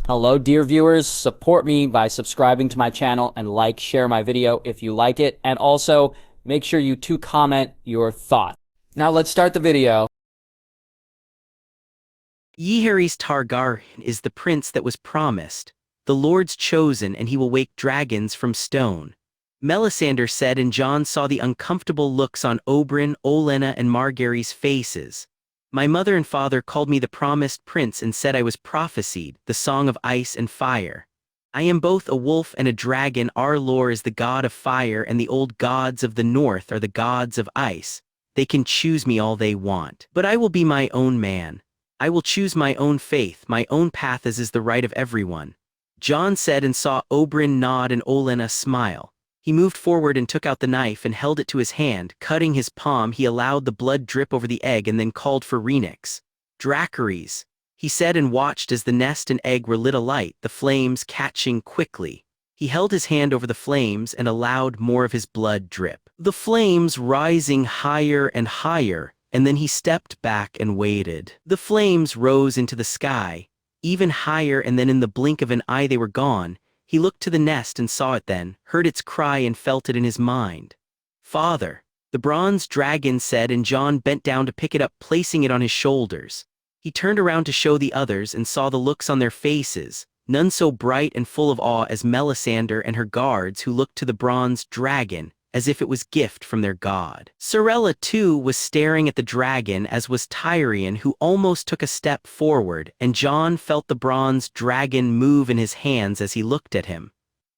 Hello, dear viewers. Support me by subscribing to my channel and share my video if you like it. And also, make sure you comment your thoughts. Now let's start the video. Jaehaerys Targaryen is the prince that was promised, the Lord's chosen, and he will wake dragons from stone. Melisandre said, and Jon saw the uncomfortable looks on Oberyn, Olenna, and Margaery's faces. My mother and father called me the promised prince and said I was prophesied, the song of ice and fire. I am both a wolf and a dragon. Our lord is the god of fire, and the old gods of the north are the gods of ice. They can choose me all they want, but I will be my own man. I will choose my own faith, my own path, as is the right of everyone. Jon said, and saw Oberyn nod and Olenna smile. He moved forward and took out the knife and held it to his hand. Cutting his palm, he allowed the blood drip over the egg and then called for Rhaenys. Dracarys, he said, and watched as the nest and egg were lit alight, the flames catching quickly. He held his hand over the flames and allowed more of his blood drip. The flames rising higher and higher, and then he stepped back and waited. The flames rose into the sky, even higher, and then in the blink of an eye they were gone. He looked to the nest and saw it then, heard its cry and felt it in his mind. Father, the bronze dragon said, and Jon bent down to pick it up, placing it on his shoulders. He turned around to show the others and saw the looks on their faces, none so bright and full of awe as Melisandre and her guards, who looked to the bronze dragon as if it was gift from their god. Sarella too was staring at the dragon, as was Tyrion, who almost took a step forward, and Jon felt the bronze dragon move in his hands as he looked at him.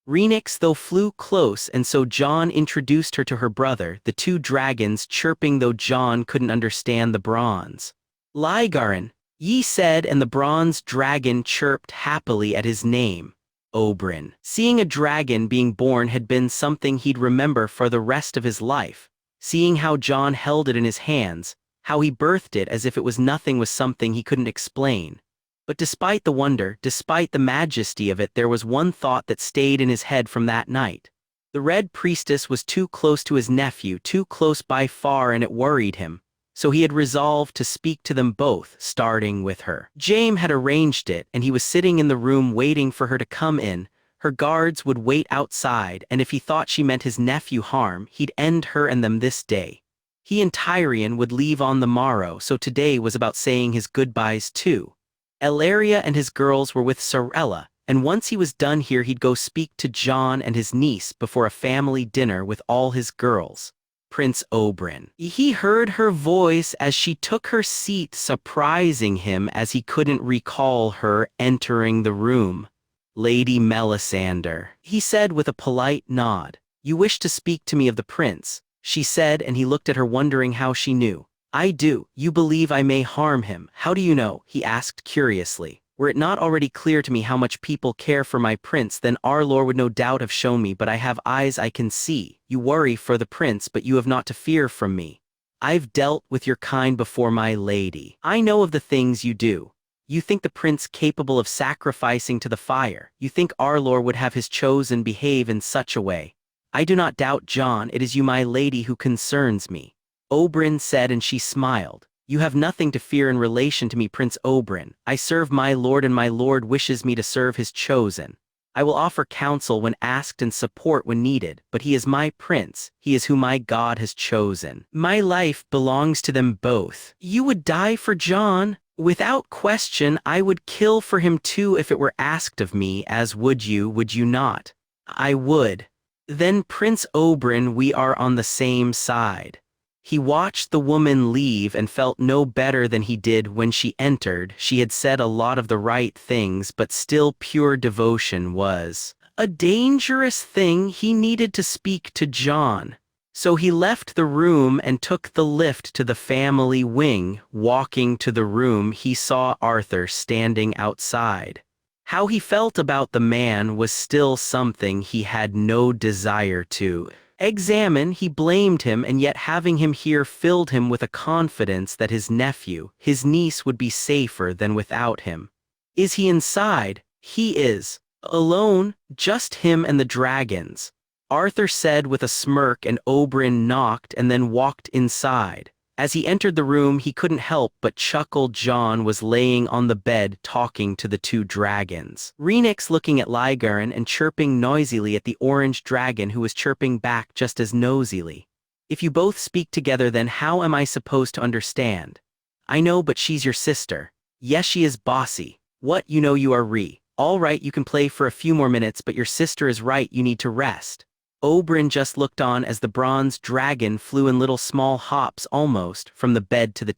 Rhaenys though flew close, and so Jon introduced her to her brother, the two dragons chirping, though Jon couldn't understand the bronze. Rhaegar, ye said, and the bronze dragon chirped happily at his name. Oberyn, seeing a dragon being born had been something he'd remember for the rest of his life. Seeing how Jon held it in his hands, how he birthed it as if it was nothing, was something he couldn't explain. But despite the wonder, despite the majesty of it, there was one thought that stayed in his head from that night. The Red Priestess was too close to his nephew, too close by far, and it worried him. So he had resolved to speak to them both, starting with her. Jaime had arranged it, and he was sitting in the room waiting for her to come in. Her guards would wait outside, and if he thought she meant his nephew harm, he'd end her and them this day. He and Tyrion would leave on the morrow, so today was about saying his goodbyes too. Ellaria and his girls were with Sarella, and once he was done here he'd go speak to Jon and his niece before a family dinner with all his girls. Prince Oberyn. He heard her voice as she took her seat, surprising him as he couldn't recall her entering the room. Lady Melisandre, he said with a polite nod. You wish to speak to me of the prince, she said, and he looked at her, wondering how she knew. I do. You believe I may harm him. How do you know? He asked curiously. Were it not already clear to me how much people care for my prince, then our lord would no doubt have shown me, but I have eyes I can see. You worry for the prince, but you have not to fear from me. I've dealt with your kind before, my lady. I know of the things you do. You think the prince capable of sacrificing to the fire. You think our lord would have his chosen behave in such a way. I do not doubt, Jon, it is you, my lady, who concerns me. Oberyn said, and she smiled. You have nothing to fear in relation to me, Prince Oberyn. I serve my lord, and my lord wishes me to serve his chosen. I will offer counsel when asked and support when needed, but he is my prince. He is who my God has chosen. My life belongs to them both. You would die for Jon? Without question, I would kill for him too if it were asked of me, as would you not? I would. Then, Prince Oberyn, we are on the same side. He watched the woman leave and felt no better than he did when she entered. She had said a lot of the right things, but still pure devotion was a dangerous thing. He needed to speak to Jon. So he left the room and took the lift to the family wing. Walking to the room, he saw Arthur standing outside. How he felt about the man was still something he had no desire to examine. He blamed him, and yet having him here filled him with a confidence that his nephew, his niece, would be safer than without him. Is he inside? He is. Alone, just him and the dragons. Arthur said with a smirk, and Oberyn knocked and then walked inside. As he entered the room, he couldn't help but chuckle. Jon was laying on the bed talking to the two dragons. Rhaenyra's looking at Rhaegar and chirping noisily at the orange dragon, who was chirping back just as nosily. If you both speak together, then how am I supposed to understand? I know, but she's your sister. Yes, she is bossy. What, you know you are All right, you can play for a few more minutes, but your sister is right, you need to rest. Oberyn just looked on as the bronze dragon flew in little small hops almost from the bed to the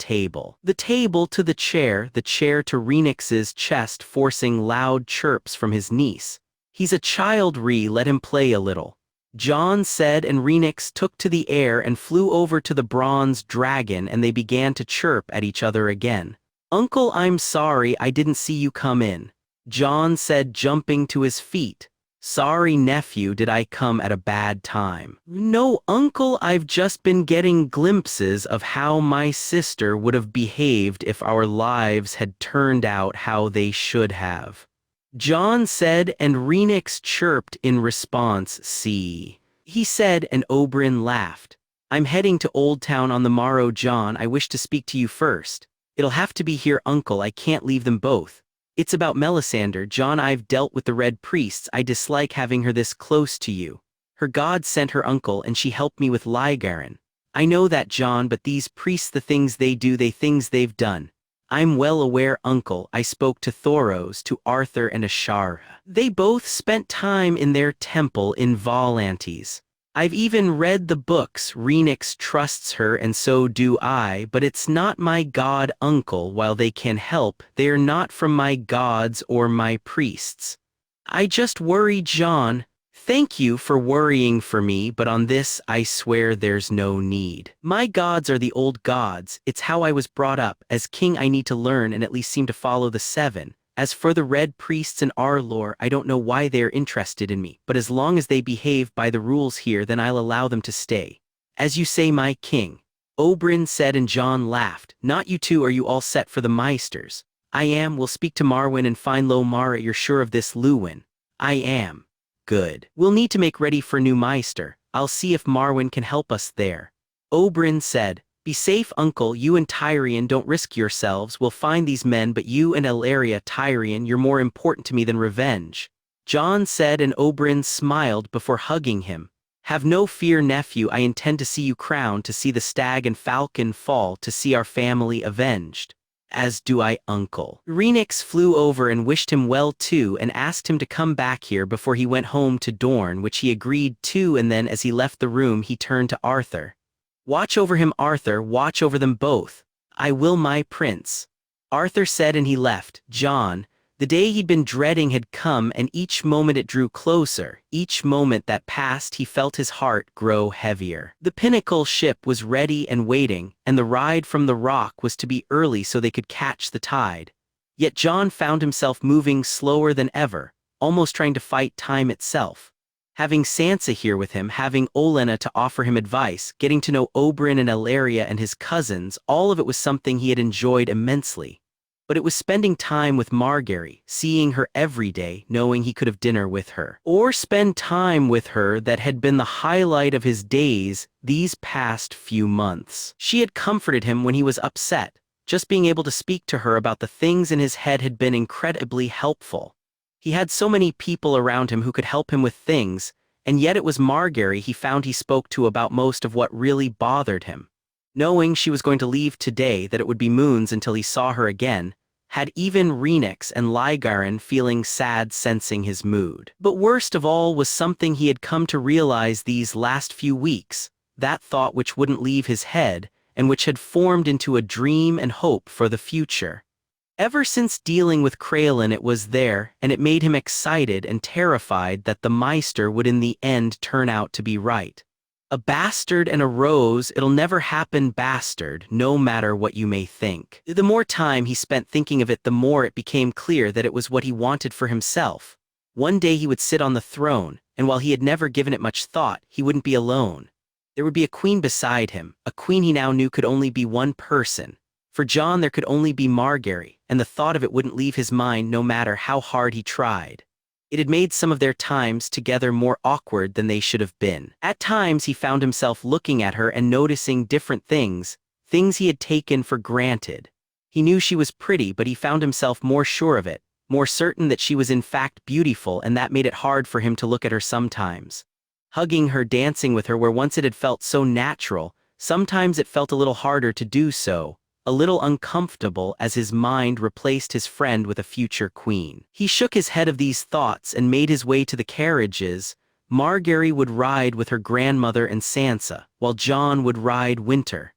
table to the chair to Rhaenyra's chest, forcing loud chirps from his niece. He's a child, let him play a little. Jon said, and Rhaenyra took to the air and flew over to the bronze dragon, and they began to chirp at each other again. Uncle, I'm sorry I didn't see you come in, Jon said, jumping to his feet. Sorry, nephew, did I come at a bad time? No, uncle, I've just been getting glimpses of how my sister would have behaved if our lives had turned out how they should have, Jon said, and Rhaenyra chirped in response. See, he said, and Oberyn laughed. I'm heading to Old Town on the morrow, Jon. I wish to speak to you first. It'll have to be here, uncle. I can't leave them both. It's about Melisandre, Jon. I've dealt with the Red Priests. I dislike having her this close to you. Her god sent her uncle, and she helped me with Rhaegar. I know that, Jon, but these priests, the things they do, things they've done. I'm well aware, uncle. I spoke to Thoros, to Arthur and Ashara. They both spent time in their temple in Volantis. I've even read the books. Rhaenyra trusts her, and so do I, but it's not my god, uncle. While they can help, they're not from my gods or my priests. I just worry, Jon. Thank you for worrying for me, but on this I swear there's no need. My gods are the old gods. It's how I was brought up. As king, I need to learn and at least seem to follow the seven. As for the Red Priests and our lore, I don't know why they're interested in me, but as long as they behave by the rules here, then I'll allow them to stay. As you say, my king, Oberyn said, and Jon laughed. Not you two, are you all set for the Meisters? I am. We'll speak to Marwyn and find Mara. You're sure of this, Luwin? I am. Good. We'll need to make ready for new Meister. I'll see if Marwyn can help us there. Oberyn said. Be safe, uncle. You and Tyrion, don't risk yourselves. We'll find these men, but you and Elaria, Tyrion, you're more important to me than revenge, Jon said, and Oberyn smiled before hugging him. Have no fear, nephew. I intend to see you crowned, to see the stag and falcon fall, to see our family avenged. As do I, uncle. Rhaenyra flew over and wished him well too, and asked him to come back here before he went home to Dorne, which he agreed to, and then as he left the room he turned to Arthur. Watch over him, Arthur, watch over them both. I will, my prince, Arthur said, and he left. Jon, the day he'd been dreading had come, and each moment it drew closer. Each moment that passed he felt his heart grow heavier. The Pinnacle ship was ready and waiting, and the ride from the Rock was to be early so they could catch the tide. Yet Jon found himself moving slower than ever, almost trying to fight time itself. Having Sansa here with him, having Olenna to offer him advice, getting to know Oberyn and Elaria and his cousins, all of it was something he had enjoyed immensely. But it was spending time with Margaery, seeing her every day, knowing he could have dinner with her, or spend time with her, that had been the highlight of his days these past few months. She had comforted him when he was upset. Just being able to speak to her about the things in his head had been incredibly helpful. He had so many people around him who could help him with things, and yet it was Margaery he found he spoke to about most of what really bothered him. Knowing she was going to leave today, that it would be moons until he saw her again, had even Rhaenyra and Rhaegar feeling sad, sensing his mood. But worst of all was something he had come to realize these last few weeks, that thought which wouldn't leave his head, and which had formed into a dream and hope for the future. Ever since dealing with Creolin, it was there, and it made him excited and terrified that the Meister would in the end turn out to be right. A bastard and a rose, it'll never happen, bastard, no matter what you may think. The more time he spent thinking of it, the more it became clear that it was what he wanted for himself. One day he would sit on the throne, and while he had never given it much thought, he wouldn't be alone. There would be a queen beside him, a queen he now knew could only be one person. For Jon there could only be Margaery, and the thought of it wouldn't leave his mind no matter how hard he tried. It had made some of their times together more awkward than they should have been. At times he found himself looking at her and noticing different things, things he had taken for granted. He knew she was pretty, but he found himself more sure of it, more certain that she was in fact beautiful, and that made it hard for him to look at her sometimes. Hugging her, dancing with her where once it had felt so natural, sometimes it felt a little harder to do so, a little uncomfortable as his mind replaced his friend with a future queen. He shook his head of these thoughts and made his way to the carriages. Margaery would ride with her grandmother and Sansa, while Jon would ride Winter.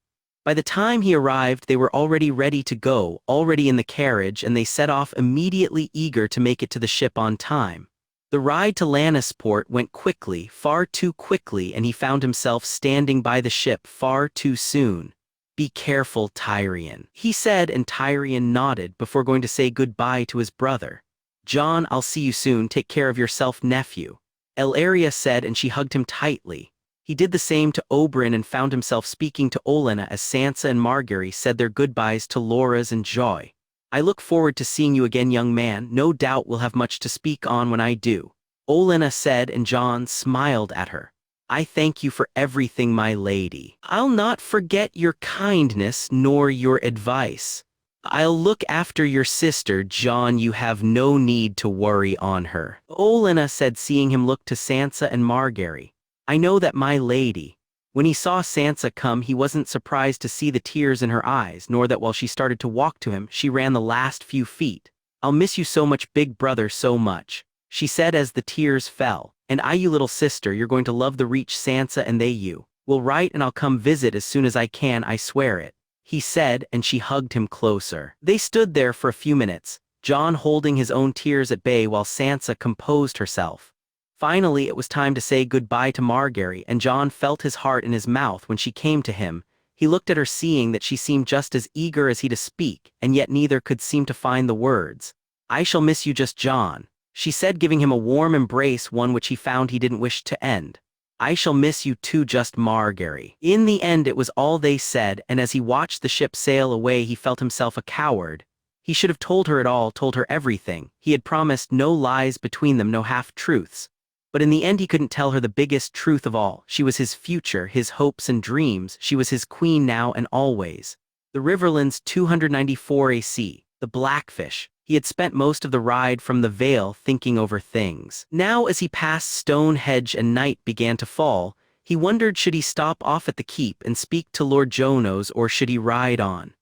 By the time he arrived, they were already ready to go, already in the carriage, and they set off immediately, eager to make it to the ship on time. The ride to Lannisport went quickly, far too quickly, and he found himself standing by the ship far too soon. "Be careful, Tyrion," he said, and Tyrion nodded before going to say goodbye to his brother. "Jon, I'll see you soon. Take care of yourself, nephew," Elaria said, and she hugged him tightly. He did the same to Oberyn and found himself speaking to Olenna as Sansa and Margaery said their goodbyes to Loras and Joy. "I look forward to seeing you again, young man. No doubt we'll have much to speak on when I do," Olenna said, and Jon smiled at her. "I thank you for everything, my lady. I'll not forget your kindness nor your advice. I'll look after your sister, Jon. You have no need to worry on her," Olenna said, seeing him look to Sansa and Margaery. "I know that, my lady." When he saw Sansa come, he wasn't surprised to see the tears in her eyes, nor that while she started to walk to him, she ran the last few feet. "I'll miss you so much, big brother, so much," she said as the tears fell. "And you little sister, you're going to love the Reach, Sansa, and they you. Will write and I'll come visit as soon as I can, I swear it," he said, and she hugged him closer. They stood there for a few minutes, Jon holding his own tears at bay while Sansa composed herself. Finally, it was time to say goodbye to Margaery, and Jon felt his heart in his mouth when she came to him. He looked at her, seeing that she seemed just as eager as he to speak, and yet neither could seem to find the words. "I shall miss you, just Jon," she said, giving him a warm embrace, one which he found he didn't wish to end. "I shall miss you too, just Margaery." In the end, it was all they said, and as he watched the ship sail away, he felt himself a coward. He should have told her it all, told her everything. He had promised no lies between them, no half-truths. But in the end, he couldn't tell her the biggest truth of all. She was his future, his hopes and dreams. She was his queen now and always. The Riverlands, 294 AC. The Blackfish. He had spent most of the ride from the Vale thinking over things. Now, as he passed Stonehenge and night began to fall, he wondered, should he stop off at the keep and speak to Lord Jonos, or should he ride on?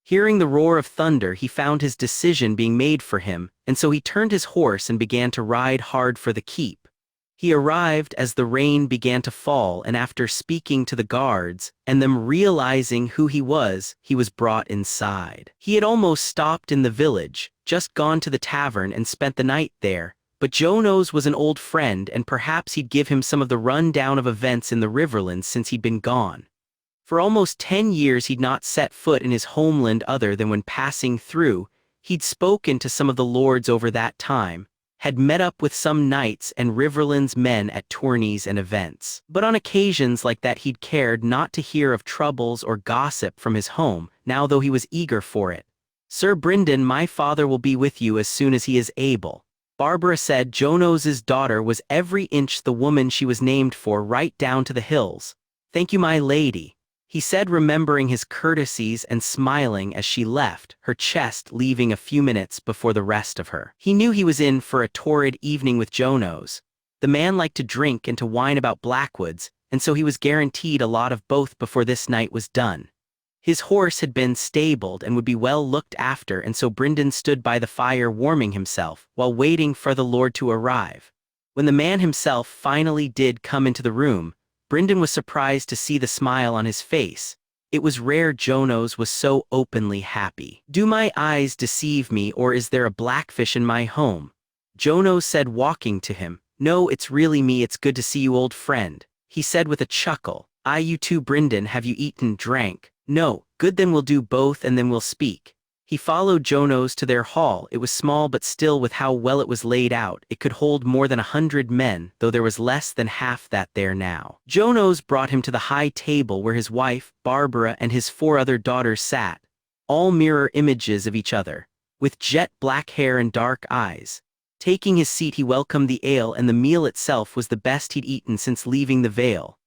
Hearing the roar of thunder, he found his decision being made for him, and so he turned his horse and began to ride hard for the keep. He arrived as the rain began to fall, and after speaking to the guards, and them realizing who he was brought inside. He had almost stopped in the village, just gone to the tavern and spent the night there, but Jonos was an old friend, and perhaps he'd give him some of the rundown of events in the Riverlands since he'd been gone. For almost 10 years he'd not set foot in his homeland other than when passing through. He'd spoken to some of the lords over that time, had met up with some knights and Riverlands men at tourneys and events. But on occasions like that he'd cared not to hear of troubles or gossip from his home, now though he was eager for it. "Sir Brynden, my father will be with you as soon as he is able," Barbara said. Jonos's daughter was every inch the woman she was named for, right down to the hills. "Thank you, my lady," he said, remembering his courtesies and smiling as she left, her chest leaving a few minutes before the rest of her. He knew he was in for a torrid evening with Jonos. The man liked to drink and to whine about Blackwoods, and so he was guaranteed a lot of both before this night was done. His horse had been stabled and would be well looked after, and so Brynden stood by the fire warming himself, while waiting for the lord to arrive. When the man himself finally did come into the room, Brynden was surprised to see the smile on his face. It was rare Jonos was so openly happy. "Do my eyes deceive me, or is there a Blackfish in my home?" Jonos said, walking to him. "No, it's really me. It's good to see you, old friend," he said with a chuckle. You too, Brynden. Have you eaten, drank?" "No." "Good, then we'll do both and then we'll speak." He followed Jonos to their hall. It was small, but still, with how well it was laid out, it could hold more than 100 men, though there was less than half that there now. Jonos brought him to the high table where his wife, Barbara, and his 4 other daughters sat, all mirror images of each other, with jet black hair and dark eyes. Taking his seat, he welcomed the ale, and the meal itself was the best he'd eaten since leaving the Vale.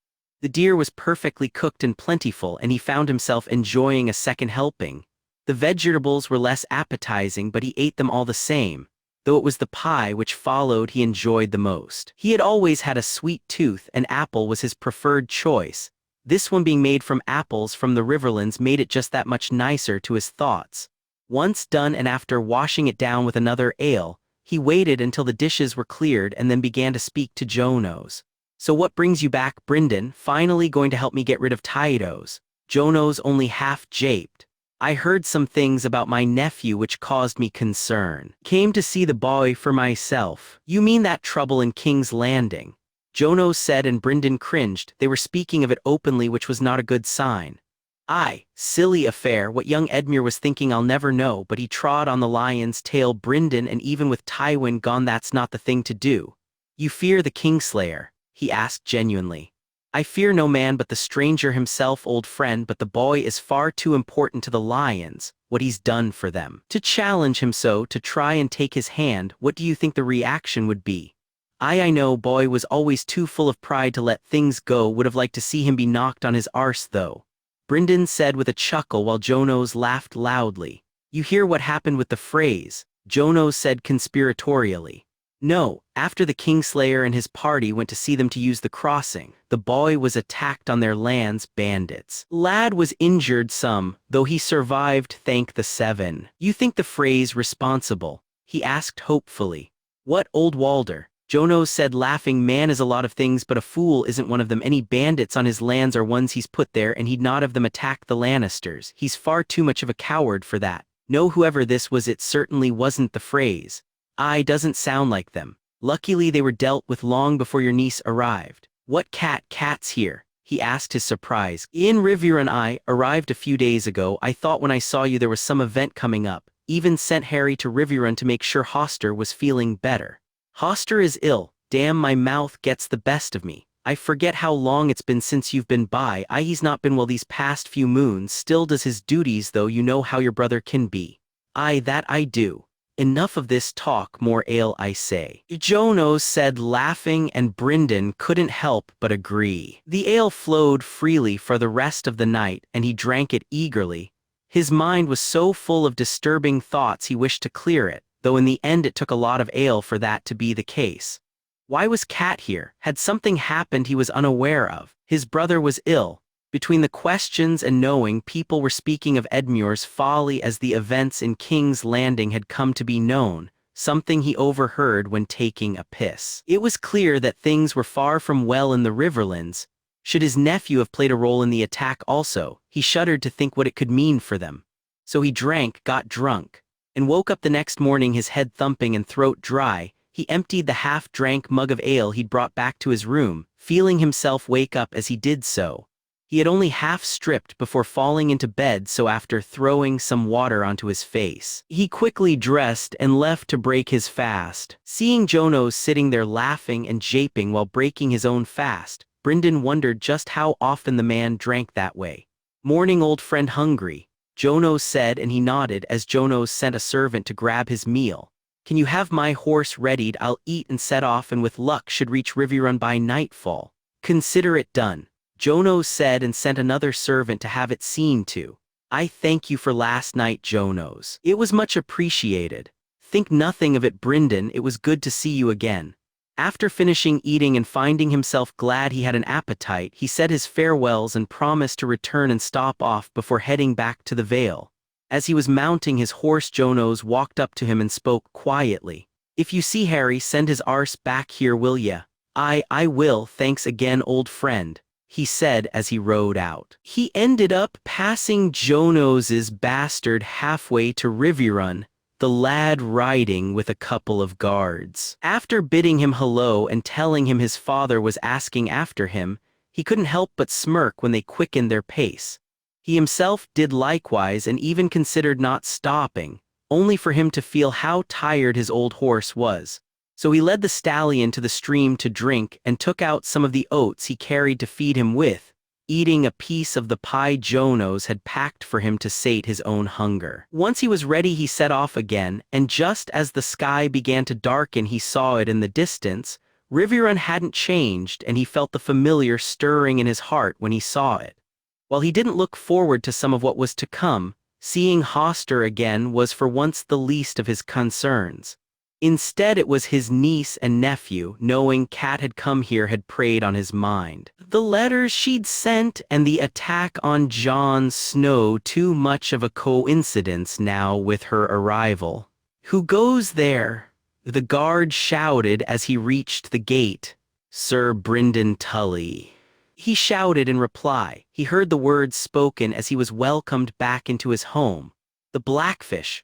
The deer was perfectly cooked and plentiful, and he found himself enjoying a second helping. The vegetables were less appetizing, but he ate them all the same, though it was the pie which followed he enjoyed the most. He had always had a sweet tooth, and apple was his preferred choice. This one being made from apples from the Riverlands made it just that much nicer to his thoughts. Once done, and after washing it down with another ale, he waited until the dishes were cleared and then began to speak to Jonos. "So what brings you back, Brynden? Finally going to help me get rid of Tytos?" Jonos only half japed. "I heard some things about my nephew which caused me concern. Came to see the boy for myself." "You mean that trouble in King's Landing?" Jonos said, and Brynden cringed. They were speaking of it openly, which was not a good sign. "Aye, silly affair. What young Edmure was thinking I'll never know, but he trod on the lion's tail, Brynden, and even with Tywin gone that's not the thing to do." "You fear the Kingslayer?" he asked genuinely. "I fear no man but the stranger himself, old friend, but the boy is far too important to the lions, what he's done for them. To challenge him so, to try and take his hand, what do you think the reaction would be?" I know, boy was always too full of pride to let things go, would have liked to see him be knocked on his arse though," Brynden said with a chuckle while Jonos laughed loudly. "You hear what happened with the phrase?" Jonos said conspiratorially. "No, after the Kingslayer and his party went to see them to use the crossing, the boy was attacked on their lands, bandits. Lad was injured some, though he survived, thank the seven." "You think the phrase responsible?" he asked hopefully. "What, old Walder?" Jonos said laughing. "Man is a lot of things, but a fool isn't one of them. Any bandits on his lands are ones he's put there, and he'd not have them attack the Lannisters. He's far too much of a coward for that. No, whoever this was, it certainly wasn't the phrase. Doesn't sound like them. Luckily they were dealt with long before your niece arrived." "What cats here?" he asked his surprise. "In Riverrun. I arrived a few days ago. I thought when I saw you there was some event coming up. Even sent Harry to Riverrun to make sure Hoster was feeling better." "Hoster is ill. Damn, my mouth gets the best of me. I forget how long it's been since you've been by. He's not been well these past few moons. Still does his duties though. You know how your brother can be." That I do. Enough of this talk, more ale I say," Jonos said laughing, and Brynden couldn't help but agree. The ale flowed freely for the rest of the night, and he drank it eagerly. His mind was so full of disturbing thoughts he wished to clear it, though in the end it took a lot of ale for that to be the case. Why was Cat here? Had something happened he was unaware of? His brother was ill. Between the questions and knowing, people were speaking of Edmure's folly as the events in King's Landing had come to be known, something he overheard when taking a piss. It was clear that things were far from well in the Riverlands. Should his nephew have played a role in the attack also? He shuddered to think what it could mean for them. So he drank, got drunk, and woke up the next morning, his head thumping and throat dry. He emptied the half-drank mug of ale he'd brought back to his room, feeling himself wake up as he did so. He had only half-stripped before falling into bed, so after throwing some water onto his face, he quickly dressed and left to break his fast. Seeing Jonos sitting there laughing and japing while breaking his own fast, Brynden wondered just how often the man drank that way. "Morning, old friend. Hungry?" Jonos said, and he nodded as Jonos sent a servant to grab his meal. "Can you have my horse readied? I'll eat and set off, and with luck should reach Riverrun by nightfall." "Consider it done," Jonos said, and sent another servant to have it seen to. "I thank you for last night, Jonos. It was much appreciated." "Think nothing of it, Brynden. It was good to see you again." After finishing eating and finding himself glad he had an appetite, he said his farewells and promised to return and stop off before heading back to the Vale. As he was mounting his horse, Jonos walked up to him and spoke quietly. "If you see Harry, send his arse back here, will ya?" I will, thanks again, old friend," he said as he rode out. He ended up passing Jonos's bastard halfway to Riverrun, the lad riding with a couple of guards. After bidding him hello and telling him his father was asking after him, he couldn't help but smirk when they quickened their pace. He himself did likewise and even considered not stopping, only for him to feel how tired his old horse was. So he led the stallion to the stream to drink and took out some of the oats he carried to feed him with, eating a piece of the pie Jonos had packed for him to sate his own hunger. Once he was ready, he set off again, and just as the sky began to darken he saw it in the distance, Riverrun hadn't changed, and he felt the familiar stirring in his heart when he saw it. While he didn't look forward to some of what was to come, seeing Hoster again was for once the least of his concerns. Instead, it was his niece and nephew, knowing Cat had come here, had preyed on his mind. The letters she'd sent and the attack on Jon Snow, too much of a coincidence now with her arrival. "Who goes there?" the guard shouted as he reached the gate. "Sir Brynden Tully," he shouted in reply. He heard the words spoken as he was welcomed back into his home. The Blackfish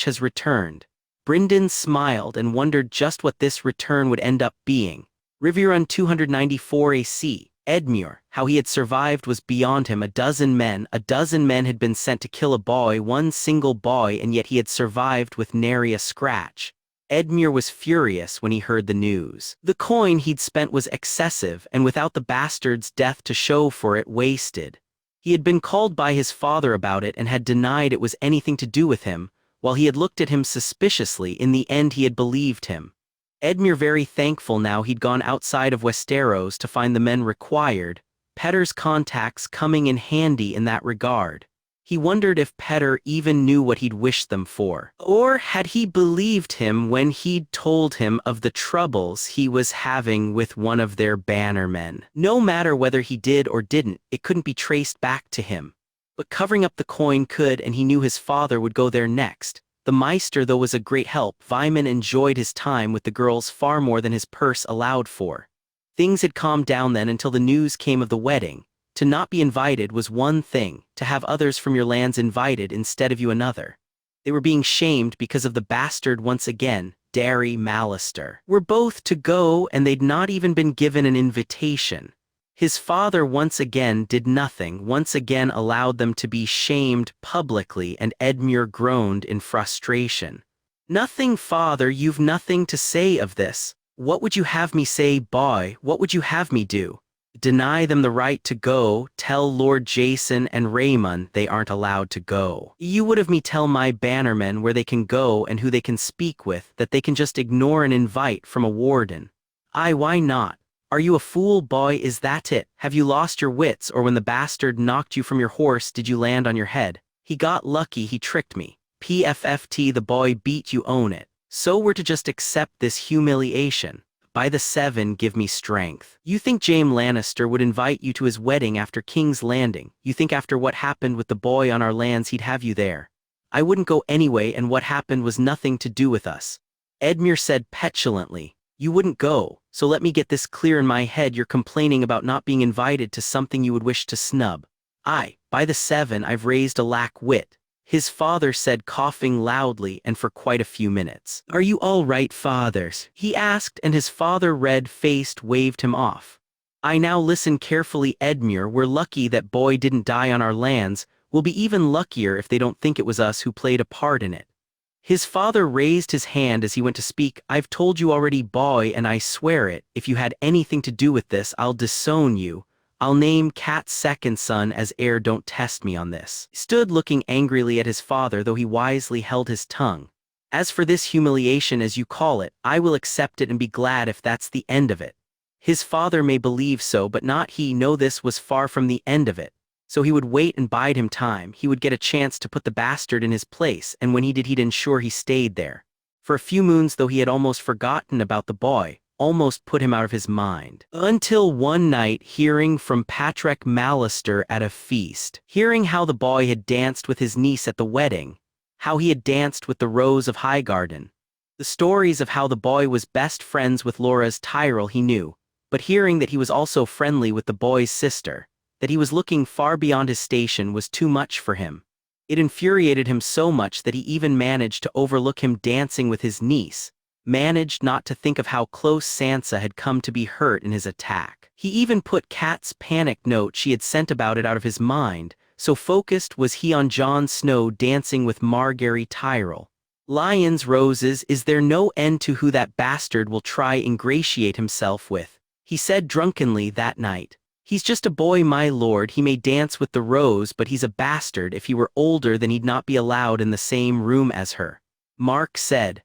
has returned." Brynden smiled and wondered just what this return would end up being. Riverrun 294 AC. Edmure, how he had survived was beyond him. A dozen men had been sent to kill a boy, one single boy, and yet he had survived with nary a scratch. Edmure was furious when he heard the news. The coin he'd spent was excessive, and without the bastard's death to show for it, wasted. He had been called by his father about it and had denied it was anything to do with him. While he had looked at him suspiciously, in the end he had believed him. Edmure very thankful now he'd gone outside of Westeros to find the men required, Petter's contacts coming in handy in that regard. He wondered if Petter even knew what he'd wished them for. Or had he believed him when he'd told him of the troubles he was having with one of their bannermen? No matter whether he did or didn't, it couldn't be traced back to him. But covering up the coin could, and he knew his father would go there next. The Maester, though, was a great help. Jaime enjoyed his time with the girls far more than his purse allowed for. Things had calmed down then until the news came of the wedding. To not be invited was one thing, to have others from your lands invited instead of you another. They were being shamed because of the bastard once again, Jaime Lannister. Were both to go, and they'd not even been given an invitation. His father once again did nothing, once again allowed them to be shamed publicly, and Edmure groaned in frustration. "Nothing, father, you've nothing to say of this. What would you have me say, boy? What would you have me do? Deny them the right to go, tell Lord Jason and Reimagined they aren't allowed to go. You would have me tell my bannermen where they can go and who they can speak with, that they can just ignore an invite from a warden. Aye, why not? Are you a fool, boy? Is that it? Have you lost your wits, or when the bastard knocked you from your horse did you land on your head? He got lucky, he tricked me. PFFT, the boy beat you, own it. So we're to just accept this humiliation. By the 7, give me strength. You think Jaime Lannister would invite you to his wedding after King's Landing? You think after what happened with the boy on our lands he'd have you there? I wouldn't go anyway, and what happened was nothing to do with us." Edmure said petulantly. "You wouldn't go, so let me get this clear in my head. You're complaining about not being invited to something you would wish to snub." "Aye, by the 7, I've raised a lack wit," his father said, coughing loudly and for quite a few minutes. "Are you all right, fathers?" he asked, and his father, red-faced, waved him off. "I now listen carefully, Edmure. We're lucky that boy didn't die on our lands. We'll be even luckier if they don't think it was us who played a part in it." His father raised his hand as he went to speak. "I've told you already, boy, and I swear it, if you had anything to do with this, I'll disown you. I'll name Cat's second son as heir. Don't test me on this." He stood looking angrily at his father, though he wisely held his tongue. "As for this humiliation, as you call it, I will accept it and be glad if that's the end of it." His father may believe so, but not he. No, this was far from the end of it. So he would wait and bide him time. He would get a chance to put the bastard in his place, and when he did, he'd ensure he stayed there. For a few moons, though, he had almost forgotten about the boy, almost put him out of his mind. Until one night, hearing from Patrick Mallister at a feast, hearing how the boy had danced with his niece at the wedding, how he had danced with the Rose of Highgarden. The stories of how the boy was best friends with Loras Tyrell he knew, but hearing that he was also friendly with the boy's sister, that he was looking far beyond his station, was too much for him. It infuriated him so much that he even managed to overlook him dancing with his niece, managed not to think of how close Sansa had come to be hurt in his attack. He even put Kat's panic note she had sent about it out of his mind, so focused was he on Jon Snow dancing with Margaery Tyrell. "Lions, roses, is there no end to who that bastard will try ingratiate himself with?" he said drunkenly that night. "He's just a boy, my lord. He may dance with the Rose, but he's a bastard. If he were older, then he'd not be allowed in the same room as her." Mark said.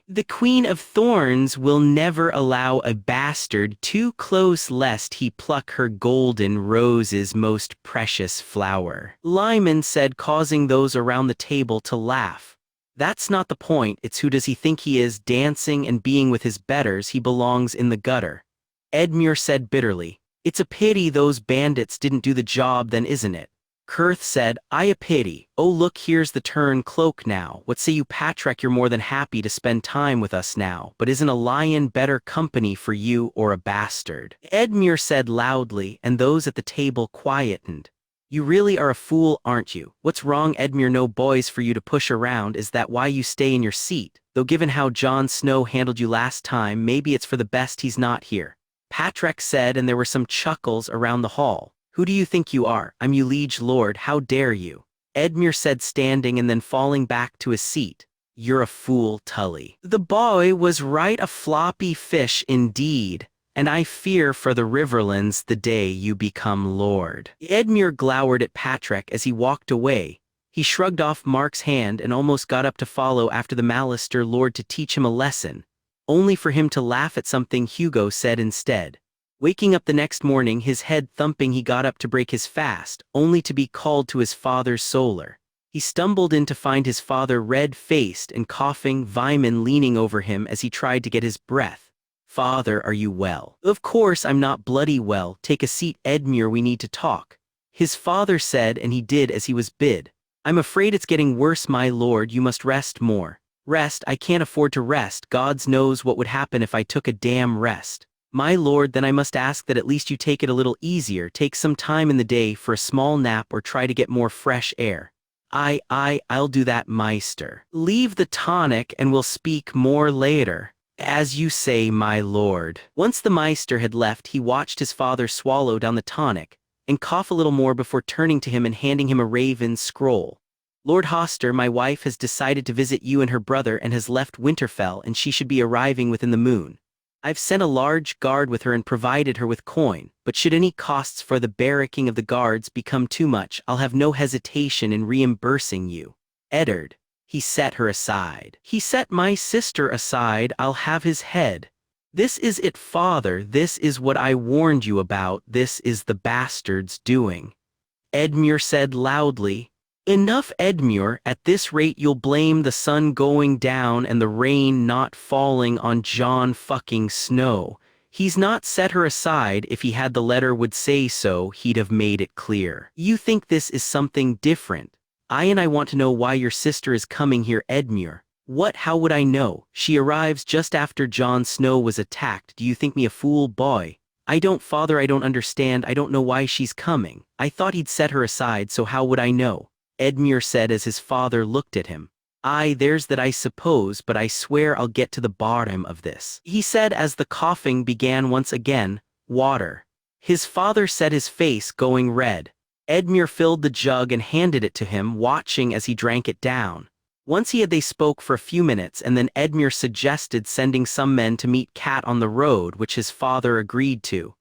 The Queen of Thorns will never allow a bastard too close lest he pluck her golden rose's most precious flower. Lyman said, causing those around the table to laugh. That's not the point, it's who does he think he is, dancing and being with his betters, he belongs in the gutter. Edmure said bitterly, it's a pity those bandits didn't do the job then, isn't it? Kurth said, a pity. Oh look, here's the turn cloak now. What say you, Patrick? You're more than happy to spend time with us now, but isn't a lion better company for you or a bastard? Edmure said loudly, and those at the table quietened. You really are a fool, aren't you? What's wrong, Edmure? No boys for you to push around. Is that why you stay in your seat? Though given how Jon Snow handled you last time, maybe it's for the best he's not here. Patrick said, and there were some chuckles around the hall. Who do you think you are? I'm your liege lord, how dare you? Edmure said, standing and then falling back to his seat. You're a fool, Tully. The boy was right, a floppy fish indeed, and I fear for the Riverlands the day you become lord. Edmure glowered at Patrick as he walked away. He shrugged off Mark's hand and almost got up to follow after the Lannister lord to teach him a lesson, only for him to laugh at something Hugo said instead. Waking up the next morning, his head thumping, he got up to break his fast, only to be called to his father's solar. He stumbled in to find his father red-faced and coughing, Vyman leaning over him as he tried to get his breath. Father, are you well? Of course I'm not bloody well. Take a seat, Edmure, we need to talk. His father said, and he did as he was bid. I'm afraid it's getting worse, my lord. You must rest more. Rest? I can't afford to rest. Gods knows what would happen if I took a damn rest. My lord, then I must ask that at least you take it a little easier, take some time in the day for a small nap or try to get more fresh air. I'll do that, Meister. Leave the tonic and we'll speak more later. As you say, my lord. Once the Meister had left, he watched his father swallow down the tonic and cough a little more before turning to him and handing him a raven scroll. Lord Hoster, my wife has decided to visit you and her brother and has left Winterfell, and she should be arriving within the moon. I've sent a large guard with her and provided her with coin, but should any costs for the barracking of the guards become too much, I'll have no hesitation in reimbursing you. Eddard. He set her aside. He set my sister aside. I'll have his head. This is it, father. This is what I warned you about. This is the bastard's doing. Edmure said loudly. Enough, Edmure. At this rate you'll blame the sun going down and the rain not falling on Jon fucking Snow. He's not set her aside. If he had the letter would say so, he'd have made it clear. You think this is something different. I want to know why your sister is coming here, Edmure. What? How would I know? She arrives just after Jon Snow was attacked. Do you think me a fool, boy? I don't, father, I don't understand. I don't know why she's coming. I thought he'd set her aside, so how would I know? Edmure said as his father looked at him. There's that, I suppose, but I swear I'll get to the bottom of this. He said as the coughing began once again. Water. His father said, his face going red. Edmure filled the jug and handed it to him, watching as he drank it down. Once they spoke for a few minutes, and then Edmure suggested sending some men to meet Cat on the road, which his father agreed to.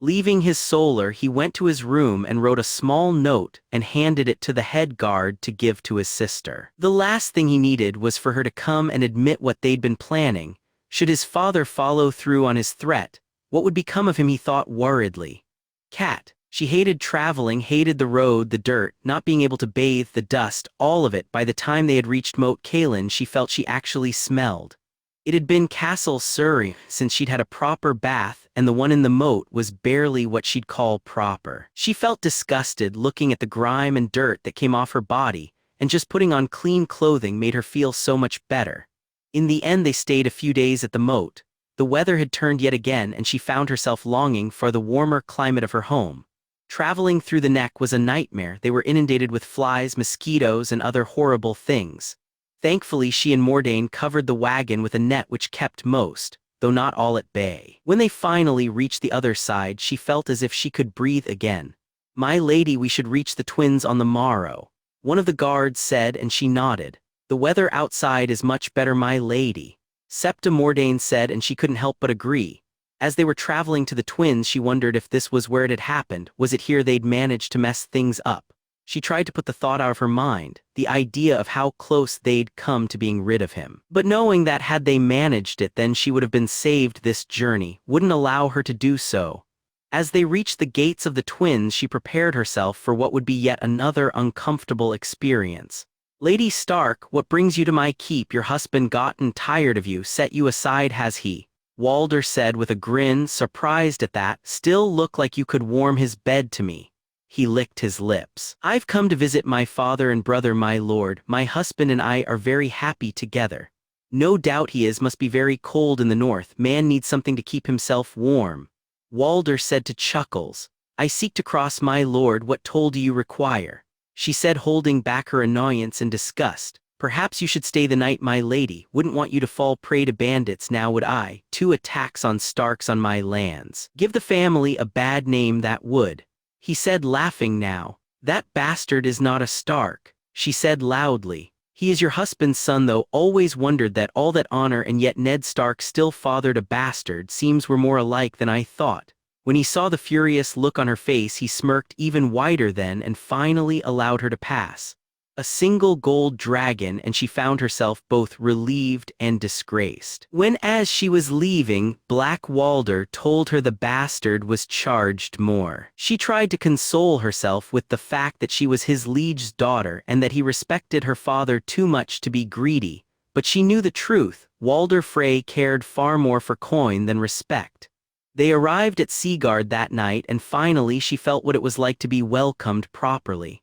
Leaving his solar, he went to his room and wrote a small note and handed it to the head guard to give to his sister. The last thing he needed was for her to come and admit what they'd been planning. Should his father follow through on his threat, what would become of him, he thought worriedly. Cat. She hated traveling, hated the road, the dirt, not being able to bathe, the dust, all of it. By the time they had reached Moat Cailin, she felt she actually smelled. It had been Castle Surrey since she'd had a proper bath, and the one in the moat was barely what she'd call proper. She felt disgusted looking at the grime and dirt that came off her body, and just putting on clean clothing made her feel so much better. In the end, they stayed a few days at the moat. The weather had turned yet again, and she found herself longing for the warmer climate of her home. Traveling through the neck was a nightmare. They were inundated with flies, mosquitoes, and other horrible things. Thankfully, she and Mordain covered the wagon with a net which kept most, though not all, at bay. When they finally reached the other side, she felt as if she could breathe again. My lady, we should reach the twins on the morrow, one of the guards said, and she nodded. The weather outside is much better, my lady. Septa Mordain said, and she couldn't help but agree. As they were traveling to the twins, she wondered if this was where it had happened. Was it here they'd managed to mess things up? She tried to put the thought out of her mind, the idea of how close they'd come to being rid of him. But knowing that had they managed it, then she would have been saved, this journey wouldn't allow her to do so. As they reached the gates of the twins, she prepared herself for what would be yet another uncomfortable experience. "Lady Stark, what brings you to my keep? Your husband gotten tired of you, set you aside, has he?" Walder said with a grin, surprised at that. "Still look like you could warm his bed to me." He licked his lips. "I've come to visit my father and brother, my lord. My husband and I are very happy together." "No doubt he is, must be very cold in the north. Man needs something to keep himself warm." Walder said to Chuckles, "I seek to cross, my lord. What toll do you require?" She said, holding back her annoyance and disgust. "Perhaps you should stay the night, my lady. Wouldn't want you to fall prey to bandits, now would I? 2 attacks on Starks on my lands. Give the family a bad name, that would." He said, laughing now. "That bastard is not a Stark," she said loudly. "He is your husband's son, though. Always wondered that, all that honor, and yet Ned Stark still fathered a bastard. Seems we're more alike than I thought." When he saw the furious look on her face, he smirked even wider then and finally allowed her to pass. A single gold dragon, and she found herself both relieved and disgraced. When, as she was leaving, Black Walder told her the bastard was charged more. She tried to console herself with the fact that she was his liege's daughter and that he respected her father too much to be greedy, but she knew the truth. Walder Frey cared far more for coin than respect. They arrived at Seaguard that night, and finally she felt what it was like to be welcomed properly.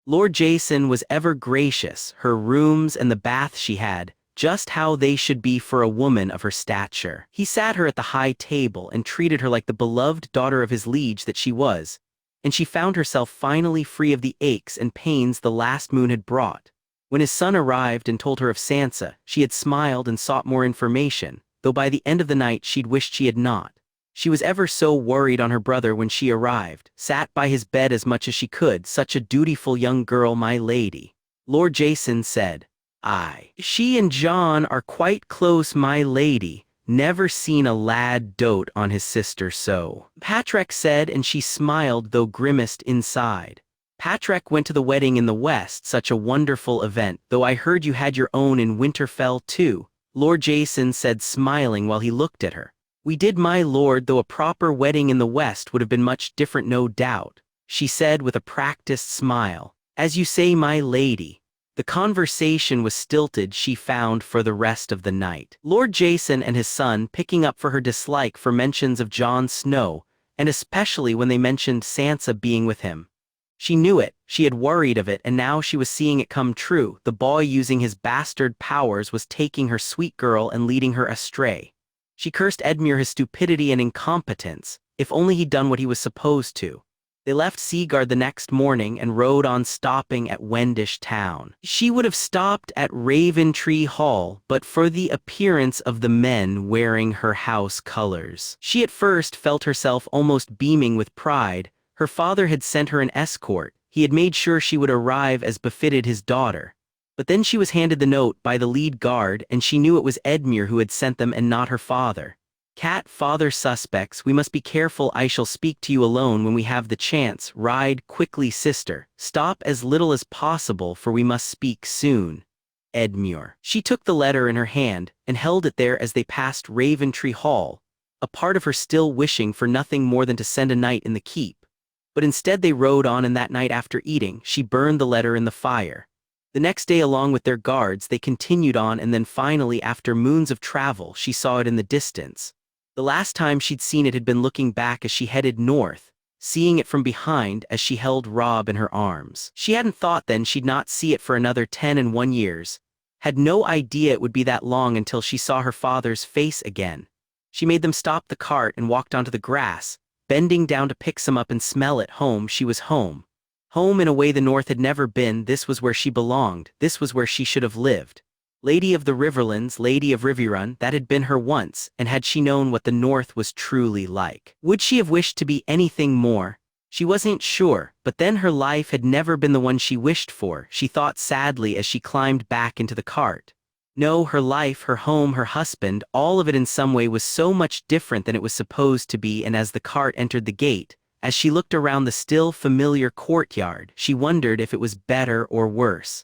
Lord Jason was ever gracious, her rooms and the bath she had, just how they should be for a woman of her stature. He sat her at the high table and treated her like the beloved daughter of his liege that she was, and she found herself finally free of the aches and pains the last moon had brought. When his son arrived and told her of Sansa, she had smiled and sought more information, though by the end of the night she'd wished she had not. She was ever so worried on her brother when she arrived, sat by his bed as much as she could. "Such a dutiful young girl, my lady." Lord Jason said, "Aye. She and Jon are quite close, my lady. Never seen a lad dote on his sister so," Patrick said, and she smiled though grimaced inside. "Patrick went to the wedding in the west, such a wonderful event, though I heard you had your own in Winterfell too," Lord Jason said, smiling while he looked at her. "We did, my lord, though a proper wedding in the West would have been much different, no doubt," she said with a practiced smile. "As you say, my lady." The conversation was stilted, she found, for the rest of the night. Lord Jason and his son picking up for her dislike for mentions of Jon Snow, and especially when they mentioned Sansa being with him. She knew it, she had worried of it, and now she was seeing it come true. The boy, using his bastard powers, was taking her sweet girl and leading her astray. She cursed Edmure, his stupidity and incompetence. If only he'd done what he was supposed to. They left Seaguard the next morning and rode on, stopping at Wendish town. She would have stopped at Raventree Hall but for the appearance of the men wearing her house colors. She at first felt herself almost beaming with pride. Her father had sent her an escort. He had made sure she would arrive as befitted his daughter. But then she was handed the note by the lead guard, and she knew it was Edmure who had sent them and not her father. "Cat, father suspects, we must be careful. I shall speak to you alone when we have the chance. Ride quickly, sister. Stop as little as possible, for we must speak soon. Edmure." She took the letter in her hand, and held it there as they passed Raventree Hall, a part of her still wishing for nothing more than to spend a night in the keep. But instead they rode on, and that night after eating, she burned the letter in the fire. The next day, along with their guards, they continued on, and then finally, after moons of travel, she saw it in the distance. The last time she'd seen it had been looking back as she headed north, seeing it from behind as she held Robb in her arms. She hadn't thought then she'd not see it for another 10 years, had no idea it would be that long until she saw her father's face again. She made them stop the cart and walked onto the grass, bending down to pick some up and smell it. Home, she was home. Home in a way the North had never been. This was where she belonged. This was where she should have lived. Lady of the Riverlands, Lady of Riverrun, that had been her once, and had she known what the North was truly like? Would she have wished to be anything more? She wasn't sure, but then her life had never been the one she wished for, she thought sadly as she climbed back into the cart. No, her life, her home, her husband, all of it in some way was so much different than it was supposed to be, and as the cart entered the gate, As she looked around the still familiar courtyard, she wondered if it was better or worse.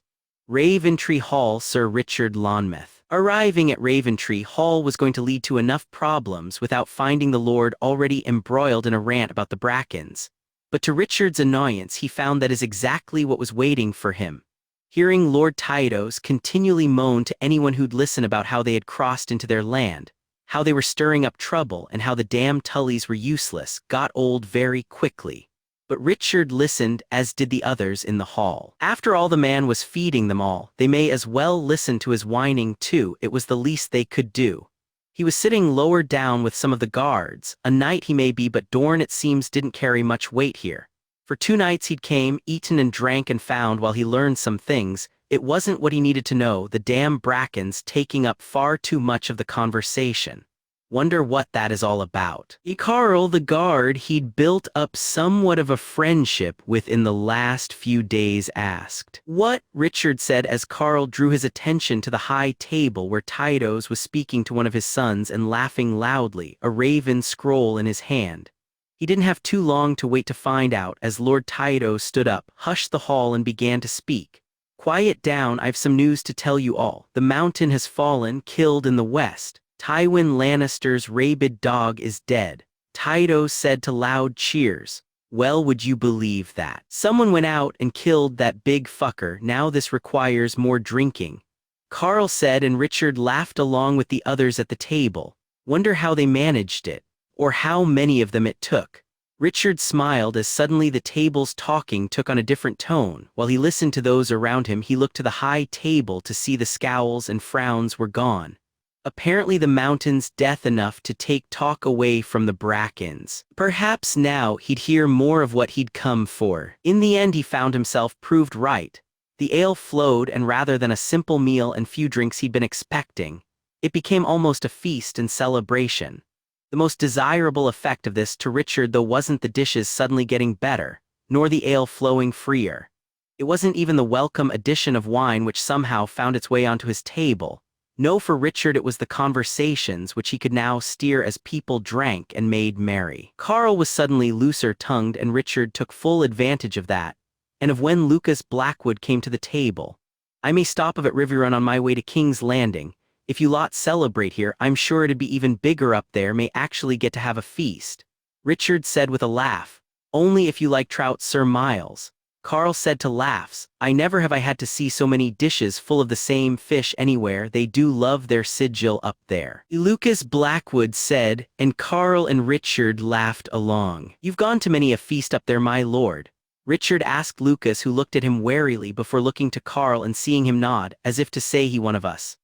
Raventree Hall, Sir Richard Lonmouth. Arriving at Raventree Hall was going to lead to enough problems without finding the Lord already embroiled in a rant about the Brackens. But to Richard's annoyance, he found that is exactly what was waiting for him. Hearing Lord Tydos continually moan to anyone who'd listen about how they had crossed into their land, how they were stirring up trouble, and how the damn Tullys were useless, got old very quickly. But Richard listened, as did the others in the hall. After all, the man was feeding them all. They may as well listen to his whining too. It was the least they could do. He was sitting lower down with some of the guards. A knight he may be, but Dorne it seems didn't carry much weight here. For 2 nights he'd came, eaten and drank, and found, while he learned some things, it wasn't what he needed to know, the damn Brackens taking up far too much of the conversation. Wonder what that is all about. Carl, the guard he'd built up somewhat of a friendship with in the last few days, asked. What? Richard said as Carl drew his attention to the high table where Tydos was speaking to one of his sons and laughing loudly, a raven scroll in his hand. He didn't have too long to wait to find out, as Lord Tydos stood up, hushed the hall, and began to speak. Quiet down, I've some news to tell you all. The mountain has fallen, killed in the west. Tywin Lannister's rabid dog is dead. Tydos said to loud cheers. Well, would you believe that? Someone went out and killed that big fucker. Now this requires more drinking. Carl said, and Richard laughed along with the others at the table. Wonder how they managed it, or how many of them it took. Richard smiled as suddenly the table's talking took on a different tone. While he listened to those around him, he looked to the high table to see the scowls and frowns were gone. Apparently the mountain's death enough to take talk away from the Brackens. Perhaps now he'd hear more of what he'd come for. In the end he found himself proved right. The ale flowed, and rather than a simple meal and few drinks he'd been expecting, it became almost a feast and celebration. The most desirable effect of this to Richard, though, wasn't the dishes suddenly getting better, nor the ale flowing freer. It wasn't even the welcome addition of wine which somehow found its way onto his table. No, for Richard it was the conversations which he could now steer as people drank and made merry. Carl was suddenly looser-tongued, and Richard took full advantage of that, and of when Lucas Blackwood came to the table. I may stop of at Riverrun on my way to King's Landing. If you lot celebrate here, I'm sure it'd be even bigger up there, may actually get to have a feast. Richard said with a laugh. Only if you like trout, Sir Miles. Carl said to laughs. I never have I had to see so many dishes full of the same fish anywhere. They do love their sigil up there. Lucas Blackwood said, and Carl and Richard laughed along. You've gone to many a feast up there, my lord. Richard asked Lucas, who looked at him warily before looking to Carl and seeing him nod, as if to say he one of us.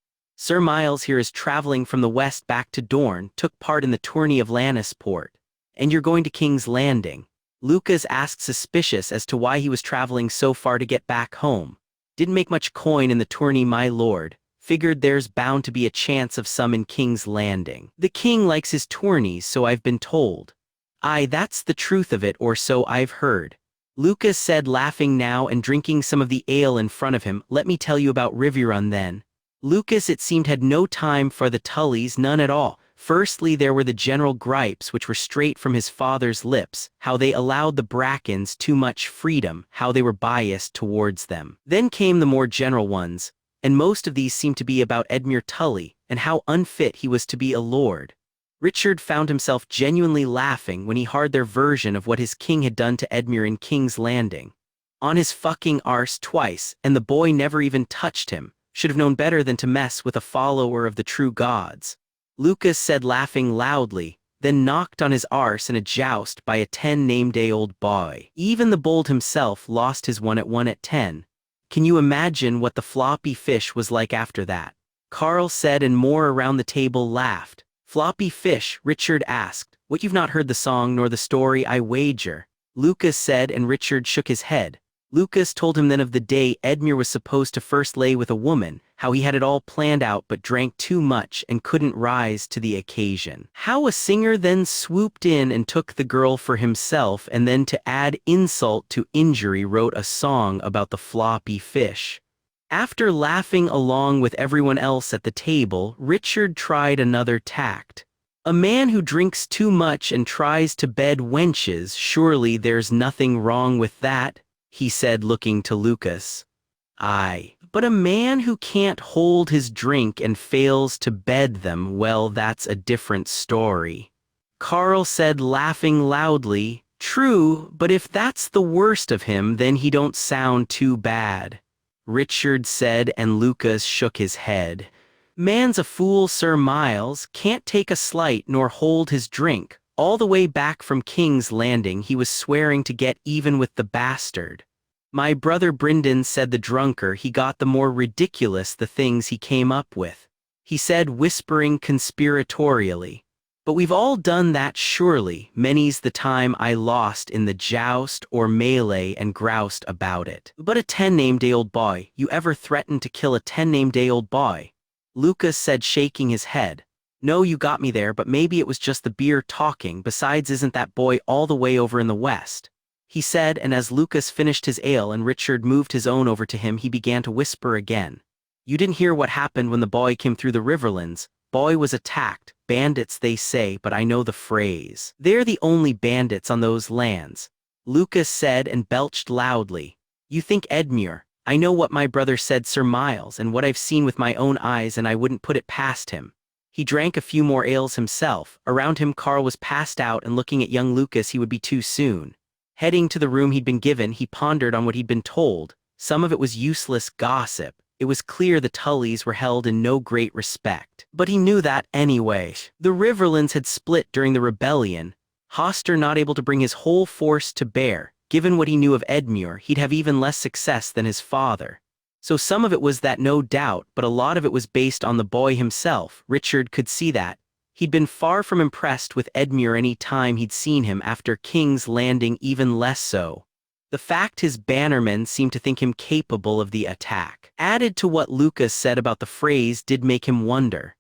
Sir Miles here is traveling from the west back to Dorne, took part in the tourney of Lannisport. And you're going to King's Landing? Lucas asked, suspicious as to why he was traveling so far to get back home. Didn't make much coin in the tourney, my lord. Figured there's bound to be a chance of some in King's Landing. The king likes his tourneys, so I've been told. Aye, that's the truth of it, or so I've heard. Lucas said, laughing now and drinking some of the ale in front of him. Let me tell you about Riverrun then. Lucas, it seemed, had no time for the Tullys, none at all. Firstly, there were the general gripes which were straight from his father's lips, how they allowed the Brackens too much freedom, how they were biased towards them. Then came the more general ones, and most of these seemed to be about Edmure Tully, and how unfit he was to be a lord. Richard found himself genuinely laughing when he heard their version of what his king had done to Edmure in King's Landing. On his fucking arse twice, and the boy never even touched him. Should have known better than to mess with a follower of the true gods. Lucas said, laughing loudly, then knocked on his arse in a joust by a 10-named-day-old boy. Even the bold himself lost his one at 10. Can you imagine what the floppy fish was like after that? Carl said, and more around the table laughed. Floppy fish, Richard asked. What, you've not heard the song nor the story, I wager? Lucas said, and Richard shook his head. Lucas told him then of the day Edmure was supposed to first lay with a woman, how he had it all planned out but drank too much and couldn't rise to the occasion. How a singer then swooped in and took the girl for himself, and then to add insult to injury wrote a song about the floppy fish. After laughing along with everyone else at the table, Richard tried another tact. A man who drinks too much and tries to bed wenches, surely there's nothing wrong with that, he said, looking to Lucas. Aye, but a man who can't hold his drink and fails to bed them, well, that's a different story. Carl said, laughing loudly, true, but if that's the worst of him, then he don't sound too bad. Richard said, and Lucas shook his head. Man's a fool, Sir Miles, can't take a slight nor hold his drink. All the way back from King's Landing he was swearing to get even with the bastard. My brother Brynden said the drunker he got, the more ridiculous the things he came up with. He said, whispering conspiratorially. But we've all done that surely, many's the time I lost in the joust or melee and groused about it. But a 10-name-day-old boy, you ever threatened to kill a 10-name-day-old boy? Lucas said, shaking his head. No, you got me there, but maybe it was just the beer talking, besides isn't that boy all the way over in the west? He said, and as Lucas finished his ale and Richard moved his own over to him, he began to whisper again. You didn't hear what happened when the boy came through the Riverlands. Boy was attacked, bandits they say, but I know the phrase. They're the only bandits on those lands. Lucas said and belched loudly. You think Edmure? I know what my brother said, Sir Miles, and what I've seen with my own eyes, and I wouldn't put it past him. He drank a few more ales himself. Around him Carl was passed out, and looking at young Lucas he would be too soon. Heading to the room he'd been given, he pondered on what he'd been told. Some of it was useless gossip. It was clear the Tullys were held in no great respect. But he knew that anyway. The Riverlands had split during the rebellion. Hoster not able to bring his whole force to bear. Given what he knew of Edmure, he'd have even less success than his father. So some of it was that, no doubt, but a lot of it was based on the boy himself. Richard could see that. He'd been far from impressed with Edmure any time he'd seen him, after King's Landing even less so. The fact his bannermen seemed to think him capable of the attack, added to what Lucas said about the phrase, did make him wonder.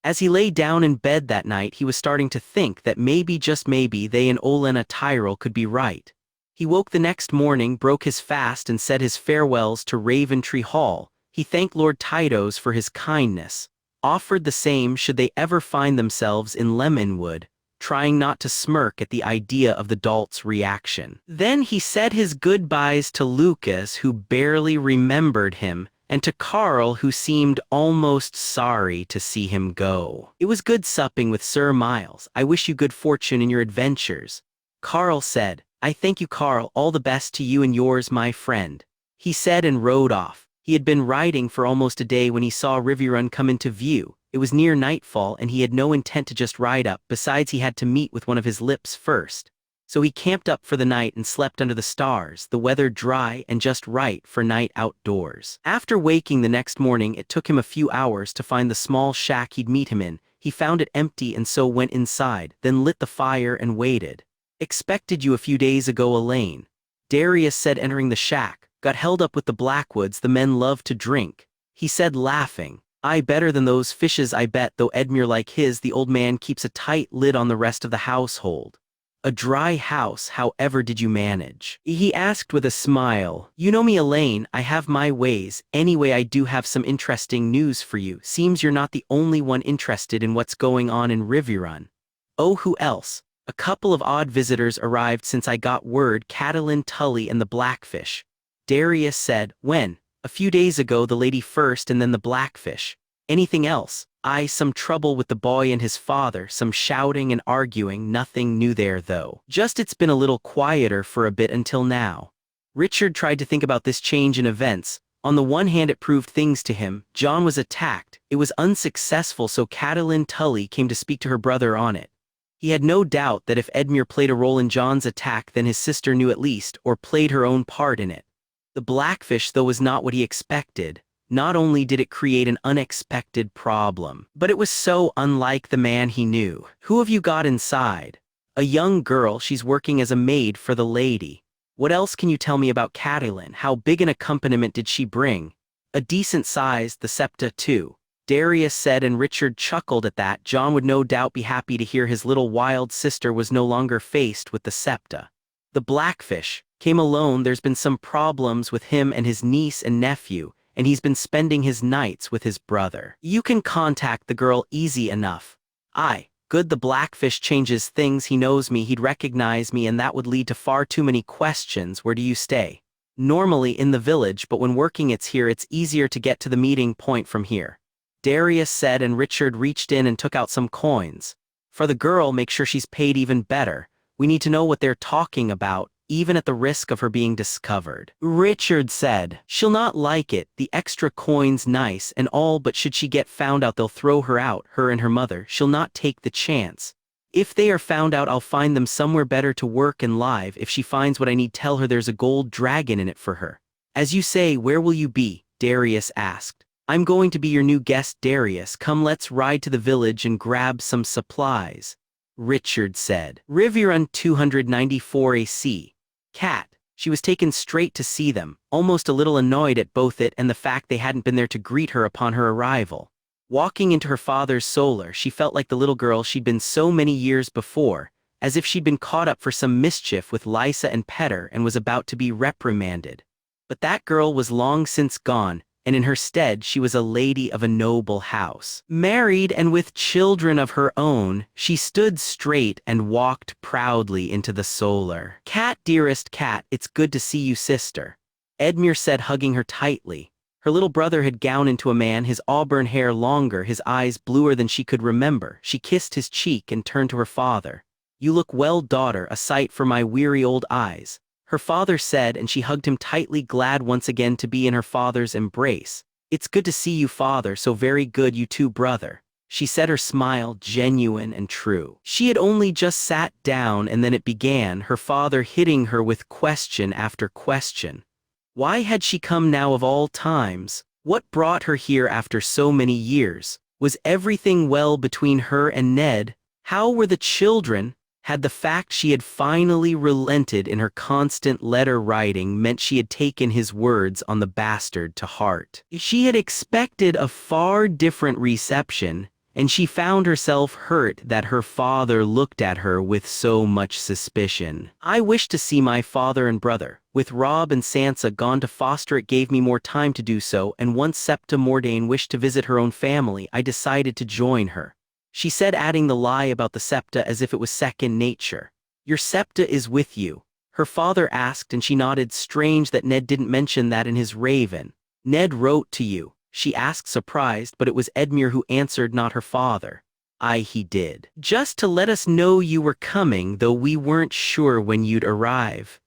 As he lay down in bed that night, he was starting to think that maybe, just maybe, they and Olenna Tyrell could be right. He woke the next morning, broke his fast, and said his farewells to Raventree Hall. He thanked Lord Tydos for his kindness, offered the same should they ever find themselves in Lemonwood, trying not to smirk at the idea of the dolt's reaction. Then he said his goodbyes to Lucas, who barely remembered him, and to Carl, who seemed almost sorry to see him go. It was good supping with Sir Miles. I wish you good fortune in your adventures. Carl said. I thank you, Carl, all the best to you and yours, my friend. He said and rode off. He had been riding for almost a day when he saw Riverrun come into view. It was near nightfall and he had no intent to just ride up, besides he had to meet with one of his lips first. So he camped up for the night and slept under the stars, the weather dry and just right for night outdoors. After waking the next morning, it took him a few hours to find the small shack he'd meet him in. He found it empty and so went inside, then lit the fire and waited. Expected you a few days ago, Elaine, Darius said, entering the shack. Got held up with the Blackwoods, the men love to drink. He said, laughing. Aye, better than those fishes, I bet, though Edmure like his, the old man keeps a tight lid on the rest of the household. A dry house, however did you manage? He asked with a smile. You know me, Elaine, I have my ways. Anyway, I do have some interesting news for you. Seems you're not the only one interested in what's going on in Riverrun. Oh, who else? A couple of odd visitors arrived since I got word, Catelyn Tully and the Blackfish. Darius said, when? A few days ago, the lady first and then the Blackfish. Anything else? Aye, some trouble with the boy and his father, some shouting and arguing, nothing new there though. Just it's been a little quieter for a bit until now. Richard tried to think about this change in events. On the one hand, it proved things to him. Jon was attacked. It was unsuccessful, so Catelyn Tully came to speak to her brother on it. He had no doubt that if Edmure played a role in Jon's attack, then his sister knew at least, or played her own part in it. The Blackfish, though, was not what he expected. Not only did it create an unexpected problem, but it was so unlike the man he knew. Who have you got inside? A young girl, she's working as a maid for the lady. What else can you tell me about Catelyn? How big an accompaniment did she bring? A decent size, the septa too. Darius said, and Richard chuckled at that. Jon would no doubt be happy to hear his little wild sister was no longer faced with the septa. The Blackfish came alone. There's been some problems with him and his niece and nephew, and he's been spending his nights with his brother. You can contact the girl easy enough. Aye, Good, the blackfish changes things, he knows me, he'd recognize me, and that would lead to far too many questions. Where do you stay? Normally in the village, but when working it's here, it's easier to get to the meeting point from here. Darius said, and Richard reached in and took out some coins. For the girl, make sure she's paid even better. We need to know what they're talking about, even at the risk of her being discovered. Richard said, she'll not like it, the extra coin's nice and all, but should she get found out they'll throw her out, her and her mother. She'll not take the chance. If they are found out, I'll find them somewhere better to work and live. If she finds what I need, tell her there's a gold dragon in it for her. As you say, where will you be? Darius asked. I'm going to be your new guest, Darius. Come, let's ride to the village and grab some supplies. Richard said. Riverrun 294 AC. Cat. She was taken straight to see them, almost a little annoyed at both it and the fact they hadn't been there to greet her upon her arrival. Walking into her father's solar, she felt like the little girl she'd been so many years before, as if she'd been caught up for some mischief with Lysa and Petter and was about to be reprimanded. But that girl was long since gone, and in her stead she was a lady of a noble house. Married and with children of her own, she stood straight and walked proudly into the solar. Cat, dearest Cat, it's good to see you, sister. Edmure said, hugging her tightly. Her little brother had grown into a man, his auburn hair longer, his eyes bluer than she could remember. She kissed his cheek and turned to her father. You look well, daughter, a sight for my weary old eyes. Her father said, and she hugged him tightly, glad once again to be in her father's embrace. It's good to see you, father, so very good, you too, brother. She said, her smile genuine and true. She had only just sat down and then it began, her father hitting her with question after question. Why had she come now of all times? What brought her here after so many years? Was everything well between her and Ned? How were the children? Had the fact she had finally relented in her constant letter writing meant she had taken his words on the bastard to heart? She had expected a far different reception, and she found herself hurt that her father looked at her with so much suspicion. I wished to see my father and brother. With Robb and Sansa gone to foster, it gave me more time to do so, and once Septa Mordane wished to visit her own family, I decided to join her. She said, adding the lie about the Septa as if it was second nature. Your Septa is with you? Her father asked, and she nodded. Strange that Ned didn't mention that in his Raven. Ned wrote to you? She asked, surprised, but it was Edmure who answered, not her father. Aye, he did. Just to let us know you were coming, though we weren't sure when you'd arrive.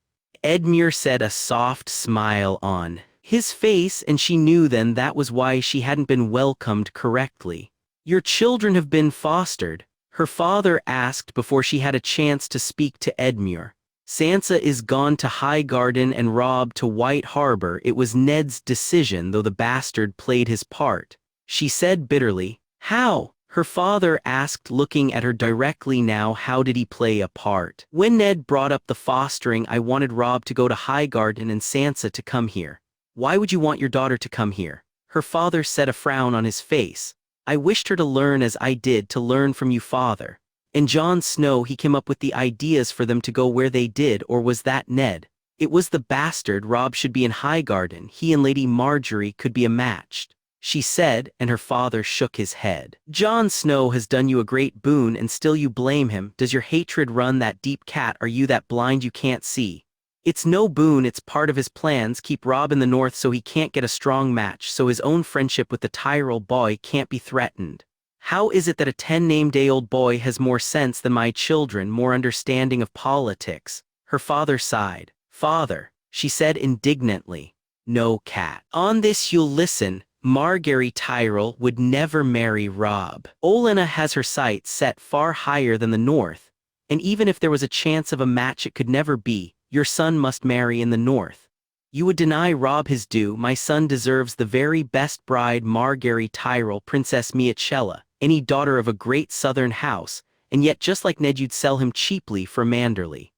Edmure said, a soft smile on his face, and she knew then that was why she hadn't been welcomed correctly. Your children have been fostered? Her father asked before she had a chance to speak to Edmure. Sansa is gone to Highgarden and Robb to White Harbor. It was Ned's decision, though the bastard played his part. She said bitterly. How? Her father asked, looking at her directly now. How did he play a part? When Ned brought up the fostering, I wanted Robb to go to Highgarden and Sansa to come here. Why would you want your daughter to come here? Her father said, a frown on his face. I wished her to learn as I did, to learn from you, father. And Jon Snow, he came up with the ideas for them to go where they did, or was that Ned? It was the bastard. Robb should be in Highgarden. He and Lady Marjorie could be a match, she said, and her father shook his head. Jon Snow has done you a great boon, and still you blame him. Does your hatred run that deep, Cat? Are you that blind you can't see? It's no boon, it's part of his plans. Keep Robb in the north so he can't get a strong match, so his own friendship with the Tyrell boy can't be threatened. How is it that a 10-name-day-old boy has more sense than my children, more understanding of politics? Her father sighed. Father, she said indignantly. No, Cat. On this you'll listen. Margaery Tyrell would never marry Robb. Olenna has her sights set far higher than the north, and even if there was a chance of a match, it could never be. Your son must marry in the north. You would deny Robb his due. My son deserves the very best bride, Margaery Tyrell, Princess Miachella, any daughter of a great southern house, and yet just like Ned you'd sell him cheaply for Manderley.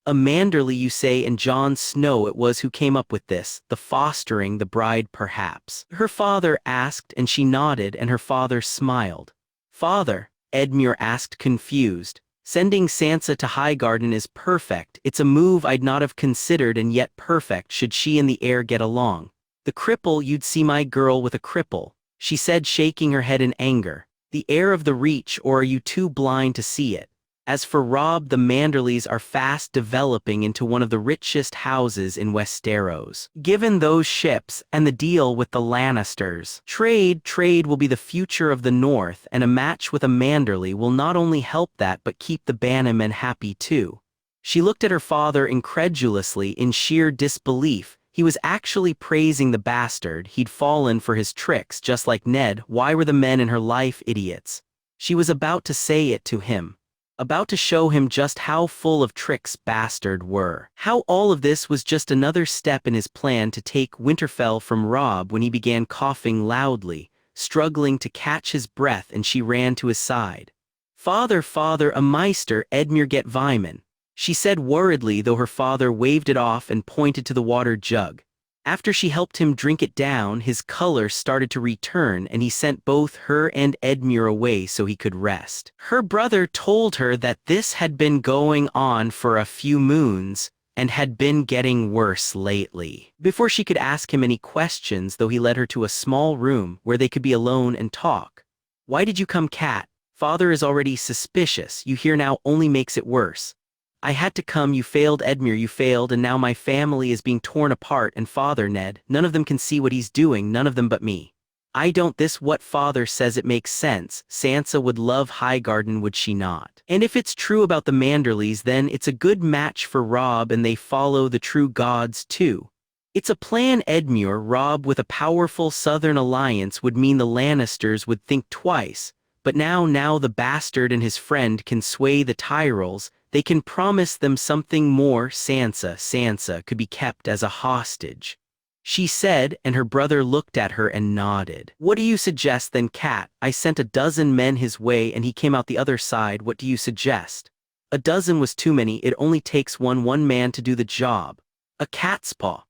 A Manderley, you say, and Jon Snow it was who came up with this, the fostering the bride perhaps? Her father asked, and she nodded, and her father smiled. Father, Edmure asked, confused. Sending Sansa to Highgarden is perfect. It's a move I'd not have considered, and yet perfect should she and the heir get along. The cripple, you'd see my girl with a cripple, she said, shaking her head in anger. The heir of the Reach, or are you too blind to see it? As for Robb, the Manderleys are fast developing into one of the richest houses in Westeros. Given those ships and the deal with the Lannisters, trade will be the future of the North, and a match with a Manderley will not only help that but keep the Bannermen happy too. She looked at her father incredulously in sheer disbelief. He was actually praising the bastard. He'd fallen for his tricks just like Ned. Why were the men in her life idiots? She was about to say it to him. About to show him just how full of tricks bastard were. How all of this was just another step in his plan to take Winterfell from Robb when he began coughing loudly, struggling to catch his breath, and she ran to his side. Father, a Meister, Edmure get Vyman," she said worriedly, though her father waved it off and pointed to the water jug. After she helped him drink it down, his color started to return, and he sent both her and Edmure away so he could rest. Her brother told her that this had been going on for a few moons, and had been getting worse lately. Before she could ask him any questions, though, he led her to a small room where they could be alone and talk. "Why did you come, Cat? Father is already suspicious. You here now only makes it worse. I had to come. You failed, Edmure, you failed, and now my family is being torn apart, and Father, Ned, none of them can see what he's doing, none of them but me. I don't. This what Father says, it makes sense. Sansa would love Highgarden, would she not? And if it's true about the Manderleys, then it's a good match for Robb, and they follow the true gods too. It's a plan, Edmure. Robb with a powerful southern alliance would mean the Lannisters would think twice, but now the bastard and his friend can sway the Tyrells. They can promise them something more. Sansa could be kept as a hostage," she said, and her brother looked at her and nodded. "What do you suggest then, Cat? I sent a dozen men his way and he came out the other side. What do you suggest?" "A dozen was too many. It only takes one man to do the job." "A cat's paw?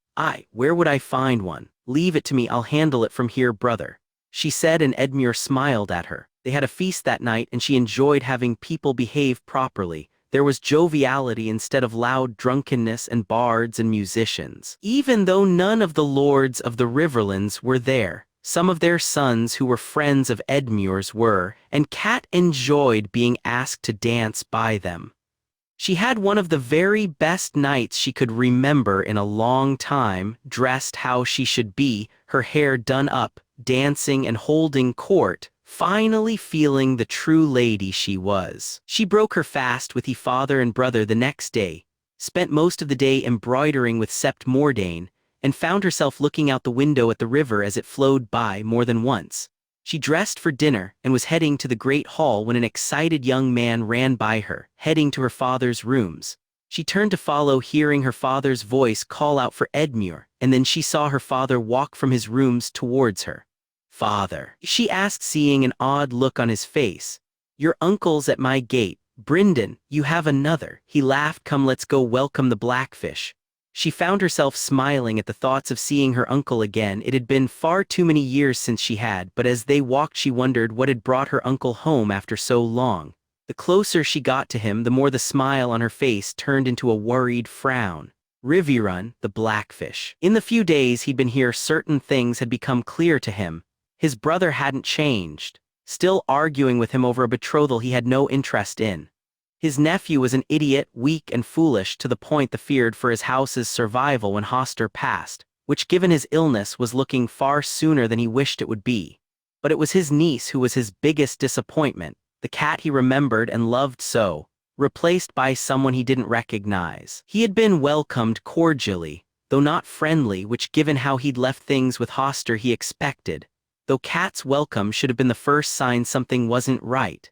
Where would I find one? Leave it to me. I'll handle it from here, brother," she said, and Edmure smiled at her. They had a feast that night, and she enjoyed having people behave properly. There was joviality instead of loud drunkenness, and bards and musicians. Even though none of the lords of the Riverlands were there, some of their sons who were friends of Edmure's were, and Cat enjoyed being asked to dance by them. She had one of the very best nights she could remember in a long time, dressed how she should be, her hair done up, dancing and holding court, finally feeling the true lady she was. She broke her fast with her father and brother the next day, spent most of the day embroidering with Sept Mordain, and found herself looking out the window at the river as it flowed by more than once. She dressed for dinner and was heading to the great hall when an excited young man ran by her, heading to her father's rooms. She turned to follow, hearing her father's voice call out for Edmure, and then she saw her father walk from his rooms towards her. "Father," she asked, seeing an odd look on his face. "Your uncle's at my gate. Brynden, you have another." He laughed. "Come, let's go welcome the Blackfish." She found herself smiling at the thoughts of seeing her uncle again. It had been far too many years since she had, but as they walked she wondered what had brought her uncle home after so long. The closer she got to him, the more the smile on her face turned into a worried frown. Riverrun, the Blackfish. In the few days he'd been here, certain things had become clear to him. His brother hadn't changed, still arguing with him over a betrothal he had no interest in. His nephew was an idiot, weak and foolish, to the point the feared for his house's survival when Hoster passed, which given his illness was looking far sooner than he wished it would be. But it was his niece who was his biggest disappointment, the cat he remembered and loved so, replaced by someone he didn't recognize. He had been welcomed cordially, though not friendly, which given how he'd left things with Hoster he expected, though Cat's welcome should have been the first sign something wasn't right.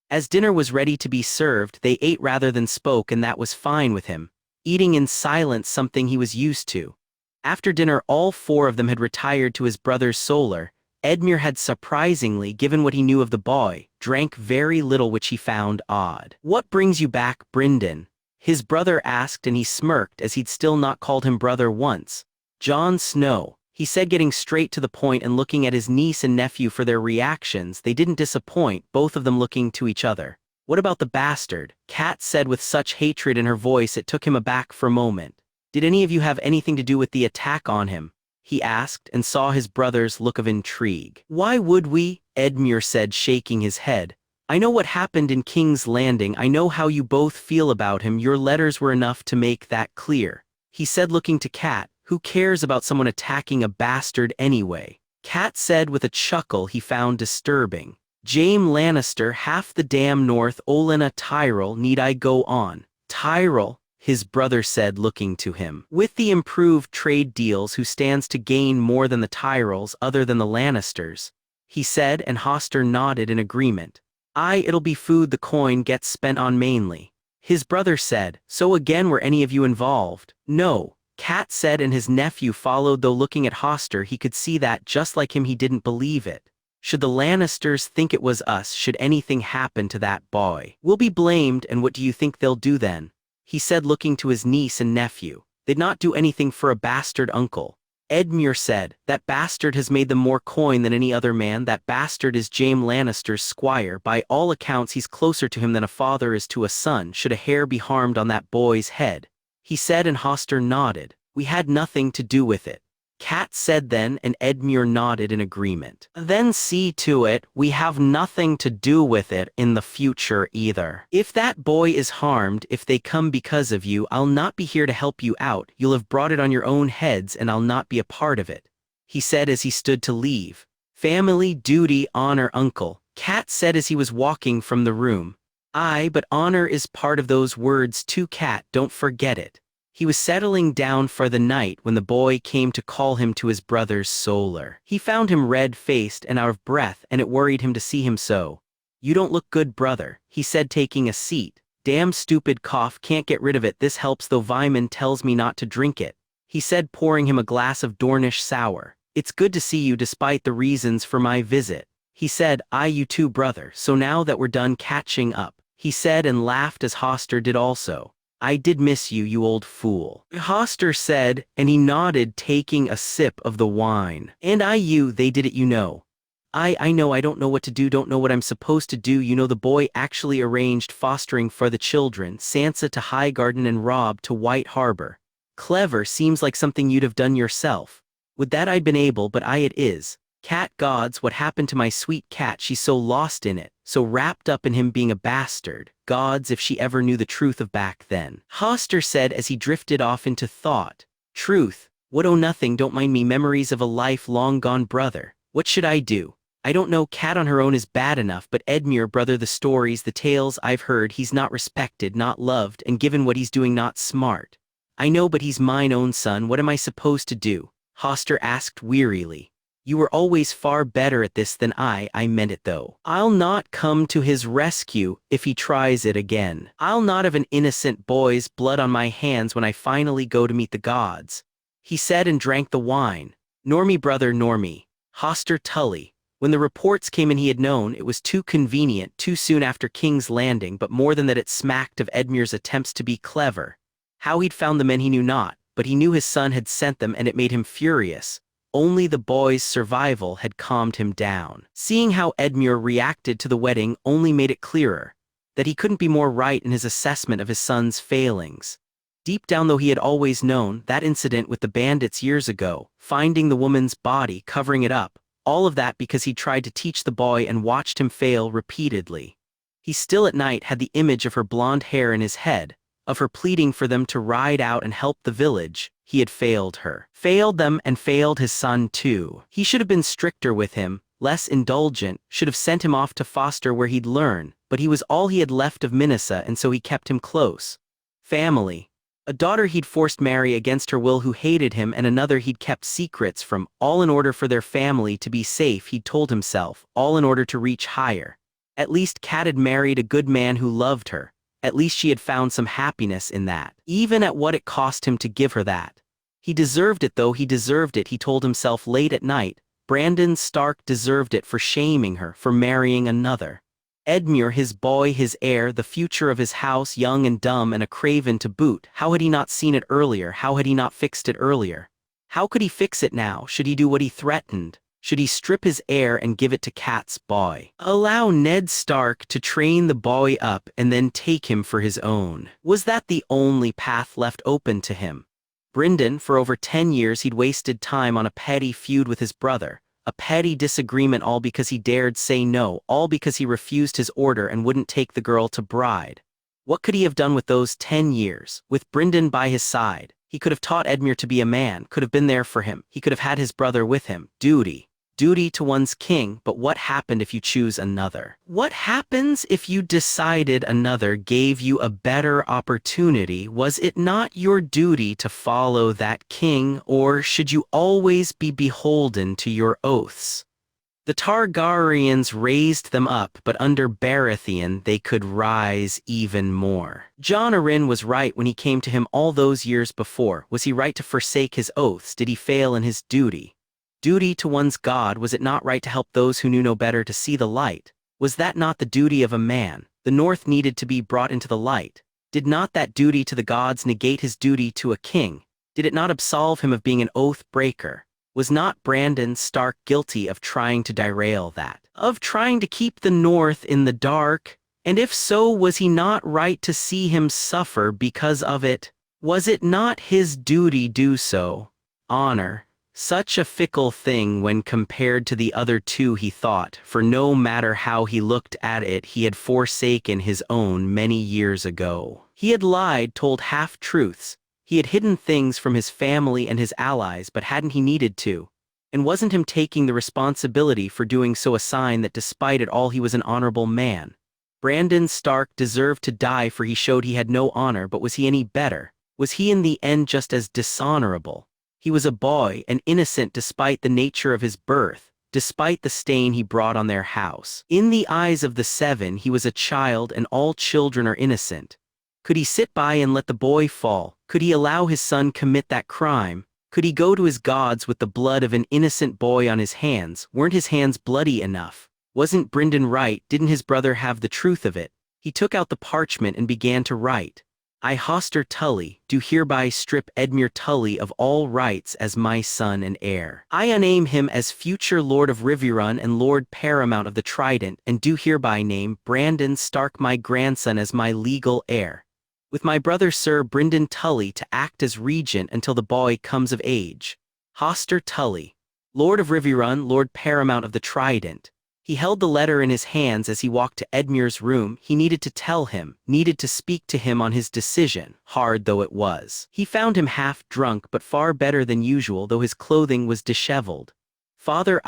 As dinner was ready to be served, they ate rather than spoke, and that was fine with him, eating in silence, something he was used to. After dinner all four of them had retired to his brother's solar. Edmure had, surprisingly, given what he knew of the boy, drank very little, which he found odd. "What brings you back, Brynden?" his brother asked, and he smirked as he'd still not called him brother once. "Jon Snow," he said, getting straight to the point and looking at his niece and nephew for their reactions. They didn't disappoint, both of them looking to each other. "What about the bastard?" Cat said with such hatred in her voice it took him aback for a moment. "Did any of you have anything to do with the attack on him?" he asked, and saw his brother's look of intrigue. Why would we? Edmure said, shaking his head. I know what happened in King's Landing. I know how you both feel about him. Your letters were enough to make that clear. He said, looking to Cat. Who cares about someone attacking a bastard anyway? Cat said with a chuckle he found disturbing. Jaime Lannister, half the damn North, Olenna Tyrell, need I go on? Tyrell, his brother said, looking to him. With the improved trade deals, who stands to gain more than the Tyrells other than the Lannisters? He said, and Hoster nodded in agreement. Aye, it'll be food the coin gets spent on mainly. His brother said, so again, were any of you involved? No, Cat said, and his nephew followed, though looking at Hoster he could see that, just like him, he didn't believe it. Should the Lannisters think it was us, should anything happen to that boy, we'll be blamed, and what do you think they'll do then? He said, looking to his niece and nephew. They'd not do anything for a bastard uncle. Edmure said, that bastard has made them more coin than any other man. That bastard is Jaime Lannister's squire. By all accounts he's closer to him than a father is to a son. Should a hair be harmed on that boy's head? He said, and Hoster nodded. We had nothing to do with it. Cat said then, and Edmure nodded in agreement. Then see to it, we have nothing to do with it in the future either. If that boy is harmed, if they come because of you, I'll not be here to help you out. You'll have brought it on your own heads, and I'll not be a part of it. He said as he stood to leave. Family, duty, honor, uncle, Cat said as he was walking from the room. Aye, but honor is part of those words too, Cat, don't forget it. He was settling down for the night when the boy came to call him to his brother's solar. He found him red-faced and out of breath, and it worried him to see him so. You don't look good, brother, he said, taking a seat. Damn stupid cough, can't get rid of it. This helps, though Vyman tells me not to drink it, he said, pouring him a glass of Dornish sour. It's good to see you despite the reasons for my visit, he said. Aye, you too, brother. So now that we're done catching up, he said, and laughed as Hoster did also. I did miss you, you old fool, Hoster said, and he nodded, taking a sip of the wine. And they did it, you know. I know, I don't know what to do, don't know what I'm supposed to do. You know, the boy actually arranged fostering for the children, Sansa to Highgarden and Robb to White Harbor. Clever, seems like something you'd have done yourself. Would that I'd been able, but it is. Cat gods, what happened to my sweet cat? She's so lost in it, so wrapped up in him being a bastard. Gods, if she ever knew the truth of back then. Hoster said as he drifted off into thought. Truth? What? Oh, nothing, don't mind me. Memories of a life long gone, brother. What should I do? I don't know. Cat on her own is bad enough, but Edmure, brother, the stories, the tales I've heard, he's not respected, not loved, and given what he's doing, not smart. I know, but he's mine own son. What am I supposed to do? Hoster asked wearily. You were always far better at this than I meant it though. I'll not come to his rescue if he tries it again. I'll not have an innocent boy's blood on my hands when I finally go to meet the gods, he said, and drank the wine. Nor me, brother, nor me. Hoster Tully. When the reports came in, he had known it was too convenient, too soon after King's Landing, but more than that, it smacked of Edmure's attempts to be clever. How he'd found the men he knew not, but he knew his son had sent them, and it made him furious. Only the boy's survival had calmed him down. Seeing how Edmure reacted to the wedding only made it clearer that he couldn't be more right in his assessment of his son's failings. Deep down, though, he had always known that incident with the bandits years ago, finding the woman's body, covering it up, all of that because he tried to teach the boy and watched him fail repeatedly. He still at night had the image of her blonde hair in his head, of her pleading for them to ride out and help the village. He had failed her, failed them, and failed his son too. He should have been stricter with him, less indulgent, should have sent him off to foster where he'd learn, but he was all he had left of Minissa, and so he kept him close. Family. A daughter he'd forced marry against her will who hated him, and another he'd kept secrets from, all in order for their family to be safe, he'd told himself, all in order to reach higher. At least Cat had married a good man who loved her. At least she had found some happiness in that, even at what it cost him to give her that. He deserved it, though, he deserved it, he told himself late at night. Brandon Stark deserved it for shaming her, for marrying another. Edmure, his boy, his heir, the future of his house, young and dumb and a craven to boot. How had he not seen it earlier? How had he not fixed it earlier? How could he fix it now? Should he do what he threatened? Should he strip his heir and give it to Cat's boy? Allow Ned Stark to train the boy up and then take him for his own? Was that the only path left open to him? Brynden, for over 10 years he'd wasted time on a petty feud with his brother, a petty disagreement, all because he dared say no, all because he refused his order and wouldn't take the girl to bride. What could he have done with those 10 years? With Brynden by his side, he could have taught Edmure to be a man, could have been there for him, he could have had his brother with him. Duty. Duty to one's king, but what happened if you choose another? What happens if you decided another gave you a better opportunity? Was it not your duty to follow that king, or should you always be beholden to your oaths? The Targaryens raised them up, but under Baratheon they could rise even more. Jon Arryn was right when he came to him all those years before. Was he right to forsake his oaths? Did he fail in his duty? Duty to one's God, was it not right to help those who knew no better to see the light? Was that not the duty of a man? The North needed to be brought into the light. Did not that duty to the gods negate his duty to a king? Did it not absolve him of being an oath breaker? Was not Brandon Stark guilty of trying to derail that? Of trying to keep the North in the dark? And if so, was he not right to see him suffer because of it? Was it not his duty do so? Honor. Such a fickle thing when compared to the other two, he thought, for no matter how he looked at it, he had forsaken his own many years ago. He had lied, told half-truths. He had hidden things from his family and his allies, but hadn't he needed to? And wasn't him taking the responsibility for doing so a sign that despite it all he was an honorable man? Brandon Stark deserved to die, for he showed he had no honor, but was he any better? Was he in the end just as dishonorable? He was a boy, and innocent despite the nature of his birth, despite the stain he brought on their house. In the eyes of the Seven, he was a child, and all children are innocent. Could he sit by and let the boy fall? Could he allow his son commit that crime? Could he go to his gods with the blood of an innocent boy on his hands? Weren't his hands bloody enough? Wasn't Brynden right? Didn't his brother have the truth of it? He took out the parchment and began to write. I, Hoster Tully, do hereby strip Edmure Tully of all rights as my son and heir. I unname him as future Lord of Riverrun and Lord Paramount of the Trident, and do hereby name Brandon Stark my grandson as my legal heir, with my brother Sir Brynden Tully to act as regent until the boy comes of age. Hoster Tully, Lord of Riverrun, Lord Paramount of the Trident. He held the letter in his hands as he walked to Edmure's room. He needed to tell him, needed to speak to him on his decision, hard though it was. He found him half drunk, but far better than usual, though his clothing was disheveled. Father,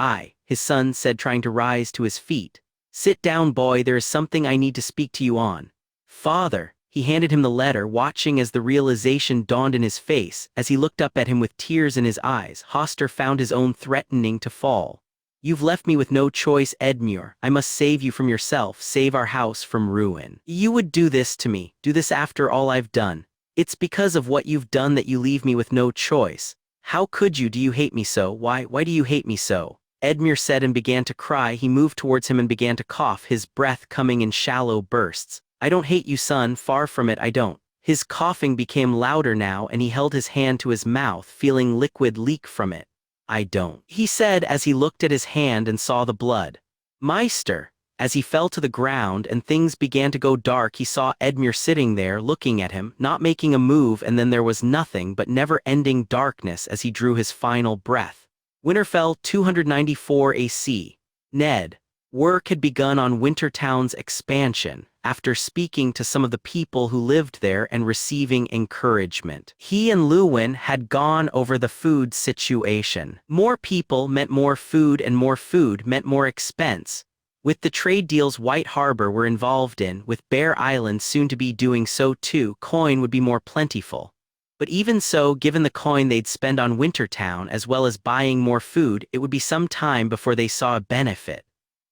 his son said, trying to rise to his feet. Sit down, boy, there is something I need to speak to you on. Father. He handed him the letter, watching as the realization dawned in his face. As he looked up at him with tears in his eyes, Hoster found his own threatening to fall. You've left me with no choice, Edmure. I must save you from yourself, save our house from ruin. You would do this to me, do this after all I've done. It's because of what you've done that you leave me with no choice. How could you? Do you hate me so? Why do you hate me so? Edmure said and began to cry. He moved towards him and began to cough, his breath coming in shallow bursts. I don't hate you, son, far from it, I don't. His coughing became louder now, and he held his hand to his mouth, feeling liquid leak from it. I don't, he said as he looked at his hand and saw the blood. Meister. As he fell to the ground and things began to go dark, he saw Edmure sitting there looking at him, not making a move, and then there was nothing but never-ending darkness as he drew his final breath. Winterfell 294 AC. Ned. Work had begun on Wintertown's expansion, after speaking to some of the people who lived there and receiving encouragement. He and Luwin had gone over the food situation. More people meant more food, and more food meant more expense. With the trade deals White Harbor were involved in, with Bear Island soon to be doing so too, coin would be more plentiful. But even so, given the coin they'd spend on Wintertown as well as buying more food, it would be some time before they saw a benefit.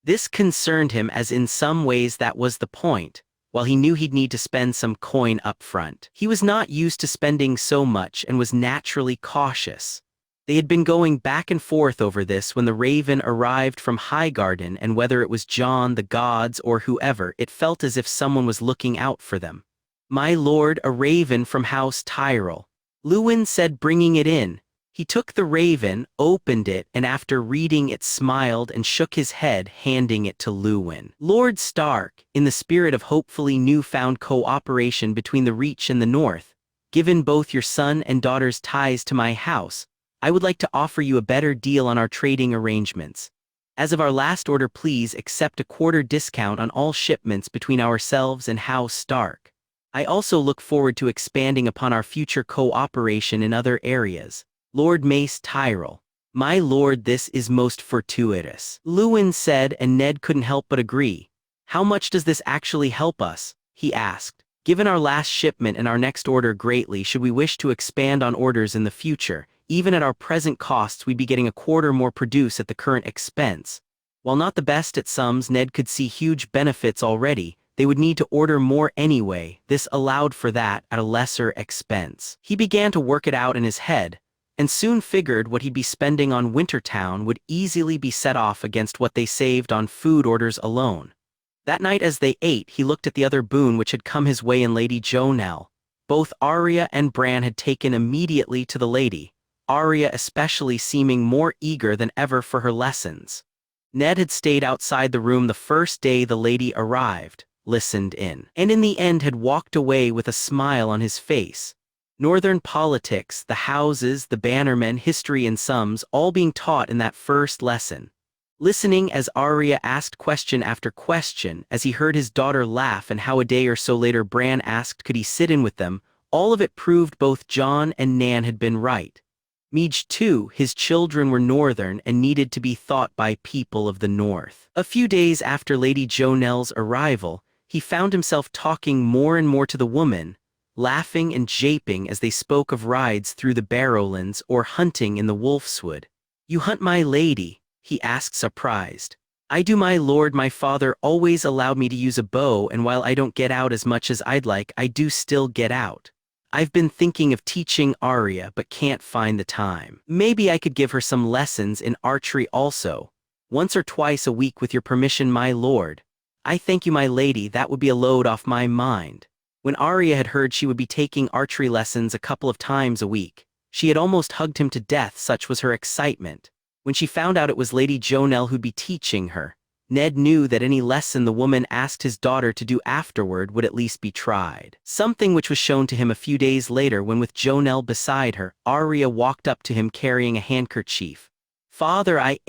This concerned him, as in some ways that was the point. While he knew he'd need to spend some coin up front, he was not used to spending so much and was naturally cautious. They had been going back and forth over this when the Raven arrived from Highgarden, and whether it was Jon, the gods, or whoever, it felt as if someone was looking out for them. My lord, a raven from House Tyrell. Luwin said, bringing it in. He took the raven, opened it, and after reading it smiled and shook his head, handing it to Luwin. Lord Stark, in the spirit of hopefully newfound cooperation between the Reach and the North, Given both your son and daughter's ties to my house, I would like to offer you a better deal on our trading arrangements. As of our last order, please accept a quarter discount on all shipments between ourselves and House Stark. I also look forward to expanding upon our future cooperation in other areas. Lord Mace Tyrell. My lord, this is most fortuitous, Lewin said, and Ned couldn't help but agree. How much does this actually help us? He asked. Given our last shipment and our next order greatly, should we wish to expand on orders in the future, even at our present costs we'd be getting a quarter more produce at the current expense. While not the best at sums, Ned could see huge benefits already. They would need to order more anyway. This allowed for that at a lesser expense. He began to work it out in his head, and soon figured what he'd be spending on Wintertown would easily be set off against what they saved on food orders alone. That night as they ate, he looked at the other boon which had come his way in Lady Jonelle. Both Arya and Bran had taken immediately to the lady, Arya especially seeming more eager than ever for her lessons. Ned had stayed outside the room the first day the lady arrived, listened in, and in the end had walked away with a smile on his face. Northern politics, the houses, the bannermen, history and sums, all being taught in that first lesson. Listening as Arya asked question after question, as he heard his daughter laugh, and how a day or so later Bran asked could he sit in with them, all of it proved both Jon and Nan had been right. Meej too, his children were northern and needed to be thought by people of the north. A few days after Lady Jonelle's arrival, he found himself talking more and more to the woman, laughing and japing as they spoke of rides through the Barrowlands or hunting in the Wolfswood. You hunt, my lady? He asked, surprised. I do, my lord. My father always allowed me to use a bow, and while I don't get out as much as I'd like, I do still get out. I've been thinking of teaching Arya, but can't find the time. Maybe I could give her some lessons in archery also, once or twice a week with your permission, my lord. I thank you, my lady, that would be a load off my mind. When Arya had heard she would be taking archery lessons a couple of times a week, she had almost hugged him to death, such was her excitement. When she found out it was Lady Jonelle who'd be teaching her, Ned knew that any lesson the woman asked his daughter to do afterward would at least be tried. Something which was shown to him a few days later when, with Jonelle beside her, Arya walked up to him carrying a handkerchief. Father, I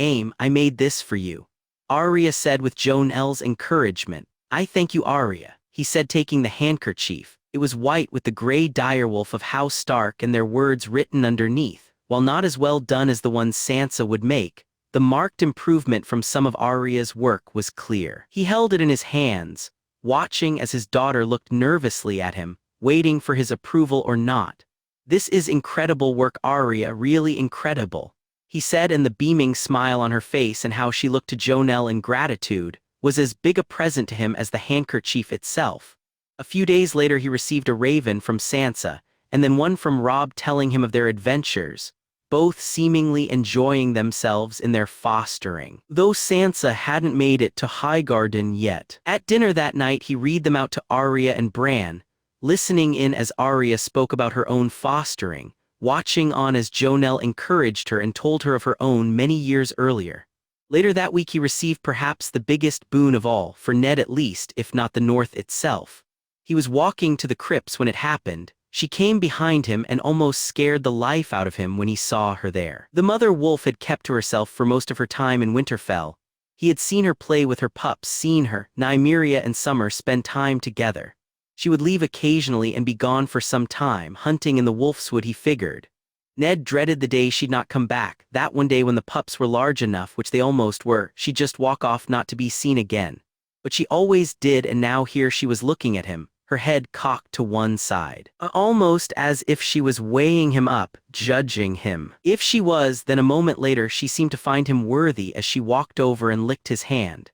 made this for you, Arya said with Jonelle's encouragement. I thank you, Arya, he said, taking the handkerchief. It was white with the grey direwolf of House Stark and their words written underneath. While not as well done as the ones Sansa would make, the marked improvement from some of Arya's work was clear. He held it in his hands, watching as his daughter looked nervously at him, waiting for his approval or not. This is incredible work, Arya, really incredible, he said, and the beaming smile on her face and how she looked to Jonelle in gratitude was as big a present to him as the handkerchief itself. A few days later he received a raven from Sansa, and then one from Robb telling him of their adventures, both seemingly enjoying themselves in their fostering, though Sansa hadn't made it to Highgarden yet. At dinner that night he read them out to Arya and Bran, listening in as Arya spoke about her own fostering, watching on as Jonelle encouraged her and told her of her own many years earlier. Later that week he received perhaps the biggest boon of all, for Ned at least, if not the North itself. He was walking to the crypts when it happened. She came behind him and almost scared the life out of him when he saw her there. The mother wolf had kept to herself for most of her time in Winterfell. He had seen her play with her pups, seen her, Nymeria and Summer, spend time together. She would leave occasionally and be gone for some time, hunting in the Wolfswood, he figured. Ned dreaded the day she'd not come back, that one day when the pups were large enough, which they almost were, she'd just walk off not to be seen again. But she always did, and now here she was looking at him, her head cocked to one side, almost as if she was weighing him up, judging him. If she was, then a moment later she seemed to find him worthy as she walked over and licked his hand.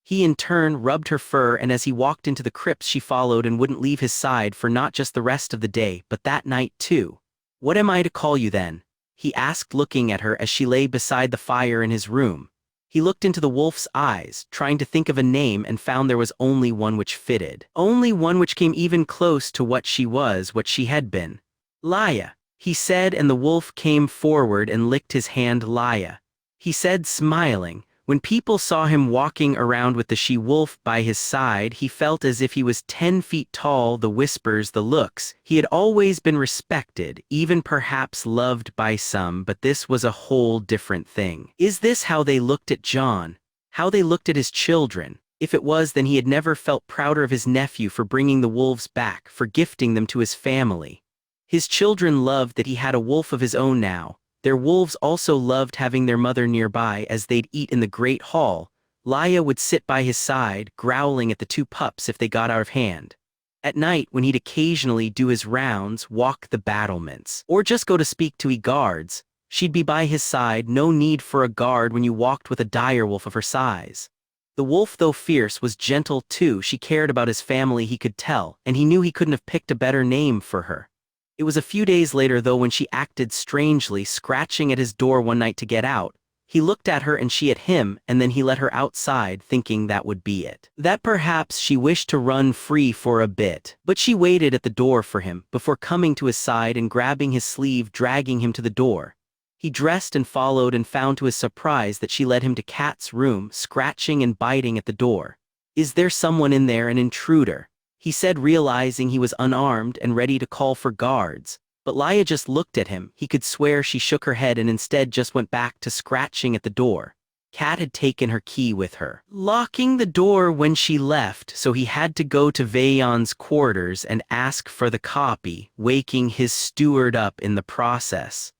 He in turn rubbed her fur, and as he walked into the crypts she followed and wouldn't leave his side for not just the rest of the day, but that night too. What am I to call you then? He asked, looking at her as she lay beside the fire in his room. He looked into the wolf's eyes, trying to think of a name, and found there was only one which fitted. Only one which came even close to what she was, what she had been. Lya, he said, and the wolf came forward and licked his hand. Lya, he said, smiling, When people saw him walking around with the she-wolf by his side, he felt as if he was 10 feet tall. The whispers, the looks. He had always been respected, even perhaps loved by some, but this was a whole different thing. Is this how they looked at Jon? How they looked at his children? If it was, then he had never felt prouder of his nephew for bringing the wolves back, for gifting them to his family. His children loved that he had a wolf of his own now. Their wolves also loved having their mother nearby. As they'd eat in the great hall, Laia would sit by his side, growling at the two pups if they got out of hand. At night, when he'd occasionally do his rounds, walk the battlements, or just go to speak to guards, she'd be by his side. No need for a guard when you walked with a direwolf of her size. The wolf, though fierce, was gentle too. She cared about his family, he could tell, and he knew he couldn't have picked a better name for her. It was a few days later, though, when she acted strangely, scratching at his door one night to get out. He looked at her and she at him, and then he let her outside, thinking that would be it. That perhaps she wished to run free for a bit. But she waited at the door for him, before coming to his side and grabbing his sleeve, dragging him to the door. He dressed and followed, and found to his surprise that she led him to Kat's room, scratching and biting at the door. "Is there someone in there, an intruder?" he said, realizing he was unarmed and ready to call for guards. But Laia just looked at him. He could swear she shook her head and instead just went back to scratching at the door. Kat had taken her key with her, locking the door when she left, so he had to go to Vaeyon's quarters and ask for the copy, waking his steward up in the process.